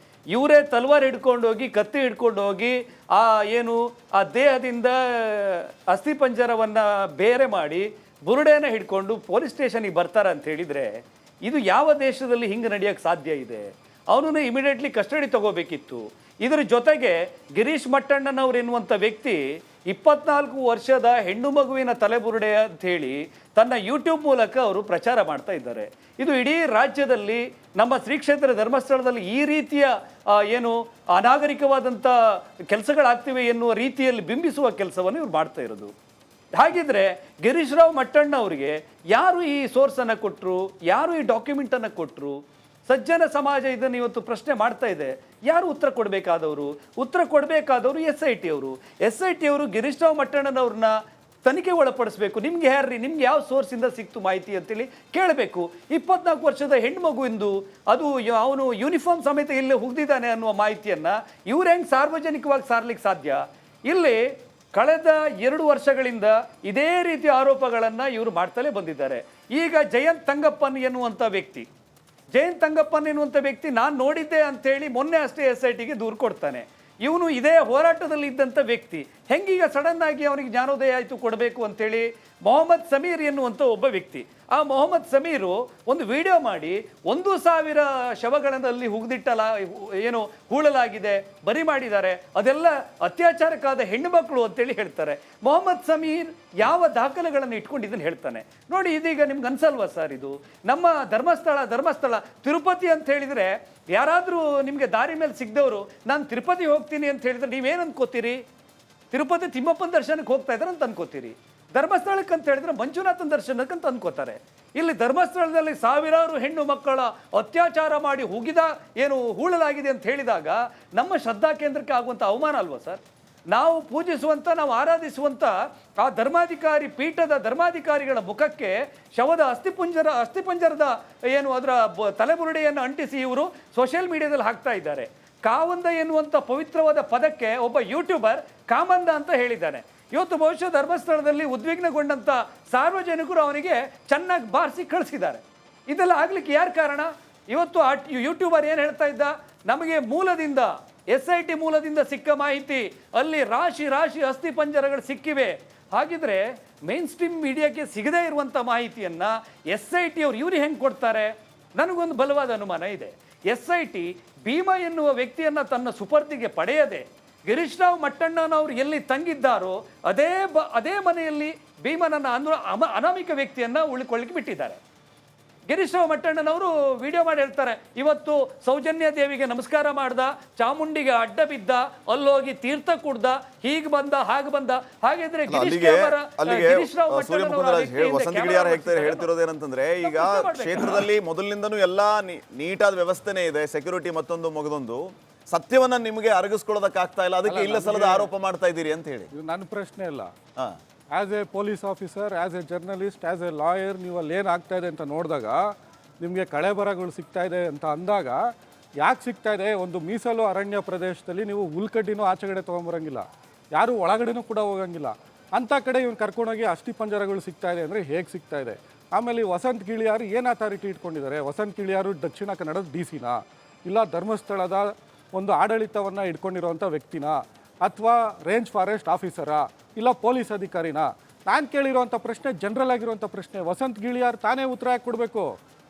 ಇವರೇ ತಲವಾರು ಹಿಡ್ಕೊಂಡು ಹೋಗಿ, ಕತ್ತಿ ಹಿಡ್ಕೊಂಡು ಹೋಗಿ ಆ ದೇಹದಿಂದ ಅಸ್ಥಿಪಂಜರವನ್ನು ಬೇರೆ ಮಾಡಿ ಬುರುಡೆನ ಹಿಡ್ಕೊಂಡು ಪೊಲೀಸ್ ಸ್ಟೇಷನಿಗೆ ಬರ್ತಾರೆ ಅಂತ ಹೇಳಿದರೆ, ಇದು ಯಾವ ದೇಶದಲ್ಲಿ ಹಿಂಗೆ ನಡೆಯೋಕ್ಕೆ ಸಾಧ್ಯ ಇದೆ? ಅವನನ್ನು ಇಮಿಡಿಯೇಟ್ಲಿ ಕಸ್ಟಡಿ ತಗೋಬೇಕಿತ್ತು. ಇದರ ಜೊತೆಗೆ ಗಿರೀಶ್ ಮಟ್ಟಣ್ಣನವ್ರು ಎನ್ನುವಂಥ ವ್ಯಕ್ತಿ 24 ವರ್ಷದ ಹೆಣ್ಣು ಮಗುವಿನ ತಲೆಬುರುಡೆ ಅಂಥೇಳಿ ತನ್ನ ಯೂಟ್ಯೂಬ್ ಮೂಲಕ ಅವರು ಪ್ರಚಾರ ಮಾಡ್ತಾ ಇದ್ದಾರೆ. ಇದು ಇಡೀ ರಾಜ್ಯದಲ್ಲಿ ನಮ್ಮ ಶ್ರೀ ಕ್ಷೇತ್ರ ಧರ್ಮಸ್ಥಳದಲ್ಲಿ ಈ ರೀತಿಯ ಅನಾಗರಿಕವಾದಂಥ ಕೆಲಸಗಳಾಗ್ತಿವೆ ಎನ್ನುವ ರೀತಿಯಲ್ಲಿ ಬಿಂಬಿಸುವ ಕೆಲಸವನ್ನು ಇವ್ರು ಮಾಡ್ತಾ ಇರೋದು. ಹಾಗಿದ್ರೆ ಗಿರೀಶ್ ರಾವ್ ಮಟ್ಟಣ್ಣ ಅವರಿಗೆ ಯಾರು ಈ ಸೋರ್ಸನ್ನು ಕೊಟ್ಟರು? ಯಾರು ಈ ಡಾಕ್ಯುಮೆಂಟನ್ನು ಕೊಟ್ಟರು? ಸಜ್ಜನ ಸಮಾಜ ಇದನ್ನು ಇವತ್ತು ಪ್ರಶ್ನೆ ಮಾಡ್ತಾ ಇದೆ. ಯಾರು ಉತ್ತರ ಕೊಡಬೇಕಾದವರು? ಉತ್ತರ ಕೊಡಬೇಕಾದವರು SIT ಅವರು. SIT ಅವರು ಗಿರೀಶ್ ರಾವ್ ಮಟ್ಟಣ್ಣನವ್ರನ್ನ ತನಿಖೆ ಒಳಪಡಿಸ್ಬೇಕು. ನಿಮ್ಗೆ ಯಾರ್ರಿ, ನಿಮ್ಗೆ ಯಾವ ಸೋರ್ಸಿಂದ ಸಿಕ್ತು ಮಾಹಿತಿ ಅಂತೇಳಿ ಕೇಳಬೇಕು. 24 ವರ್ಷದ ಹೆಣ್ಮಗುವಿಂದು ಅದು ಅವನು ಯೂನಿಫಾರ್ಮ್ ಸಮೇತ ಇಲ್ಲೇ ಹುಗ್ದಿದ್ದಾನೆ ಅನ್ನುವ ಮಾಹಿತಿಯನ್ನು ಇವ್ರು ಹೆಂಗೆ ಸಾರ್ವಜನಿಕವಾಗಿ ಸಾರ್ಲಿಕ್ಕೆ ಸಾಧ್ಯ? ಇಲ್ಲಿ ಕಳೆದ 2 ವರ್ಷಗಳಿಂದ ಇದೇ ರೀತಿಯ ಆರೋಪಗಳನ್ನು ಇವರು ಮಾಡ್ತಲೇ ಬಂದಿದ್ದಾರೆ. ಈಗ ಜಯಂತ್ ತಂಗಪ್ಪನ್ ಎನ್ನುವಂಥ ವ್ಯಕ್ತಿ ನಾನು ನೋಡಿದ್ದೆ ಅಂತೇಳಿ ಮೊನ್ನೆ ಅಷ್ಟೇ SITಗೆ ದೂರು ಕೊಡ್ತಾನೆ. ಇವನು ಇದೇ ಹೋರಾಟದಲ್ಲಿ ಇದ್ದಂಥ ವ್ಯಕ್ತಿ. ಹೆಂಗೀಗ ಸಡನ್ ಆಗಿ ಅವನಿಗೆ ಜ್ಞಾನೋದಯ ಆಯಿತು ಕೊಡಬೇಕು ಅಂತೇಳಿ ಮೊಹಮ್ಮದ್ ಸಮೀರ್ ಎನ್ನುವಂಥ ಒಬ್ಬ ವ್ಯಕ್ತಿ, ಆ ಮೊಹಮ್ಮದ್ ಸಮೀರು ಒಂದು ವಿಡಿಯೋ ಮಾಡಿ 1000 ಶವಗಳಲ್ಲಿ ಹೂಳಲಾಗಿದೆ, ಬರಿ ಮಾಡಿದ್ದಾರೆ, ಅದೆಲ್ಲ ಅತ್ಯಾಚಾರಕ್ಕಾದ ಹೆಣ್ಣು ಮಕ್ಕಳು ಅಂತೇಳಿ ಹೇಳ್ತಾರೆ. ಮೊಹಮ್ಮದ್ ಸಮೀರ್ ಯಾವ ದಾಖಲೆಗಳನ್ನು ಇಟ್ಕೊಂಡು ಇದನ್ನು ಹೇಳ್ತಾನೆ ನೋಡಿ. ಇದೀಗ ನಿಮ್ಗೆ ಅನ್ಸಲ್ವಾ ಸರ್? ಇದು ನಮ್ಮ ಧರ್ಮಸ್ಥಳ ತಿರುಪತಿ ಅಂತ ಹೇಳಿದರೆ, ಯಾರಾದರೂ ನಿಮಗೆ ದಾರಿ ಮೇಲೆ ಸಿಗದವರು ನಾನು ತಿರುಪತಿ ಹೋಗ್ತೀನಿ ಅಂತ ಹೇಳಿದ್ರೆ ನೀವೇನು ಅನ್ಕೋತೀರಿ? ತಿರುಪತಿ ತಿಮ್ಮಪ್ಪನ ದರ್ಶನಕ್ಕೆ ಹೋಗ್ತಾ ಇದ್ದಾರೆ ಅಂತ ಅನ್ಕೋತೀರಿ. ಧರ್ಮಸ್ಥಳಕ್ಕೆ ಅಂತ ಹೇಳಿದ್ರೆ ಮಂಜುನಾಥನ ದರ್ಶನಕ್ಕೆ ಅಂತ ಅನ್ಕೋತಾರೆ. ಇಲ್ಲಿ ಧರ್ಮಸ್ಥಳದಲ್ಲಿ ಸಾವಿರಾರು ಹೆಣ್ಣು ಮಕ್ಕಳ ಅತ್ಯಾಚಾರ ಮಾಡಿ ಹೂಳಲಾಗಿದೆ ಅಂತ ಹೇಳಿದಾಗ ನಮ್ಮ ಶ್ರದ್ಧಾ ಕೇಂದ್ರಕ್ಕೆ ಆಗುವಂಥ ಅವಮಾನ ಅಲ್ವಾ ಸರ್? ನಾವು ಪೂಜಿಸುವಂಥ, ನಾವು ಆರಾಧಿಸುವಂಥ ಆ ಧರ್ಮಾಧಿಕಾರಿ ಪೀಠದ ಧರ್ಮಾಧಿಕಾರಿಗಳ ಮುಖಕ್ಕೆ ಶವದ ಅಸ್ಥಿಪಂಜರದ ಅದರ ತಲೆಬುರುಡೆಯನ್ನು ಅಂಟಿಸಿ ಇವರು ಸೋಷಿಯಲ್ ಮೀಡಿಯಾದಲ್ಲಿ ಹಾಕ್ತಾ ಇದ್ದಾರೆ. ಕಾವಂದ ಎನ್ನುವಂಥ ಪವಿತ್ರವಾದ ಪದಕ್ಕೆ ಒಬ್ಬ ಯೂಟ್ಯೂಬರ್ ಕಾಮಂದ ಅಂತ ಹೇಳಿದ್ದಾನೆ. ಇವತ್ತು ಬಹುಶಃ ಧರ್ಮಸ್ಥಳದಲ್ಲಿ ಉದ್ವಿಗ್ನಗೊಂಡಂಥ ಸಾರ್ವಜನಿಕರು ಅವನಿಗೆ ಚೆನ್ನಾಗಿ ಬಾರಿಸಿ ಕಳಿಸಿದ್ದಾರೆ. ಇದೆಲ್ಲ ಆಗ್ಲಿಕ್ಕೆ ಯಾರು ಕಾರಣ? ಇವತ್ತು ಆ ಯೂಟ್ಯೂಬರ್ ಏನು ಹೇಳ್ತಾ ಇದ್ದ, ನಮಗೆ ಮೂಲದಿಂದ SIT ಮೂಲದಿಂದ ಸಿಕ್ಕ ಮಾಹಿತಿ, ಅಲ್ಲಿ ರಾಶಿ ಅಸ್ಥಿಪಂಜರಗಳು ಸಿಕ್ಕಿವೆ. ಹಾಗಿದ್ರೆ ಮೇನ್ ಸ್ಟ್ರೀಮ್ ಮೀಡಿಯಾಕ್ಕೆ ಸಿಗದೇ ಇರುವಂಥ ಮಾಹಿತಿಯನ್ನು SIT ಅವರು ಇವ್ರು ಹೆಂಗೆ ಕೊಡ್ತಾರೆ? ನನಗೊಂದು ಬಲವಾದ ಅನುಮಾನ ಇದೆ. SIT ಭೀಮಾ ಎನ್ನುವ ವ್ಯಕ್ತಿಯನ್ನ ತನ್ನ ಸುಪರ್ದಿಗೆ ಪಡೆಯದೆ ಗಿರೀಶ್ ರಾವ್ ಮಟ್ಟಣ್ಣನವರು ಎಲ್ಲಿ ತಂಗಿದ್ದಾರೋ ಅದೇ ಮನೆಯಲ್ಲಿ ಭೀಮನನ್ನ ಅನಾಮಿಕ ವ್ಯಕ್ತಿಯನ್ನ ಉಳ್ಕೊಳ್ಳಿಕ್ಕೆ ಬಿಟ್ಟಿದ್ದಾರೆ. ಗಿರೀಶ್ ರಾವ್ ಮಟ್ಟಣ್ಣನವರು ವಿಡಿಯೋ ಮಾಡಿ ಹೇಳ್ತಾರೆ, ಇವತ್ತು ಸೌಜನ್ಯ ದೇವಿಗೆ ನಮಸ್ಕಾರ ಮಾಡ್ದ, ಚಾಮುಂಡಿಗೆ ಅಡ್ಡ ಬಿದ್ದ, ಅಲ್ಲೋಗಿ ತೀರ್ಥ ಕುಡ್ದ, ಹೀಗ್ ಬಂದ ಹಾಗೆ ಬಂದ. ಹಾಗಿದ್ರೆ ವಸಂತ ಗಿಳಿಯಾರ್ ಹೇಳ್ತಿರೋದೇನಂತಂದ್ರೆ, ಈಗ ಕ್ಷೇತ್ರದಲ್ಲಿ ಮೊದಲಿನಿಂದನೂ ಎಲ್ಲಾ ನೀಟಾದ ವ್ಯವಸ್ಥೆನೇ ಇದೆ, ಸೆಕ್ಯೂರಿಟಿ ಮತ್ತೊಂದು ಮಗದೊಂದು, ಸತ್ಯವನ್ನ ನಿಮಗೆ ಅರಗಿಸ್ಕೊಳ್ಳೋದಕ್ಕಾಗ್ತಾ ಇಲ್ಲ, ಅದಕ್ಕೆ ಇಲ್ಲ ಸಲದ ಆರೋಪ ಮಾಡ್ತಾ ಇದ್ದೀರಿ ಅಂತ ಹೇಳಿ. ಇದು ನನ್ನ ಪ್ರಶ್ನೆ ಇಲ್ಲ. As A police officer, as A journalist, as A lawyer, ನೀವು ಅಲ್ಲಿ ಏನಾಗ್ತಾ ಇದೆ ಅಂತ ನೋಡಿದಾಗ, ನಿಮಗೆ ಕಳೆಬರಗಳು ಸಿಗ್ತಾ ಇದೆ ಅಂತ ಅಂದಾಗ, ಯಾಕೆ ಸಿಗ್ತಾ ಇದೆ? ಒಂದು ಮೀಸಲು ಅರಣ್ಯ ಪ್ರದೇಶದಲ್ಲಿ ನೀವು ಹುಲ್ಕಡ್ಡಿನೂ ಆಚೆಗಡೆ ತೊಗೊಂಬರಂಗಿಲ್ಲ, ಯಾರು ಒಳಗಡೆನೂ ಕೂಡ ಹೋಗಂಗಿಲ್ಲ, ಅಂಥ ಕಡೆ ಇವ್ನು ಕರ್ಕೊಂಡೋಗಿ ಅಸ್ಥಿ ಪಂಜರಗಳು ಸಿಗ್ತಾ ಇದೆ ಅಂದರೆ ಹೇಗೆ ಸಿಗ್ತಾ ಇದೆ? ಆಮೇಲೆ ವಸಂತ್ ಗಿಳಿಯಾರು ಏನು ಅಥಾರಿಟಿ ಇಟ್ಕೊಂಡಿದ್ದಾರೆ? ವಸಂತ್ ಗಿಳಿಯಾರು ದಕ್ಷಿಣ ಕನ್ನಡದ DC ನಾ, ಇಲ್ಲ ಧರ್ಮಸ್ಥಳದ ಒಂದು ಆಡಳಿತವನ್ನು ಇಟ್ಕೊಂಡಿರೋವಂಥ ವ್ಯಕ್ತಿನ, ಅಥವಾ ರೇಂಜ್ ಫಾರೆಸ್ಟ್ ಆಫೀಸರಾ, ಇಲ್ಲ ಪೊಲೀಸ್ ಅಧಿಕಾರಿನಾ? ನಾನು ಕೇಳಿರೋಂಥ ಪ್ರಶ್ನೆ ಜನರಲ್ ಆಗಿರುವಂಥ ಪ್ರಶ್ನೆ. ವಸಂತ್ ಗಿಳಿಯಾರ್ ತಾನೇ ಉತ್ತರ ಯಾಕೆ ಕೊಡಬೇಕು?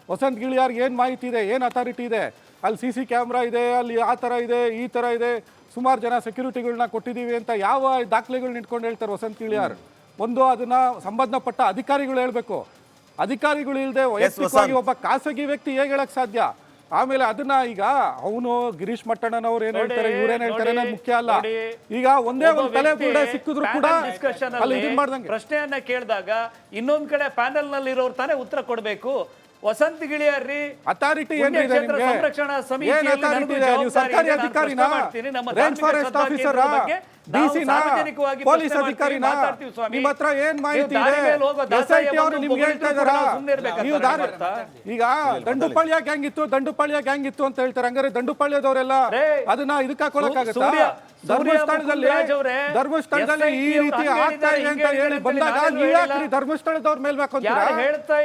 ವಸಂತ್ ಗಿಳಿಯಾರ್ಗೆ ಏನು ಮಾಹಿತಿ ಇದೆ, ಏನು ಅಥಾರಿಟಿ ಇದೆ? ಅಲ್ಲಿ CC ಕ್ಯಾಮ್ರಾ ಇದೆ, ಅಲ್ಲಿ ಆ ಥರ ಇದೆ, ಈ ಥರ ಇದೆ, ಸುಮಾರು ಜನ ಸೆಕ್ಯೂರಿಟಿಗಳನ್ನ ಕೊಟ್ಟಿದ್ದೀವಿ ಅಂತ ಯಾವ ದಾಖಲೆಗಳನ್ನ ಇಟ್ಕೊಂಡು ಹೇಳ್ತಾರೆ ವಸಂತ್ ಗಿಳಿಯಾರ್? ಒಂದು ಅದನ್ನ ಸಂಬಂಧಪಟ್ಟ ಅಧಿಕಾರಿಗಳು ಹೇಳಬೇಕು. ಅಧಿಕಾರಿಗಳು ಇಲ್ಲದೆ ವೈಯಕ್ತಿಕವಾಗಿ ಒಬ್ಬ ಖಾಸಗಿ ವ್ಯಕ್ತಿ ಹೇಗೆ ಹೇಳಕ್ ಸಾಧ್ಯ? ಆಮೇಲೆ ಅದನ್ನ ಈಗ ಅವನು ಗಿರೀಶ್ ಮಟ್ಟಣ್ಣನವ್ರು ಏನ್ ಹೇಳ್ತಾರೆ, ಇವ್ರೇನ್ ಹೇಳ್ತಾರೆ ಅನ್ನೋದು ಮುಖ್ಯ ಅಲ್ಲ. ಈಗ ಒಂದೇ ಒಂದು ತಲೆ ಬುರುಡೆ ಸಿಕ್ಕಿದ್ರು ಕೂಡ ಅಲ್ಲಿ ಇದನ್ನ ಮಾಡ್ದಂಗೆ ಪ್ರಶ್ನೆಯನ್ನ ಕೇಳಿದಾಗ ಇನ್ನೊಂದ್ ಕಡೆ ಪ್ಯಾನೆಲ್ ನಲ್ಲಿ ಇರೋರು ತಾನೇ ಉತ್ತರ ಕೊಡ್ಬೇಕು. ವಸಂತ ಗಿಳಿಯಾರ್ರಿ ಅಥಾರಿಟಿ ಏನಿದೆ ನಿಮಗೆ? ಸಂರಕ್ಷಣಾ ಏನ್ ಸಮಿತಿಯಲ್ಲಿ ಅಥಾರಿಟಿ ಇದೆ? ನೀವು ಸರ್ಕಾರಿ ಅಧಿಕಾರಿನಾ, ರೇಂಜ್ ಫಾರೆಸ್ಟ್ ಆಫೀಸರಾ, DC ನಾ, ಪೊಲೀಸ್ ಅಧಿಕಾರಿನಾ? ನಿಮ್ಮ ಹತ್ರ ಏನ್ ಮಾಹಿತಿ ಇದೆ? SIT ಅವರು ನಿಮ್ಗೆ ಹೇಳ್ತಾ ಇದಾರಾ? ನೀವು ಈಗ ದಂಡುಪಾಳ್ಯ ಗ್ಯಾಂಗ್ ಇತ್ತು, ದಂಡುಪಾಳ್ಯ ಗ್ಯಾಂಗ್ ಇತ್ತು ಅಂತ ಹೇಳ್ತಾರೆ. ಹಂಗಾರೆ ದಂಡುಪಾಳ್ಯದವರೆಲ್ಲ ಅದನ್ನ ಇದಕ್ಕೆ ಹಾಕೊಳಕ್ಕಾಗತ್ತಾ? ಧರ್ಮಸ್ಥಳದಲ್ಲಿ ಈ ರೀತಿ ಆಗ್ತಾ ಇದೆ ಅಂತ ಹೇಳಿ ಬಂದಾಗ ನೀವು ಯಾಕೆ ಧರ್ಮಸ್ಥಳದವ್ರ ಮೇಲೆ ಹಾಕೊಂತೀರಾ?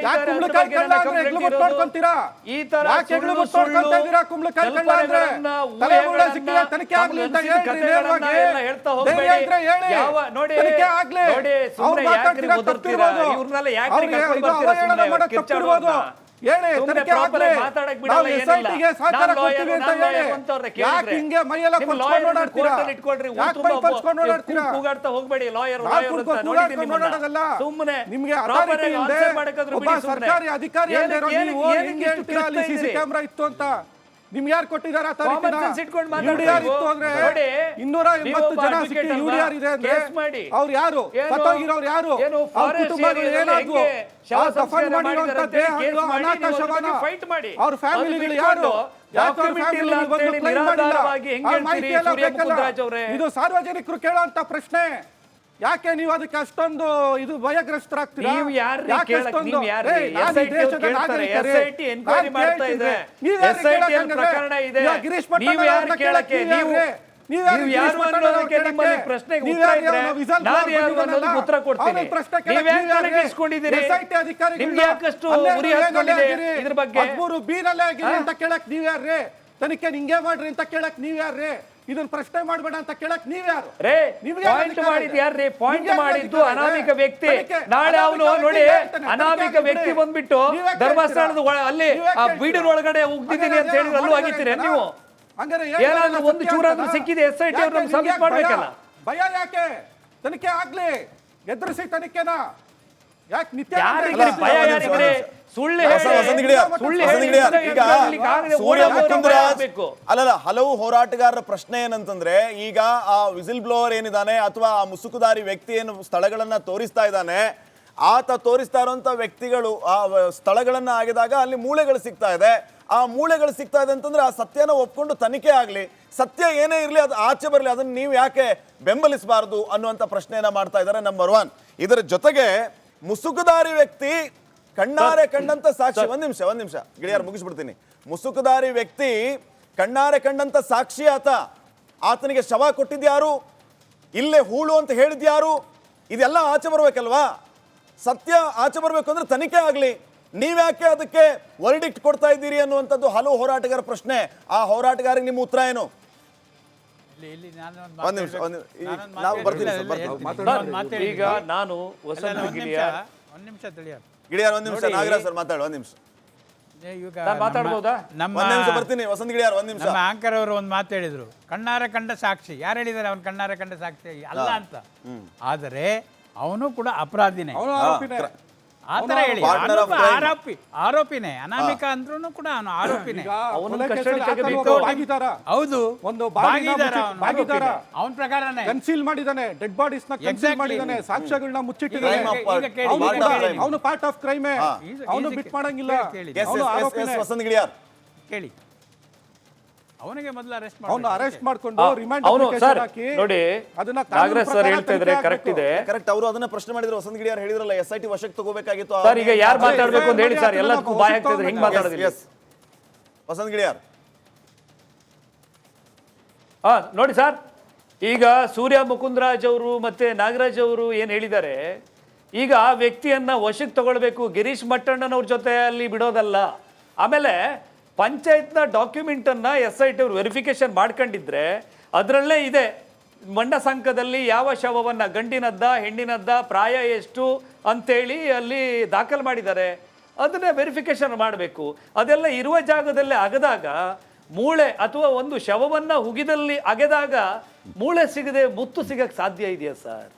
ಯಾಕೆ ಕುಂಬಳಕಾಯಿ ಕಳ್ಳ ಅಂದ್ರೆ ಹೆಗ್ಲು ಮುಟ್ಟು ನೋಡ್ಕೊಂತೀರಾ? ಯಾಕೆ ಹೆಗ್ಲು ಮುಟ್ಟು ನೋಡ್ಕೊಂತಾ ಇದ್ದೀರಾ? ಕುಂಬಳಕಾಯಿ ಕಳ್ಳ ಅಂದ್ರೆ ತಲೆ ಮುಳ್ಳೆ ಸಿಕ್ಕಿಲ್ಲ, ತನಿಖೆ ಆಗ್ಲಿ ಅಂತ ಹೇಳ್ರಿ ನೇರವಾಗಿ. ಧೈರ್ಯ ಇದ್ರೆ ಹೇಳಿ, ತನಿಖೆ ಆಗ್ಲಿ. ಅವ್ರು ಮಾತಾಡ್ತೀರಾ ತಪ್ಪಿರ್ಬೋದು, ಅವ್ರಿಗೆ ಅವಹೇಳನ ಮಾಡಕ್ ತಪ್ಪಿರ್ಬೋದು, ಹೇಳಿ ತನಿಖೆ ಆಗ್ಲಿ. ನಾವು SITಗೆ ಸಹಕಾರ ಕೊಡ್ತೀವಿ ಅಂತ ಹೇಳಿ. ಯಾಕೆ ಹಿಂಗೆ ಮೈಯೆಲ್ಲ ಕೊಚ್ಕೊಂಡು ಓಡಾಡ್ತೀರಾ? ಯಾಕೆ ಮೈ ಕೊಚ್ಕೊಂಡು ಓಡಾಡ್ತೀರಾ? ಹೋಗ್ಬೇಡಿ ಲಾಯರ್ ಓಡಾಡೋದಲ್ಲ. ನಿಮ್ಗೆ ಅಥಾರಿಟಿ ಇಲ್ಲದೆ ಒಬ್ಬ ಸರ್ಕಾರಿ ಅಧಿಕಾರಿ ಅಲ್ಲದೆ ಇರೋ ನೀವು ಹಿಂಗೆ ಹೇಳ್ತೀರಾ ಅಲ್ಲಿ CC ಕ್ಯಾಮ್ರಾ ಇತ್ತು ಅಂತ? ನಿಮ್ಗೆ ಯಾರು ಕೊಟ್ಟಿದ್ದಾರೆ ಅಥಾರಿಟಿನ? UDR ಇತ್ತು ಅಂದ್ರೆ 280 ಜನ ಸಿಕ್ಕಿ UDR ಇದೆ ಅಂದ್ರೆ ಅವ್ರು ಯಾರು? ಸತ್ತೋಗಿರೋರು ಯಾರು? ಅವ್ರ ಕುಟುಂಬಗಳು ಏನಾದ್ವು? ದಫನ್ ಮಾಡಿರುವಂತ ದೇಹಗಳು ಅನಾಥ ಶವನ ಅವ್ರ ಫ್ಯಾಮಿಲಿಗಳು ಯಾರು? ಯಾಕೆ ಅವ್ರ ಫ್ಯಾಮಿಲಿ ಬಂದು ಕ್ಲೈಮ್ ಮಾಡಿಲ್ಲ? ಆ ಮಾಹಿತಿ ಎಲ್ಲ ಬೇಕಲ್ಲ. ಇದು ಸಾರ್ವಜನಿಕರು ಕೇಳುವಂತ ಪ್ರಶ್ನೆ. ಯಾಕೆ ನೀವು ಅದಕ್ಕೆ ಅಷ್ಟೊಂದು ಇದು ಭಯಗ್ರಸ್ತರಾಗ್ತೀರಾ? ಯಾಕೆ ಅಷ್ಟೊಂದು ಗಿರೀಶ್ ಅಂತ ಕೇಳಕ್ ನೀವ್ ಯಾರ್ರಿ? ತನಿಖೆ ನಿಂಗೆ ಮಾಡ್ರಿ ಅಂತ ಕೇಳಕ್ ನೀವ್ ಯಾರ್ರಿ? ಇದನ್ನ ಪ್ರಶ್ನೆ ಮಾಡಬೇಡ ಅಂತ ಕೇಳಕ್ ನೀವ್ ಯಾರು? ಪಾಯಿಂಟ್ ಮಾಡಿದ್ದು ಯಾರ್ರಿ? ಪಾಯಿಂಟ್ ಮಾಡಿದ್ದು ಅನಾಮಿಕ ವ್ಯಕ್ತಿ. ನಾಳೆ ಅವನು ನೋಡಿ ಅನಾಮಿಕ ವ್ಯಕ್ತಿ ಬಂದ್ಬಿಟ್ಟು ಧರ್ಮಸ್ಥಳದ ಅಲ್ಲಿ ಆ ಬೀಡಿನ ಒಳಗಡೆ ಉಗ್ದಿದ್ದೀನಿ ಅಂತ ಹೇಳಿ ಅಲ್ಲೂ ಆಗಿದ್ದೀರಿ ನೀವು. ಏನಾದ್ರೂ ಒಂದು ಚೂರಾದ್ರೂ ಸಿಕ್ಕಿದೆ SIT ಅವ್ರು ನಮ್ಗೆ ಸಬ್ಮಿಟ್ ಮಾಡ್ಬೇಕಲ್ಲ. ಭಯ ಯಾಕೆ? ತನಿಖೆ ಆಗ್ಲಿ, ಎದುರಿಸಿ ತನಿಖೆನ. ಯಾಕೆ ನಿತ್ಯ ಭಯ ಯಾರಿಗ್ರಿ? ಸುಳ್ಳು ಅಲ್ಲಲ್ಲ, ಹಲವು ಹೋರಾಟಗಾರರ ಪ್ರಶ್ನೆ ಏನಂತಂದ್ರೆ, ಈಗ ಆ ವಿಸಿಲ್ ಬ್ಲೋವರ್ ಏನಿದಾನೆ ಅಥವಾ ಆ ಮುಸುಕುದಾರಿ ವ್ಯಕ್ತಿ ಏನು ಸ್ಥಳಗಳನ್ನ ತೋರಿಸ್ತಾ ಇದ್ದಾನೆ, ಆತ ತೋರಿಸ್ತಾ ಇರುವಂತ ವ್ಯಕ್ತಿಗಳು ಆ ಸ್ಥಳಗಳನ್ನ ಆಗಿದಾಗ ಅಲ್ಲಿ ಮೂಳೆಗಳು ಸಿಗ್ತಾ ಇದೆ. ಆ ಮೂಳೆಗಳು ಸಿಗ್ತಾ ಇದೆ ಅಂತಂದ್ರೆ ಆ ಸತ್ಯನ ಒಪ್ಕೊಂಡು ತನಿಖೆ ಆಗ್ಲಿ, ಸತ್ಯ ಏನೇ ಇರ್ಲಿ ಅದು ಆಚೆ ಬರಲಿ, ಅದನ್ನ ನೀವು ಯಾಕೆ ಬೆಂಬಲಿಸಬಾರದು ಅನ್ನುವಂಥ ಪ್ರಶ್ನೆಯನ್ನ ಮಾಡ್ತಾ ಇದ್ದಾರೆ. ನಂಬರ್ 1. ಇದರ ಜೊತೆಗೆ ಮುಸುಕುದಾರಿ ವ್ಯಕ್ತಿ ಕಣ್ಣಾರೆ ಕಂಡಂತ ಸಾಕ್ಷಿ, ಒಂದ್ ನಿಮಿಷ ಗಿಳಿಯಾರ್ ಮುಗಿಸ್ಬಿಡ್ತೀನಿ. ಮುಸುಕುದಾರಿ ವ್ಯಕ್ತಿ ಕಣ್ಣಾರೆ ಕಂಡಂತ ಸಾಕ್ಷಿ ಆತನಿಗೆ ಶವ ಕೊಟ್ಟಿದ್ಯಾರು, ಇಲ್ಲೇ ಹೂಳು ಅಂತ ಹೇಳಿದ್ಯಾರು, ಇದೆಲ್ಲ ಆಚೆ ಬರ್ಬೇಕಲ್ವಾ? ಸತ್ಯ ಆಚೆ ಬರ್ಬೇಕು ಅಂದ್ರೆ ತನಿಖೆ ಆಗ್ಲಿ. ನೀವ್ಯಾಕೆ ಅದಕ್ಕೆ ವರ್ಡಿಕ್ಟ್ ಕೊಡ್ತಾ ಇದ್ದೀರಿ ಅನ್ನುವಂಥದ್ದು ಹಲವು ಹೋರಾಟಗಾರ ಪ್ರಶ್ನೆ. ಆ ಹೋರಾಟಗಾರಿಗೆ ನಿಮ್ಮ ಉತ್ತರ ಏನು? ಈಗ ನಾನು ವಸಂತ ಗಿಳಿಯಾರ್ ಒಂದ್ ನಿಮಿಷ ನಾಗರಾಜ್ ಸರ್ ಮಾತಾಡು. ಒಂದ್ ನಿಮಿಷ ಈಗ ನಾನ್ ಮಾತಾಡ್ಬೋದಾ? ಒಂದ್ ನಿಮಿಷ ಬರ್ತೀನಿ ವಸಂತ್ ಗಿಳಿಯಾರ್, ಒಂದ್ ನಿಮಿಷ. ನಮ್ಮ ಆಂಕರ್ ಅವರು ಒಂದು ಮಾತು ಹೇಳಿದ್ರು, ಕಣ್ಣಾರೆ ಕಂಡ ಸಾಕ್ಷಿ. ಯಾರು ಹೇಳಿದ್ದಾರೆ ಅವನು ಕಣ್ಣಾರೆ ಕಂಡ ಸಾಕ್ಷಿ ಅಲ್ಲ ಅಂತ? ಆದರೆ ಅವನು ಕೂಡ ಅಪರಾಧಿನೇ, ಅವನು ಆರೋಪಿನೇ. ಆ ಥರ ಹೇಳಿ. Partner of crime. ಆರೋಪಿನೇ, ಅನಾಮಿಕ ಅಂದ್ರೂ ಕೂಡ ಅವನು ಆರೋಪಿನೇ. ಅವನನ್ನ ಕಸ್ಟಡಿ ತೆಗೆದು ಭಾಗಿದಾರ, ಹೌದು, ಒಂದು ಭಾಗಿದಾರ ಅವನ ಪ್ರಕಾರನೇ ಕನ್ಸೀಲ್ ಮಾಡಿದಾನೆ, ಡೆಡ್ ಬಾಡೀಸ್ ನ ಕನ್ಸೀಲ್ Exactly. ಮಾಡಿದಾನೆ, ಸಾಕ್ಷ್ಯಗಳನ್ನ ಮುಚ್ಚಿಟ್ಟಿದ್ದಾನೆ. ಈಗ ಕೇಳಿ, ಅವನು ಪಾರ್ಟ್ ಆಫ್ ಕ್ರೈಮೇ, ಅವನು ಬಿಟ್ ಮಾಡಂಗಿಲ್ಲ, ಕೇಳಿ. ಅವನು ಆರೋಪಿನೇ. ವಸಂತ್ ಗಿಳಿಯಾರ್, ಕೇಳಿ, ಅವನಿಗೆ ಮೊದಲು ಅರೆಸ್ಟ್ ಅವನು ಅರೆಸ್ಟ್ ಮಾಡ್ಕೊಂಡು ರಿಮಾಂಡ್ ಅವನು ಅಪ್ಲಿಕೇಶನ್ ಸರ್ ಹಾಕಿ ನೋಡಿ, ಅದನ್ನ ನಾಗರಾಜ್ ಸರ್ ಹೇಳ್ತಾ ಇದ್ರೆ ಕರೆಕ್ಟ್ ಇದೆ ಕರೆಕ್ಟ್. ಅವರು ಅದನ್ನ ಪ್ರಶ್ನೆ ಮಾಡಿದ್ರು, ವಸಂತ್ ಗಿಳಿಯಾರ್ ಹೇಳಿದ್ರಲ್ಲ SIT ವಶಕ್ಕೆ ತಗೋಬೇಕಾಗಿತ್ತು. ಸರ್. ಈಗ ಯಾರು ಮಾತಾಡ್ಬೇಕು ಅಂತ ಹೇಳಿ ಸರ್, ಎಲ್ಲದಕ್ಕೂ ಬಾಯ್ ಹಾಕ್ತಿದ್ರೆ ಹೆಂಗ್ ಮಾತಾಡೋದಿಲ್ಲ? ಎಸ್ ವಸಂತ್ ಗಿಳಿಯಾರ್, ನೋಡಿ ಸರ್, ಈಗ ಸೂರ್ಯ ಮುಕುಂದರಾಜ್ ಅವರು ಮತ್ತೆ ನಾಗರಾಜ್ ಅವರು ಏನ್ ಹೇಳಿದ್ದಾರೆ, ಈಗ ಆ ವ್ಯಕ್ತಿಯನ್ನ ವಶಕ್ಕೆ ತಗೊಳ್ಬೇಕು, ಗಿರೀಶ್ ಮಟ್ಟಣ್ಣನವ್ರ ಜೊತೆ ಅಲ್ಲಿ ಬಿಡೋದಲ್ಲ. ಆಮೇಲೆ ಪಂಚಾಯತ್ನ ಡಾಕ್ಯುಮೆಂಟನ್ನು SIT ಅವರು ವೆರಿಫಿಕೇಶನ್ ಮಾಡ್ಕೊಂಡಿದ್ರೆ ಅದರಲ್ಲೇ ಇದೆ ಮಂಡ ಸಂಘದಲ್ಲಿ ಯಾವ ಶವವನ್ನು, ಗಂಡಿನದ್ದ ಹೆಣ್ಣಿನದ್ದ, ಪ್ರಾಯ ಎಷ್ಟು ಅಂತೇಳಿ ಅಲ್ಲಿ ದಾಖಲು ಮಾಡಿದ್ದಾರೆ. ಅದನ್ನೇ ವೆರಿಫಿಕೇಶನ್ ಮಾಡಬೇಕು. ಅದೆಲ್ಲ ಇರುವ ಜಾಗದಲ್ಲೇ ಅಗದಾಗ ಮೂಳೆ ಅಥವಾ ಒಂದು ಶವವನ್ನು ಹುಗಿದಲ್ಲಿ ಅಗೆದಾಗ ಮೂಳೆ ಸಿಗದೆ ಮುತ್ತು ಸಿಗಕ್ಕೆ ಸಾಧ್ಯ ಇದೆಯಾ ಸರ್?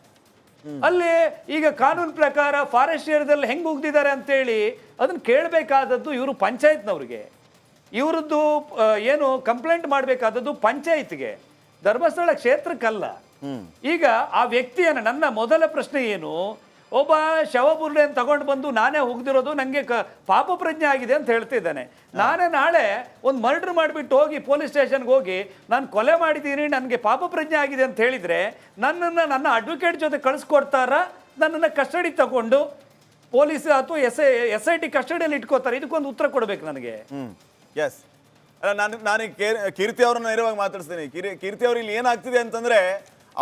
ಅಲ್ಲಿ ಈಗ ಕಾನೂನು ಪ್ರಕಾರ ಫಾರೆಸ್ಟ್ ಏರಿಯಾದಲ್ಲಿ ಹೆಂಗೆ ಉಗ್ದಿದ್ದಾರೆ ಅಂತೇಳಿ ಅದನ್ನು ಕೇಳಬೇಕಾದದ್ದು ಇವರು ಪಂಚಾಯತ್ನವ್ರಿಗೆ. ಇವರದ್ದು ಏನು ಕಂಪ್ಲೇಂಟ್ ಮಾಡಬೇಕಾದದ್ದು ಪಂಚಾಯತ್ಗೆ, ಧರ್ಮಸ್ಥಳ ಕ್ಷೇತ್ರಕ್ಕಲ್ಲ. ಈಗ ಆ ವ್ಯಕ್ತಿಯನ್ನು, ನನ್ನ ಮೊದಲ ಪ್ರಶ್ನೆ ಏನು, ಒಬ್ಬ ಶವಬುರುಡೆಯನ್ನು ತಗೊಂಡು ಬಂದು ನಾನೇ ಹುಗ್ದಿರೋದು, ನನಗೆ ಪಾಪ ಪ್ರಜ್ಞೆ ಆಗಿದೆ ಅಂತ ಹೇಳ್ತಿದ್ದಾನೆ. ನಾನೇ ನಾಳೆ ಒಂದು ಮರ್ಡರ್ ಮಾಡಿಬಿಟ್ಟು ಹೋಗಿ ಪೊಲೀಸ್ ಸ್ಟೇಷನ್ಗೆ ಹೋಗಿ ನಾನು ಕೊಲೆ ಮಾಡಿದ್ದೀನಿ, ನನಗೆ ಪಾಪ ಪ್ರಜ್ಞೆ ಆಗಿದೆ ಅಂತ ಹೇಳಿದರೆ ನನ್ನನ್ನು ನನ್ನ ಅಡ್ವೊಕೇಟ್ ಜೊತೆ ಕಳಿಸ್ಕೊಡ್ತಾರ, ನನ್ನನ್ನು ಕಸ್ಟಡಿ ತಗೊಂಡು ಪೊಲೀಸ್ ಅಥವಾ SIT ಕಸ್ಟಡಿಯಲ್ಲಿ ಇಟ್ಕೋತಾರೆ? ಇದಕ್ಕೊಂದು ಉತ್ತರ ಕೊಡಬೇಕು ನನಗೆ. ಎಸ್. ಅಲ್ಲ, ನಾನು ಕೀರ್ತಿ ಅವರನ್ನ ನೇರವಾಗಿ ಮಾತಾಡ್ತೀನಿ. ಕೀರ್ತಿ ಅವ್ರು ಇಲ್ಲಿ ಏನಾಗ್ತಿದೆ ಅಂತಂದ್ರೆ,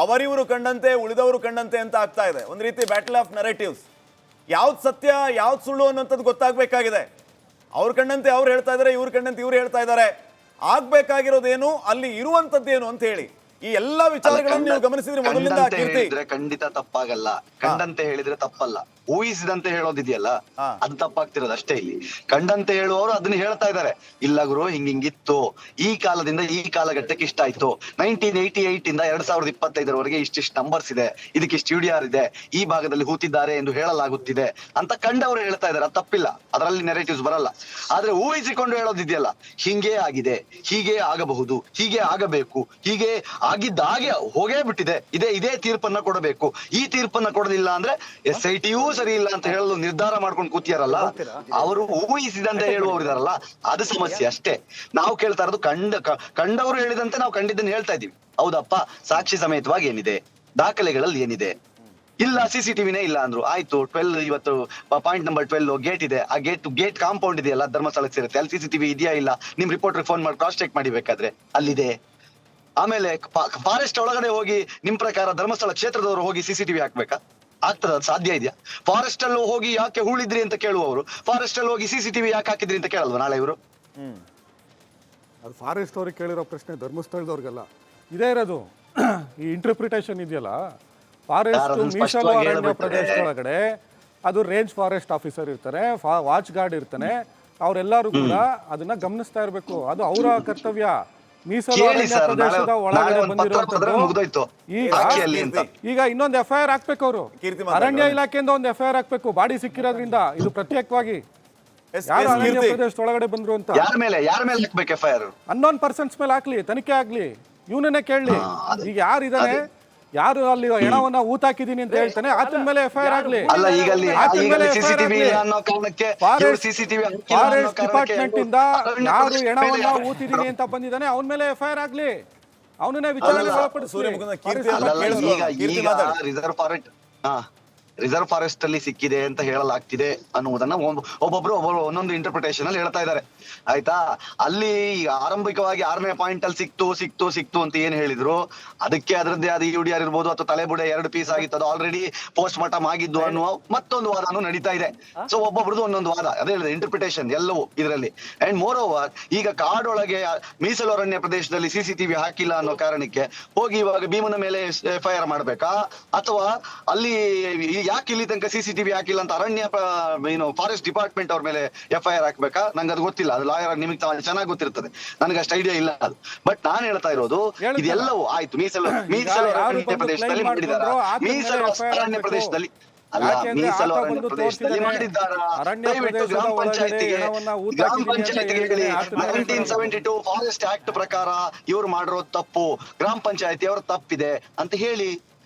ಅವರಿವರು ಕಂಡಂತೆ ಉಳಿದವರು ಕಂಡಂತೆ ಅಂತ ಆಗ್ತಾ ಇದೆ. ಒಂದು ರೀತಿ ಬ್ಯಾಟಲ್ ಆಫ್ ನರೇಟಿವ್ಸ್. ಯಾವ್ದು ಸತ್ಯ ಯಾವ್ದು ಸುಳ್ಳು ಅನ್ನೋಂಥದ್ದು ಗೊತ್ತಾಗಬೇಕಾಗಿದೆ. ಅವ್ರು ಕಂಡಂತೆ ಅವ್ರು ಹೇಳ್ತಾ ಇದ್ದಾರೆ, ಇವ್ರು ಕಂಡಂತೆ ಇವ್ರು ಹೇಳ್ತಾ ಇದ್ದಾರೆ. ಆಗ್ಬೇಕಾಗಿರೋದೇನು, ಅಲ್ಲಿ ಇರುವಂತದ್ದೇನು ಅಂತ ಹೇಳಿ ಈ ಎಲ್ಲಾ ವಿಚಾರಗಳನ್ನು ನೀವು ಗಮನಿಸಿದ್ರೆ ಮೊದಲಿಂದ ಕೀರ್ತಿ ಖಂಡಿತ ತಪ್ಪಾಗಲ್ಲ. ಕಂಡಂತೆ ಹೇಳಿದ್ರೆ ತಪ್ಪಲ್ಲ. ಊಹಿಸಿದಂತೆ ಹೇಳೋದಿದೆಯಲ್ಲ, ಅದು ತಪ್ಪಾಗ್ತಿರೋದು ಅಷ್ಟೇ. ಇಲ್ಲಿ ಕಂಡಂತೆ ಹೇಳುವವರು ಅದನ್ನ ಹೇಳ್ತಾ ಇದ್ದಾರೆ, ಇಲ್ಲ ಗುರು ಹಿಂಗಿತ್ತು, ಈ ಕಾಲದಿಂದ ಈ ಕಾಲಘಟ್ಟಕ್ಕೆ ಇಷ್ಟ ಆಯ್ತು, 1988 ಇಂದ 2025 ಇಷ್ಟಿಷ್ಟು ನಂಬರ್ಸ್ ಇದೆ, ಇದಕ್ಕಿಷ್ಟು UDR ಇದೆ, ಈ ಭಾಗದಲ್ಲಿ ಹೂತಿದ್ದಾರೆ ಎಂದು ಹೇಳಲಾಗುತ್ತಿದೆ ಅಂತ ಕಂಡವರು ಹೇಳ್ತಾ ಇದ್ದಾರೆ. ಅದು ತಪ್ಪಿಲ್ಲ, ಅದರಲ್ಲಿ ನೆರೇಟಿವ್ಸ್ ಬರಲ್ಲ. ಆದ್ರೆ ಊಹಿಸಿಕೊಂಡು ಹೇಳೋದಿದೆಯಲ್ಲ, ಹಿಂಗೆ ಆಗಿದೆ, ಹೀಗೆ ಆಗಬಹುದು, ಹೀಗೆ ಆಗಬೇಕು, ಹೀಗೆ ಆಗಿದ್ದಾಗೆ ಹೋಗೇ ಬಿಟ್ಟಿದೆ, ಇದೇ ತೀರ್ಪನ್ನ ಕೊಡಬೇಕು, ಈ ತೀರ್ಪನ್ನ ಕೊಡಲಿಲ್ಲ ಅಂದ್ರೆ SITಯೂ ಸರಿ ಇಲ್ಲ ಅಂತ ಹೇಳಲು ನಿರ್ಧಾರ ಮಾಡ್ಕೊಂಡು ಕೂತಿಯಾರಲ್ಲ, ಅವರು ಊಹಿಸಿದಂತೆ ಹೇಳುವವರಿದಾರಲ್ಲ, ಅದು ಸಮಸ್ಯೆ ಅಷ್ಟೇ. ನಾವು ಕೇಳ್ತಾ ಇರೋದು ಕಂಡವರು ಹೇಳಿದಂತೆ ನಾವು ಕಂಡಿದ್ದನ್ನು ಹೇಳ್ತಾ ಇದೀವಿ. ಹೌದಪ್ಪ, ಸಾಕ್ಷಿ ಸಮೇತವಾಗಿ ಏನಿದೆ, ದಾಖಲೆಗಳಲ್ಲಿ ಏನಿದೆ, ಇಲ್ಲ CCTVನೇ ಇಲ್ಲ ಅಂದ್ರು, ಆಯ್ತು 12 ಇವತ್ತು ಪಾಯಿಂಟ್ ನಂಬರ್ 12 ಗೇಟ್ ಇದೆ, ಆ ಗೇಟ್ ಕಾಂಪೌಂಡ್ ಇದೆಯಲ್ಲ ಧರ್ಮಸ್ಥಳಕ್ಕೆ ಸೇರುತ್ತೆ, ಅಲ್ಲಿ CCTV ಇದೆಯಾ ಇಲ್ಲ, ನಿಮ್ ರಿಪೋರ್ಟರ್ ಫೋನ್ ಮಾಡಿ ಕ್ರಾಸ್ ಚೆಕ್ ಮಾಡಿಬೇಕಾದ್ರೆ ಅಲ್ಲಿದೆ. ಆಮೇಲೆ ಫಾರೆಸ್ಟ್ ಒಳಗಡೆ ಹೋಗಿ ನಿಮ್ ಪ್ರಕಾರ ಧರ್ಮಸ್ಥಳ ಕ್ಷೇತ್ರದವರು ಹೋಗಿ CCTV ಹಾಕ್ಬೇಕಾ? ಆಗ್ತದ? ಸಾಧ್ಯ ಇದೆಯಾ? ಫಾರೆಸ್ಟ್ ಅಲ್ಲಿ ಹೋಗಿ ಯಾಕೆ ಹೂಳಿದ್ರಿ ಅಂತ ಕೇಳುವವರು ಫಾರೆಸ್ಟ್ ಅಲ್ಲಿ ಹೋಗಿ CCTV ಯಾಕೆ ಹಾಕಿದ್ರಿ ಅಂತ ಕೇಳಲ್ವಾ ನಾಳೆ ಇವರು? ಅದು ಫಾರೆಸ್ಟ್ ಅವ್ರಿಗೆ ಕೇಳಿರೋ ಪ್ರಶ್ನೆ, ಧರ್ಮಸ್ಥಳದವ್ರಿಗೆಲ್ಲ ಇದೇ ಇರೋದು. ಈ ಇಂಟರ್ಪ್ರಿಟೇಷನ್ ಇದೆಯಲ್ಲ, ಫಾರೆಸ್ಟ್ ಮೀಸಲು ಅರಣ್ಯ ಪ್ರದೇಶದೊಳಗಡೆ ಅದು ರೇಂಜ್ ಫಾರೆಸ್ಟ್ ಆಫೀಸರ್ ಇರ್ತಾರೆ, ವಾಚ್ ಗಾರ್ಡ್ ಇರ್ತಾನೆ, ಅವರೆಲ್ಲರೂ ಕೂಡ ಅದನ್ನ ಗಮನಿಸ್ತಾ ಇರಬೇಕು. ಅದು ಅವರ ಕರ್ತವ್ಯ. ಮೀಸಲು ಅರಣ್ಯ ಪ್ರದೇಶದ ಒಳಗಡೆ ಬಂದಿರೋದು. ಈಗ ಇನ್ನೊಂದು FIR ಹಾಕ್ಬೇಕು ಅವರು, ಅರಣ್ಯ ಇಲಾಖೆಯಿಂದ ಒಂದು FIR ಹಾಕ್ಬೇಕು, ಬಾಡಿ ಸಿಕ್ಕಿರೋದ್ರಿಂದ. ಇದು ಪ್ರತ್ಯೇಕವಾಗಿ ಯಾರು ಅರಣ್ಯ ಪ್ರದೇಶದ ಒಳಗಡೆ ಬಂದ್ರು ಅಂತ ಯಾರ ಮೇಲೆ ಹಾಕ್ಬೇಕು FIR? ಅನ್ನೋನ್ ಪರ್ಸನ್ಸ್ ಮೇಲೆ ಹಾಕ್ಲಿ, ತನಿಖೆ ಆಗ್ಲಿ, ಇವನನ್ನೇ ಕೇಳಲಿ. ಈಗ ಯಾರಿದಾನೆ, ಯಾರು ಅಲ್ಲಿ ಹೆಣವನ್ನ ಊತಾಕಿದೀನಿ ಅಂತ ಹೇಳ್ತಾನೆ, ಆತನ ಮೇಲೆ FIR ಆಗ್ಲಿ. ಫಾರೆಸ್ಟ್ ಡಿಪಾರ್ಟ್ಮೆಂಟ್ ಇಂದ ಯಾರು ಹೆಣವನ್ನ ಊತಿದೀನಿ ಅಂತ ಬಂದಿದ್ದಾನೆ ಅವನ ಮೇಲೆ FIR ಆಗ್ಲಿ, ಅವನನ್ನೇ ವಿಚಾರಣೆ ಒಳಪಡಿಸ್ಲಿ. ರಿಸರ್ವ್ ಫಾರೆಸ್ಟ್ ಅಲ್ಲಿ ಸಿಕ್ಕಿದೆ ಅಂತ ಹೇಳಲಾಗ್ತಿದೆ ಅನ್ನುವುದನ್ನ ಒಬ್ಬೊಬ್ರು ಒಂದೊಂದು ಇಂಟರ್ಪ್ರಿಟೇಷನ್ ಅಲ್ಲಿ ಹೇಳ್ತಾ ಇದ್ದಾರೆ. ಆಯ್ತಾ? ಅಲ್ಲಿ ಆರಂಭಿಕವಾಗಿ 6ನೇ ಪಾಯಿಂಟ್ ಅಲ್ಲಿ ಸಿಕ್ತು ಅಂತ ಏನ್ ಹೇಳಿದ್ರು, ಅದಕ್ಕೆ ಅದರದ್ದೇ ಆದ UDR ಇರ್ಬೋದು ಅಥವಾ ತಲೆಬುಡೆ 2 ಪೀಸ್ ಆಗಿತ್ತು, ಅದು ಆಲ್ರೆಡಿ ಪೋಸ್ಟ್ ಮಾರ್ಟಮ್ ಆಗಿದ್ದು ಅನ್ನುವ ಮತ್ತೊಂದು ವಾದನೂ ನಡೀತಾ ಇದೆ. ಸೊ ಒಬ್ಬೊಬ್ರದ್ದು ಒಂದೊಂದು ವಾದ, ಅದೇ ಹೇಳಿದೆ ಇಂಟರ್ಪ್ರಿಟೇಷನ್ ಎಲ್ಲವೂ ಇದರಲ್ಲಿ. ಅಂಡ್ ಮೋರ್ ಓವರ್, ಈಗ ಕಾಡೊಳಗೆ ಮೀಸಲು ಅರಣ್ಯ ಪ್ರದೇಶದಲ್ಲಿ CCTV ಹಾಕಿಲ್ಲ ಅನ್ನೋ ಕಾರಣಕ್ಕೆ ಹೋಗಿ ಇವಾಗ ಭೀಮನ ಮೇಲೆ FIR ಮಾಡ್ಬೇಕಾ, ಅಥವಾ ಅಲ್ಲಿ ಯಾಕೆ ಇಲ್ಲಿ ತನಕ CCTV ಹಾಕಿಲ್ಲ ಅಂತ ಅರಣ್ಯ ಫಾರೆಸ್ಟ್ ಡಿಪಾರ್ಟ್ಮೆಂಟ್ ಅವ್ರ ಮೇಲೆ FIR ಹಾಕ್ಬೇಕಾ? ನಂಗೆ ಅದು ಗೊತ್ತಿಲ್ಲ, ಅದು ಲಾಯರ್ ನಿಮಗೆ ಚೆನ್ನಾಗಿ ಗೊತ್ತಿರ್ತದೆ, ನನಗೆ ಅಷ್ಟು ಐಡಿಯಾ ಇಲ್ಲ ಅದು. ಬಟ್ ನಾನು ಹೇಳ್ತಾ ಇರೋದು ಇದೆಲ್ಲವೂ ಆಯ್ತು, ಮೀಸಲು ಅರಣ್ಯ ಪ್ರದೇಶದಲ್ಲಿ ಮಾಡಿದಾರ, ಮೀಸಲು ಅರಣ್ಯ ಪ್ರದೇಶದಲ್ಲಿ ಅಲ್ಲ, ಮೀಸಲು ಅರಣ್ಯ ಪ್ರದೇಶದಲ್ಲಿ ಮಾಡಿದ್ದಾರಾ? ದಯವಿಟ್ಟು ಗ್ರಾಮ ಪಂಚಾಯತಿಗೆ 1972 ಫಾರೆಸ್ಟ್ ಆಕ್ಟ್ ಪ್ರಕಾರ ಇವ್ರು ಮಾಡಿರೋದು ತಪ್ಪು, ಗ್ರಾಮ ಪಂಚಾಯತಿ ಅವರ ತಪ್ಪಿದೆ ಅಂತ ಹೇಳಿ.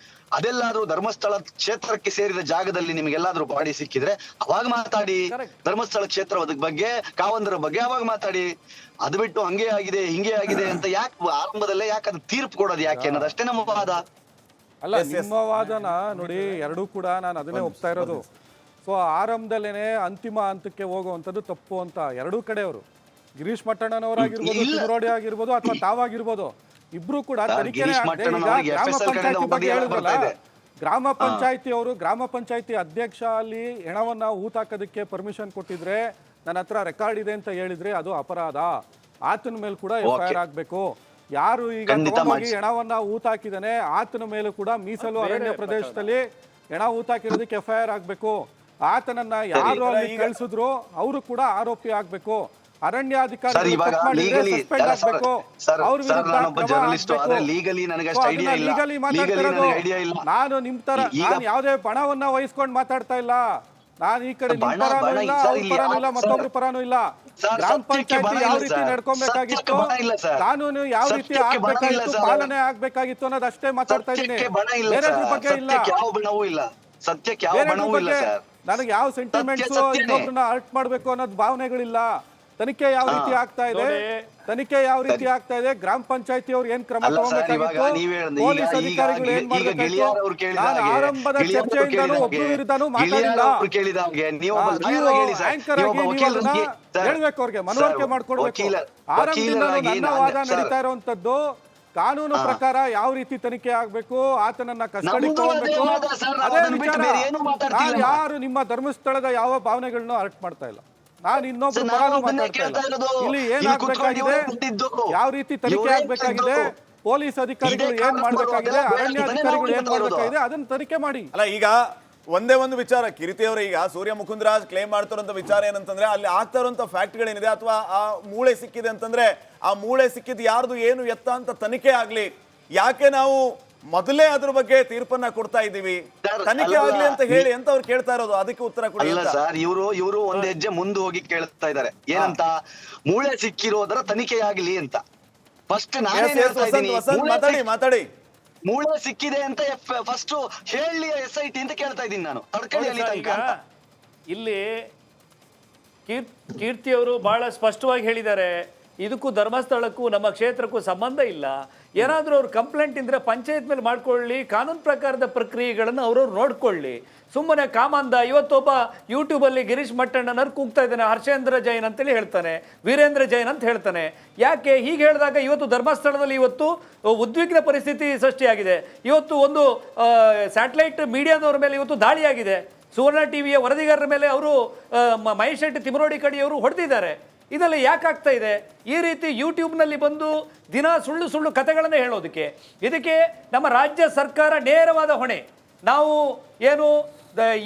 ಅದೆಲ್ಲಾದ್ರೂ ಧರ್ಮಸ್ಥಳ ಕ್ಷೇತ್ರಕ್ಕೆ ಸೇರಿದ ಜಾಗದಲ್ಲಿ ನಿಮ್ಗೆಲ್ಲಾದ್ರೂ ಬಾಡಿ ಸಿಕ್ಕಿದ್ರೆ ಅವಾಗ ಮಾತಾಡಿ, ಧರ್ಮಸ್ಥಳ ಕ್ಷೇತ್ರದ ಬಗ್ಗೆ, ಕಾವಂದರ ಬಗ್ಗೆ ಅವಾಗ ಮಾತಾಡಿ. ಅದು ಬಿಟ್ಟು ಹಂಗೆ ಆಗಿದೆ ಹಿಂಗೆ ಆಗಿದೆ ಅಂತ ಯಾಕೆ ಆರಂಭದಲ್ಲೇ ಯಾಕೆ ಅದು ತೀರ್ಪು ಕೊಡೋದು ಯಾಕೆ ಅನ್ನೋದಷ್ಟೇ ನಮ್ಮ ವಾದ. ಅಲ್ಲ, ನಿಮ್ಮ ವಾದನ ನೋಡಿ, ಎರಡೂ ಕೂಡ ನಾನು ಅದನ್ನೇ ಒಪ್ತಾ ಇರೋದು. ಸೊ ಆರಂಭದಲ್ಲೇನೆ ಅಂತಿಮ ಹಂತಕ್ಕೆ ಹೋಗುವಂಥದ್ದು ತಪ್ಪು ಅಂತ ಎರಡೂ ಕಡೆಯವರು, ಗಿರೀಶ್ ಮಟ್ಟಣ್ಣನವರಾಗಿರ್ಬೋದು, ತಿಮರೋಡಿ ಆಗಿರ್ಬೋದು, ಅಥವಾ ತಾವಾಗಿರ್ಬೋದು, ಇಬ್ರು ಕೂಡ ತನಿಖೆನೇ ಗ್ರಾಮ ಪಂಚಾಯತಿ ಬಗ್ಗೆ ಹೇಳಿದ್ರಲ್ಲ, ಗ್ರಾಮ ಪಂಚಾಯತಿ ಅವರು ಗ್ರಾಮ ಪಂಚಾಯತಿ ಅಧ್ಯಕ್ಷ ಅಲ್ಲಿ ಹೆಣವನ್ನ ಊತಾಕೋದಕ್ಕೆ ಪರ್ಮಿಷನ್ ಕೊಟ್ಟಿದ್ರೆ, ನನ್ನ ಹತ್ರ ರೆಕಾರ್ಡ್ ಇದೆ ಅಂತ ಹೇಳಿದ್ರೆ ಅದು ಅಪರಾಧ. ಆತನ ಮೇಲೆ ಕೂಡ FIR ಆಗ್ಬೇಕು. ಯಾರು ಈಗ ತಗೊಂಡೋಗಿ ಹೆಣವನ್ನ ಊತಾಕಿದಾನೆ ಆತನ ಮೇಲೂ ಕೂಡ ಮೀಸಲು ಅರಣ್ಯ ಪ್ರದೇಶದಲ್ಲಿ ಹೆಣ ಊತಾಕಿರೋದಕ್ಕೆ FIR ಆಗ್ಬೇಕು. ಆತನನ್ನ ಯಾರು ಅಲ್ಲಿ ಕಳಿಸಿದ್ರು ಅವರು ಕೂಡ ಆರೋಪಿ ಆಗ್ಬೇಕು. ಅರಣ್ಯಾಧಿಕಾರಿ ನಾನು ನಿಮ್ ತರ ಯಾವುದೇ ಬಣವನ್ನ ವಹಿಸ್ಕೊಂಡು ಮಾತಾಡ್ತಾ ಇಲ್ಲ. ನಾನು ಈ ಕಡೆ ನಿಮ್ ಪರಾನೂ ಇಲ್ಲ, ಅವ್ರ ಪರಾನೂ ಇಲ್ಲ, ಮತ್ತೊಬ್ರ ಪರಾನೂ ಇಲ್ಲ. ಗ್ರಾಮ ಪಂಚಾಯತಿ ಯಾವ ರೀತಿ ನಡ್ಕೊಬೇಕಾಗಿತ್ತು, ಕಾನೂನು ಯಾವ ರೀತಿ ಆಗ್ಬೇಕಾಗಿತ್ತು, ಪಾಲನೆ ಆಗ್ಬೇಕಾಗಿತ್ತು ಅನ್ನೋದು ಅಷ್ಟೇ ಮಾತಾಡ್ತಾ ಇದ್ದೀನಿ. ಬೇರೆದ್ರ ಬಗ್ಗೆ ಇಲ್ಲ, ನನಗೆ ಯಾವ ಸೆಂಟಿಮೆಂಟ್ಸ್ ಇನ್ನೊಬ್ರನ್ನ ಹರ್ಟ್ ಮಾಡ್ಬೇಕು ಅನ್ನೋದು ಭಾವನೆಗಳಿಲ್ಲ. ತನಿಖೆ ಯಾವ ರೀತಿ ಆಗ್ತಾ ಇದೆ, ತನಿಖೆ ಯಾವ ರೀತಿ ಆಗ್ತಾ ಇದೆ, ಗ್ರಾಮ ಪಂಚಾಯತಿ ಅವ್ರು ಏನ್ ಕ್ರಮ ತಗೋಬೇಕಾಗಿತ್ತು, ಪೊಲೀಸ್ ಅಧಿಕಾರಿಗಳು ಏನ್ ಮಾಡ್ಬೇಕಾಗಿತ್ತು, ನಾನು ಆರಂಭದ ಚರ್ಚೆಯಿಂದಲೂ ಒಬ್ಬರು ವಿರುದ್ಧನೂ ಮಾತಾಡಿಲ್ಲ. ನೀವು ಆಂಕರ್ ಆಗಿ ನೀವು ಅದನ್ನ ಹೇಳ್ಬೇಕು, ಅವ್ರಿಗೆ ಮನವರಿಕೆ ಮಾಡ್ಕೊಡ್ಬೇಕು. ಆರಂಭದಿಂದ ನನ್ನ ವಾದ ನಡೀತಾ ಇರುವಂತದ್ದು ಕಾನೂನು ಪ್ರಕಾರ ಯಾವ ರೀತಿ ತನಿಖೆ ಆಗ್ಬೇಕು, ಆತನನ್ನ ಕಸ್ಟಡಿ ತಗೊಳ್ಬೇಕು, ಅದೇ ವಿಚಾರ. ನಾನು ಯಾರು ನಿಮ್ಮ ಧರ್ಮಸ್ಥಳದ ಯಾವ ಭಾವನೆಗಳನ್ನೂ ಹರ್ಟ್ ಮಾಡ್ತಾ ಇಲ್ಲ, ನಾನು ಇನ್ನೊಬ್ರು ಪರಾನು ಮಾತಾಡ್ತಾ ಇಲ್ಲ. ಇಲ್ಲಿ ಏನಾಗಬೇಕಾಗಿದೆ, ಯಾವ ರೀತಿ ತನಿಖೆ ಆಗ್ಬೇಕಾಗಿದೆ, ಪೊಲೀಸ್ ಅಧಿಕಾರಿಗಳು ಏನ್ ಮಾಡ್ಬೇಕಾಗಿದೆ, ಅರಣ್ಯ ಅಧಿಕಾರಿಗಳು ಏನ್ ಮಾಡ್ಬೇಕಾಗಿದೆ, ಅದನ್ನ ತನಿಖೆ ಮಾಡಿ. ಅಲ್ಲ, ಈಗ ಒಂದೇ ಒಂದು ವಿಚಾರ, ಕಿರಿತಿ ಅವರ ಈಗ ಸೂರ್ಯ ಮುಕುಂದರಾಜ್ ಕ್ಲೇಮ್ ಮಾಡ್ತಾರಂತ ವಿಚಾರ ಏನಂತಂದ್ರೆ, ಅಲ್ಲಿ ಆಗ್ತಾ ಇರುವಂತ ಫ್ಯಾಕ್ಟ್ಗಳೇನಿದೆ ಅಥವಾ ಆ ಮೂಳೆ ಸಿಕ್ಕಿದೆ ಅಂತಂದ್ರೆ, ಆ ಮೂಳೆ ಸಿಕ್ಕಿದ್ ಯಾರ್ದು ಏನು ಎತ್ತ ಅಂತ ತನಿಖೆ ಆಗ್ಲಿ, ಯಾಕೆ ನಾವು ಮೊದಲೇ ಅದ್ರ ಬಗ್ಗೆ ತೀರ್ಪನ್ನ ಕೊಡ್ತಾ ಇದೀವಿ, ತನಿಖೆ ಆಗ್ಲಿ ಅಂತ ಹೇಳಿ ಅಂತ ಅವ್ರು ಕೇಳ್ತಾ ಇರೋದು, ಅದಕ್ಕೆ ಉತ್ತರ ಕೊಡಿ. ಇಲ್ಲ ಸರ್, ಇವರು ಒಂದ್ ಹೆಜ್ಜೆ ಮುಂದೆ ಹೋಗಿ ಕೇಳ್ತಾ ಇದ್ದಾರೆ, ಏನಂತ, ಮೂಳೆ ಸಿಕ್ಕಿರೋದರ ತನಿಖೆ ಆಗ್ಲಿ ಅಂತ. ಫಸ್ಟ್ ಮಾತಾಡಿ ಮೂಳೆ ಸಿಕ್ಕಿದೆ ಅಂತ ಫಸ್ಟ್ ಹೇಳಿ SIT ಅಂತ ಕೇಳ್ತಾ ಇದ್ದೀನಿ ನಾನು. ಇಲ್ಲಿ ಕೀರ್ತಿ ಅವರು ಬಹಳ ಸ್ಪಷ್ಟವಾಗಿ ಹೇಳಿದ್ದಾರೆ, ಇದಕ್ಕೂ ಧರ್ಮಸ್ಥಳಕ್ಕೂ ನಮ್ಮ ಕ್ಷೇತ್ರಕ್ಕೂ ಸಂಬಂಧ ಇಲ್ಲ. ಏನಾದರೂ ಅವ್ರು ಕಂಪ್ಲೇಂಟ್ ಇದ್ರೆ ಪಂಚಾಯತ್ ಮೇಲೆ ಮಾಡ್ಕೊಳ್ಳಿ, ಕಾನೂನು ಪ್ರಕಾರದ ಪ್ರಕ್ರಿಯೆಗಳನ್ನು ಅವ್ರವ್ರು ನೋಡ್ಕೊಳ್ಳಿ. ಸುಮ್ಮನೆ ಕಾಮಂದ ಇವತ್ತೊಬ್ಬ ಯೂಟ್ಯೂಬಲ್ಲಿ ಗಿರೀಶ್ ಮಟ್ಟಣ್ಣನವ್ರು ಕೂಗ್ತಾ ಇದ್ದಾನೆ, ಹರ್ಷೇಂದ್ರ ಜೈನ್ ಅಂತೇಳಿ ಹೇಳ್ತಾನೆ, ವೀರೇಂದ್ರ ಜೈನ್ ಅಂತ ಹೇಳ್ತಾನೆ. ಯಾಕೆ ಹೀಗೆ ಹೇಳಿದಾಗ ಇವತ್ತು ಧರ್ಮಸ್ಥಳದಲ್ಲಿ ಇವತ್ತು ಉದ್ವಿಗ್ನ ಪರಿಸ್ಥಿತಿ ಸೃಷ್ಟಿಯಾಗಿದೆ. ಇವತ್ತು ಒಂದು ಸ್ಯಾಟಲೈಟ್ ಮೀಡಿಯಾದವ್ರ ಮೇಲೆ ಇವತ್ತು ದಾಳಿಯಾಗಿದೆ. ಸುವರ್ಣ ಟಿವಿಯ ವರದಿಗಾರರ ಮೇಲೆ ಅವರು ಮಹೇಶ್ ಶೆಟ್ಟಿ ತಿಮರೋಡಿ ಕಡಿಯವರು ಹೊಡೆದಿದ್ದಾರೆ. ಇದೆಲ್ಲ ಯಾಕಾಗ್ತಾ ಇದೆ? ಈ ರೀತಿ ಯೂಟ್ಯೂಬ್ನಲ್ಲಿ ಬಂದು ದಿನ ಸುಳ್ಳು ಸುಳ್ಳು ಕಥೆಗಳನ್ನು ಹೇಳೋದಕ್ಕೆ ಇದಕ್ಕೆ ನಮ್ಮ ರಾಜ್ಯ ಸರ್ಕಾರ ನೇರವಾದ ಹೊಣೆ. ನಾವು ಏನು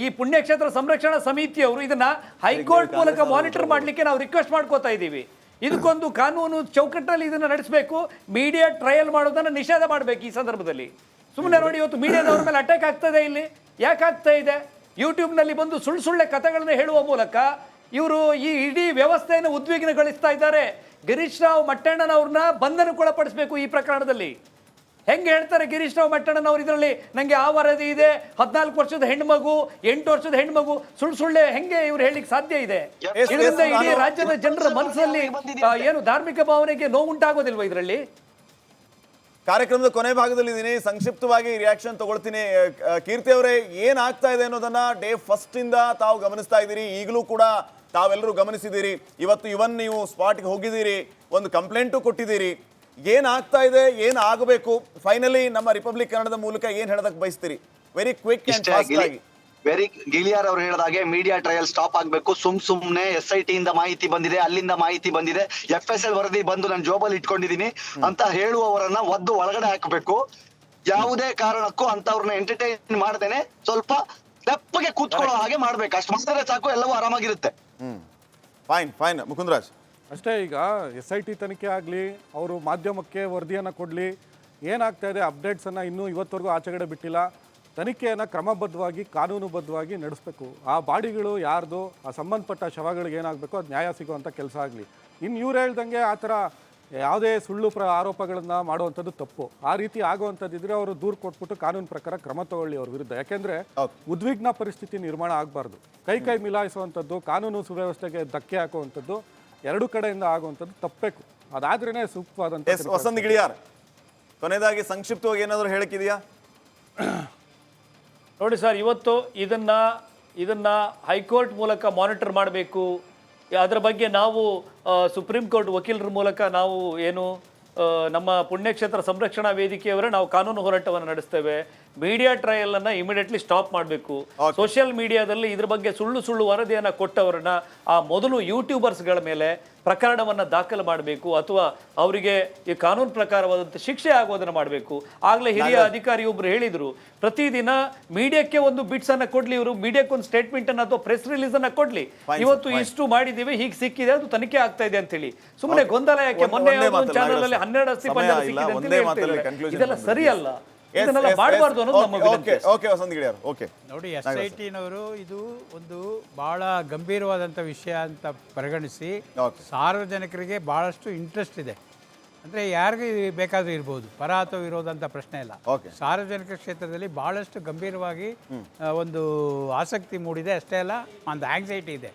ಈ ಪುಣ್ಯಕ್ಷೇತ್ರ ಸಂರಕ್ಷಣಾ ಸಮಿತಿಯವರು ಇದನ್ನ ಹೈಕೋರ್ಟ್ ಮೂಲಕ ಮಾನಿಟರ್ ಮಾಡಲಿಕ್ಕೆ ನಾವು ರಿಕ್ವೆಸ್ಟ್ ಮಾಡ್ಕೋತಾ ಇದ್ದೀವಿ. ಇದಕ್ಕೊಂದು ಕಾನೂನು ಚೌಕಟ್ಟಿನಲ್ಲಿ ಇದನ್ನು ನಡೆಸಬೇಕು. ಮೀಡಿಯಾ ಟ್ರಯಲ್ ಮಾಡೋದನ್ನು ನಿಷೇಧ ಮಾಡಬೇಕು ಈ ಸಂದರ್ಭದಲ್ಲಿ. ಸುಮ್ಮನೆ ನೋಡಿ, ಇವತ್ತು ಮೀಡಿಯಾದವ್ರ ಮೇಲೆ ಅಟ್ಯಾಕ್ ಆಗ್ತದೆ. ಇಲ್ಲಿ ಯಾಕಾಗ್ತಾ ಇದೆ? ಯೂಟ್ಯೂಬ್ನಲ್ಲಿ ಬಂದು ಸುಳ್ಳು ಸುಳ್ಳೆ ಕಥೆಗಳನ್ನು ಹೇಳುವ ಮೂಲಕ ಇವರು ಈ ಇಡೀ ವ್ಯವಸ್ಥೆಯನ್ನು ಉದ್ವಿಗ್ನಗೊಳಿಸ್ತಾ ಇದ್ದಾರೆ. ಗಿರೀಶ್ ರಾವ್ ಮಟ್ಟಣ್ಣನವ್ರನ್ನ ಬಂಧನಕ್ಕೊಳಪಡಿಸಬೇಕು ಈ ಪ್ರಕರಣದಲ್ಲಿ. ಹೆಂಗೆ ಹೇಳ್ತಾರೆ ಗಿರೀಶ್ ರಾವ್ ಮಟ್ಟಣ್ಣನವ್ರು ಇದರಲ್ಲಿ ನನಗೆ ಆ ವರದಿ ಇದೆ, 14 ವರ್ಷದ ಹೆಣ್ಮಗು, 8 ವರ್ಷದ ಹೆಣ್ಮಗು, ಸುಳ್ಳೆ ಹೆಂಗೆ ಇವ್ರು ಹೇಳಿಕ್ ಸಾಧ್ಯ ಇದೆ? ಇದರಿಂದ ಇಡೀ ರಾಜ್ಯದ ಜನರ ಮನಸ್ಸಲ್ಲಿ ಏನು ಧಾರ್ಮಿಕ ಭಾವನೆಗೆ ನೋವುಂಟಾಗೋದಿಲ್ವಾ ಇದರಲ್ಲಿ? ಕಾರ್ಯಕ್ರಮದ ಕೊನೆ ಭಾಗದಲ್ಲಿ ಇದ್ದೀನಿ, ಸಂಕ್ಷಿಪ್ತವಾಗಿ ರಿಯಾಕ್ಷನ್ ತಗೊಳ್ತೀನಿ. ಕೀರ್ತಿ ಅವರೇ, ಏನಾಗ್ತಾ ಇದೆ ಅನ್ನೋದನ್ನ ಡೇ ಫಸ್ಟ್ ಇಂದ ತಾವು ಗಮನಿಸ್ತಾ ಇದ್ದೀರಿ, ಈಗಲೂ ಕೂಡ ತಾವೆಲ್ಲರೂ ಗಮನಿಸಿದ್ದೀರಿ. ಇವತ್ತು ನೀವು ಸ್ಪಾಟ್ಗೆ ಹೋಗಿದ್ದೀರಿ, ಒಂದು ಕಂಪ್ಲೇಂಟು ಕೊಟ್ಟಿದ್ದೀರಿ. ಏನಾಗ್ತಾ ಇದೆ, ಏನು ಆಗಬೇಕು, ಫೈನಲಿ ನಮ್ಮ ರಿಪಬ್ಲಿಕ್ ಕನ್ನಡದ ಮೂಲಕ ಏನ್ ಹೇಳೋದಕ್ಕೆ ಬಯಸ್ತೀರಿ? ವೆರಿ ಕ್ವಿಕ್ ಅಂಡ್ ಫಾಸ್ಟ್ ಆಗಿ. ಗಿಳಿಯಾರ್ ಅವ್ರು ಹೇಳಿದಾಗೆ ಮೀಡಿಯಾ ಟ್ರಯಲ್ ಸ್ಟಾಪ್ ಆಗ್ಬೇಕು. ಸುಮ್ನೆ SIT ಇಂದ ಮಾಹಿತಿ ಬಂದಿದೆ, ಅಲ್ಲಿಂದ ಮಾಹಿತಿ ಬಂದಿದೆ, FSL ವರದಿ ಬಂದು ನಾನು ಜೋಬಲ್ಲಿ ಇಟ್ಕೊಂಡಿದೀನಿ ಅಂತ ಹೇಳುವವರನ್ನ ಒಳಗಡೆ ಹಾಕಬೇಕು. ಯಾವುದೇ ಕಾರಣಕ್ಕೂ ಅಂತವ್ರನ್ನ ಎಂಟರ್ಟೈನ್ ಮಾಡ್ದೇನೆ ಸ್ವಲ್ಪ ತೆಪ್ಪಗೆ ಕೂತ್ಕೊಳ್ಳೋ ಹಾಗೆ ಮಾಡ್ಬೇಕು. ಅಷ್ಟು ಮಾಡಿದ್ರೆ ಸಾಕು, ಎಲ್ಲವೂ ಆರಾಮಾಗಿರುತ್ತೆ. ಫೈನ್ ಮುಕುಂದರಾಜ್. ಅಷ್ಟೇ. ಈಗ SIT ತನಿಖೆ ಆಗಲಿ, ಅವರು ಮಾಧ್ಯಮಕ್ಕೆ ವರದಿಯನ್ನು ಕೊಡಲಿ, ಏನಾಗ್ತಾ ಇದೆ ಅಪ್ಡೇಟ್ಸನ್ನು ಇನ್ನೂ ಇವತ್ತವರೆಗೂ ಆಚೆಗಡೆ ಬಿಟ್ಟಿಲ್ಲ. ತನಿಖೆಯನ್ನು ಕ್ರಮಬದ್ಧವಾಗಿ ಕಾನೂನುಬದ್ಧವಾಗಿ ನಡೆಸಬೇಕು. ಆ ಬಾಡಿಗಳು ಯಾರ್ದು, ಆ ಸಂಬಂಧಪಟ್ಟ ಶವಗಳಿಗೆ ಏನಾಗಬೇಕು ಅದು ನ್ಯಾಯ ಸಿಗುವಂಥ ಕೆಲಸ ಆಗಲಿ. ಇನ್ನು ಇವ್ರು ಹೇಳ್ದಂಗೆ ಆ ಥರ ಯಾವುದೇ ಸುಳ್ಳು ಆರೋಪಗಳನ್ನು ಮಾಡುವಂಥದ್ದು ತಪ್ಪು. ಆ ರೀತಿ ಆಗುವಂಥದ್ದಿದ್ರೆ ಅವರು ದೂರು ಕೊಟ್ಬಿಟ್ಟು ಕಾನೂನು ಪ್ರಕಾರ ಕ್ರಮ ತಗೊಳ್ಳಿ ಅವ್ರ ವಿರುದ್ಧ. ಯಾಕೆಂದರೆ ಉದ್ವಿಗ್ನ ಪರಿಸ್ಥಿತಿ ನಿರ್ಮಾಣ ಆಗಬಾರ್ದು. ಕೈ ಮಿಲಾಯಿಸುವಂಥದ್ದು, ಕಾನೂನು ಸುವ್ಯವಸ್ಥೆಗೆ ಧಕ್ಕೆ ಹಾಕುವಂಥದ್ದು ಎರಡೂ ಕಡೆಯಿಂದ ಆಗುವಂಥದ್ದು ತಪ್ಪಬೇಕು. ಅದಾದ್ರೇ ಸೂಕ್ತವಾದಂಥ. ವಸಂತ್ ಗಿಳಿಯಾರ್, ಕೊನೆಯದಾಗಿ ಸಂಕ್ಷಿಪ್ತವಾಗಿ ಏನಾದರೂ ಹೇಳಿಕಿದೆಯಾ? ನೋಡಿ ಸರ್, ಇವತ್ತು ಇದನ್ನ ಹೈಕೋರ್ಟ್ ಮೂಲಕ ಮಾನಿಟರ್ ಮಾಡಬೇಕು. ಅದರ ಬಗ್ಗೆ ನಾವು ಸುಪ್ರೀಂ ಕೋರ್ಟ್ ವಕೀಲರ ಮೂಲಕ ನಾವು ನಮ್ಮ ಪುಣ್ಯಕ್ಷೇತ್ರ ಸಂರಕ್ಷಣಾ ವೇದಿಕೆಯವರೇ ನಾವು ಕಾನೂನು ಹೋರಾಟವನ್ನು ನಡೆಸ್ತೇವೆ. ಮೀಡಿಯಾ ಟ್ರಯಲ್ ಅನ್ನ ಇಮಿಡಿಯೇಟ್ಲಿ ಸ್ಟಾಪ್ ಮಾಡಬೇಕು. ಸೋಷಿಯಲ್ ಮೀಡಿಯಾದಲ್ಲಿ ಇದ್ರ ಬಗ್ಗೆ ಸುಳ್ಳು ವರದಿಯನ್ನ ಕೊಟ್ಟವರನ್ನ ಆ ಮೊದಲು ಯೂಟ್ಯೂಬರ್ಸ್ಗಳ ಮೇಲೆ ಪ್ರಕರಣವನ್ನ ದಾಖಲು ಮಾಡಬೇಕು, ಅಥವಾ ಅವರಿಗೆ ಈ ಕಾನೂನು ಪ್ರಕಾರವಾದಂಥ ಶಿಕ್ಷೆ ಆಗೋದನ್ನ ಮಾಡಬೇಕು. ಆಗ್ಲೇ ಹಿರಿಯ ಅಧಿಕಾರಿಯೊಬ್ರು ಹೇಳಿದ್ರು, ಪ್ರತಿದಿನ ಮೀಡಿಯಾಕ್ಕೆ ಒಂದು ಬಿಟ್ಸ್ ಅನ್ನ ಕೊಡ್ಲಿ, ಇವರು ಮೀಡಿಯಾಕ್ಕೆ ಒಂದು ಸ್ಟೇಟ್ಮೆಂಟ್ ಅನ್ನ ಅಥವಾ ಪ್ರೆಸ್ ರಿಲೀಸ್ ಅನ್ನ ಕೊಡ್ಲಿ, ಇವತ್ತು ಇಷ್ಟು ಮಾಡಿದೀವಿ, ಹೀಗೆ ಸಿಕ್ಕಿದೆ, ಅದು ತನಿಖೆ ಆಗ್ತಾ ಇದೆ ಅಂತ ಹೇಳಿ. ಸುಮ್ಮನೆ ಗೊಂದಲ ಯಾಕೆ? ಮೊನ್ನೆ ಚಾನಲ್ ಅಲ್ಲಿ 12 ಅಸ್ಥಿ ಪಂಜರ ಸಿಕ್ಕಿದೆ ಅಂತ ಹೇಳ್ತಾರೆ. ಇದೆಲ್ಲ ಸರಿಯಲ್ಲ, ಇದನ್ನೆಲ್ಲ ಮಾಡಬಾರ್ದು ಅನ್ನೋದು ನಮ್ಮ ವಿನಂತಿ. Okay Vasanth Giliyar, okay. ನೋಡಿ, SITನವರು ಇದು ಒಂದು ಬಹಳ ಗಂಭೀರವಾದಂಥ ವಿಷಯ ಅಂತ ಪರಿಗಣಿಸಿ ಸಾರ್ವಜನಿಕರಿಗೆ ಬಹಳಷ್ಟು ಇಂಟ್ರೆಸ್ಟ್ ಇದೆ. ಅಂದರೆ ಯಾರಿಗೂ ಬೇಕಾದರೂ ಇರ್ಬೋದು, ಪರ ಅಥವಾ ವಿರೋಧ ಅಂತ ಪ್ರಶ್ನೆ ಇಲ್ಲ. ಸಾರ್ವಜನಿಕ ಕ್ಷೇತ್ರದಲ್ಲಿ ಬಹಳಷ್ಟು ಗಂಭೀರವಾಗಿ ಒಂದು ಆಸಕ್ತಿ ಮೂಡಿದೆ. ಅಷ್ಟೇ ಅಲ್ಲ, ಒಂದು ಆಂಗ್ಸೈಟಿ ಇದೆ.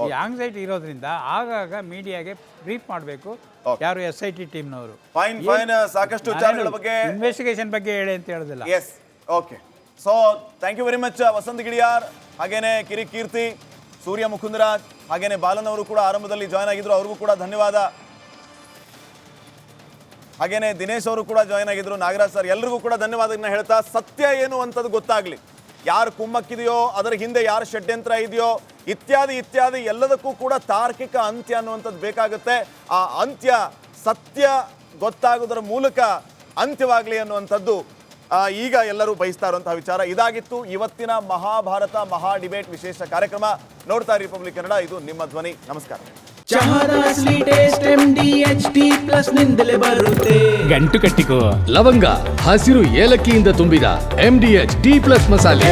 ಈ ಆಂಗ್ಸೈಟಿ ಇರೋದ್ರಿಂದ ಆಗಾಗ ಮೀಡಿಯಾಗೆ ಬ್ರೀಫ್ ಮಾಡಬೇಕು ಯಾರು SIT ಟೀಮ್ನವರು. ಫೈನ್ ಸಾಕಷ್ಟು ವಿಚಾರಗಳ ಬಗ್ಗೆ, ಇನ್ವೆಸ್ಟಿಗೇಷನ್ ಬಗ್ಗೆ ಹೇಳಿ ಅಂತ ಹೇಳೋದಿಲ್ಲ. Yes, okay. So thank you very much Vasanth Giliyar, ಹಾಗೇನೆ ಕಿರಿಕೀರ್ತಿ, ಸೂರ್ಯ ಮುಕುಂದರಾಜ್, ಹಾಗೇನೆ ಬಾಲನ್ ಅವರು ಕೂಡ ಆರಂಭದಲ್ಲಿ ಜಾಯ್ನ್ ಆಗಿದ್ರು, ಅವ್ರಿಗೂ ಕೂಡ ಧನ್ಯವಾದ. ಹಾಗೇನೆ ದಿನೇಶ್ ಅವರು ಕೂಡ ಜಾಯ್ನ್ ಆಗಿದ್ರು, ನಾಗರಾಜ್ ಸರ್, ಎಲ್ರಿಗೂ ಕೂಡ ಧನ್ಯವಾದಗಳನ್ನ ಹೇಳ್ತಾ, ಸತ್ಯ ಏನು ಅಂತದ್ದು ಗೊತ್ತಾಗ್ಲಿ, ಯಾರು ಕುಮ್ಮಕ್ಕಿದೆಯೋ, ಅದರ ಹಿಂದೆ ಯಾರು ಷಡ್ಯಂತ್ರ ಇದೆಯೋ, ಇತ್ಯಾದಿ ಎಲ್ಲದಕ್ಕೂ ಕೂಡ ತಾರ್ಕಿಕ ಅಂತ್ಯ ಅನ್ನುವಂಥದ್ದು ಬೇಕಾಗುತ್ತೆ. ಆ ಅಂತ್ಯ ಸತ್ಯ ಗೊತ್ತಾಗೋದರ ಮೂಲಕ ಅಂತ್ಯವಾಗಲಿ ಅನ್ನುವಂಥದ್ದು ಈಗ ಎಲ್ಲರೂ ಬಯಸ್ತಾ ಇರುವಂತಹ ವಿಚಾರ. ಇದಾಗಿತ್ತು ಇವತ್ತಿನ ಮಹಾಭಾರತ ಮಹಾ ಡಿಬೇಟ್ ವಿಶೇಷ ಕಾರ್ಯಕ್ರಮ. ನೋಡ್ತಾ ಇರಿ ರಿಪಬ್ಲಿಕ್ ಕನ್ನಡ, ಇದು ನಿಮ್ಮ ಧ್ವನಿ. ನಮಸ್ಕಾರ. ಗಂಟು ಕಟ್ಟಿಕೋ ಲವಂಗ, ಹಸಿರು ಏಲಕ್ಕಿಯಿಂದ ತುಂಬಿದ MDH T+ ಮಸಾಲೆ.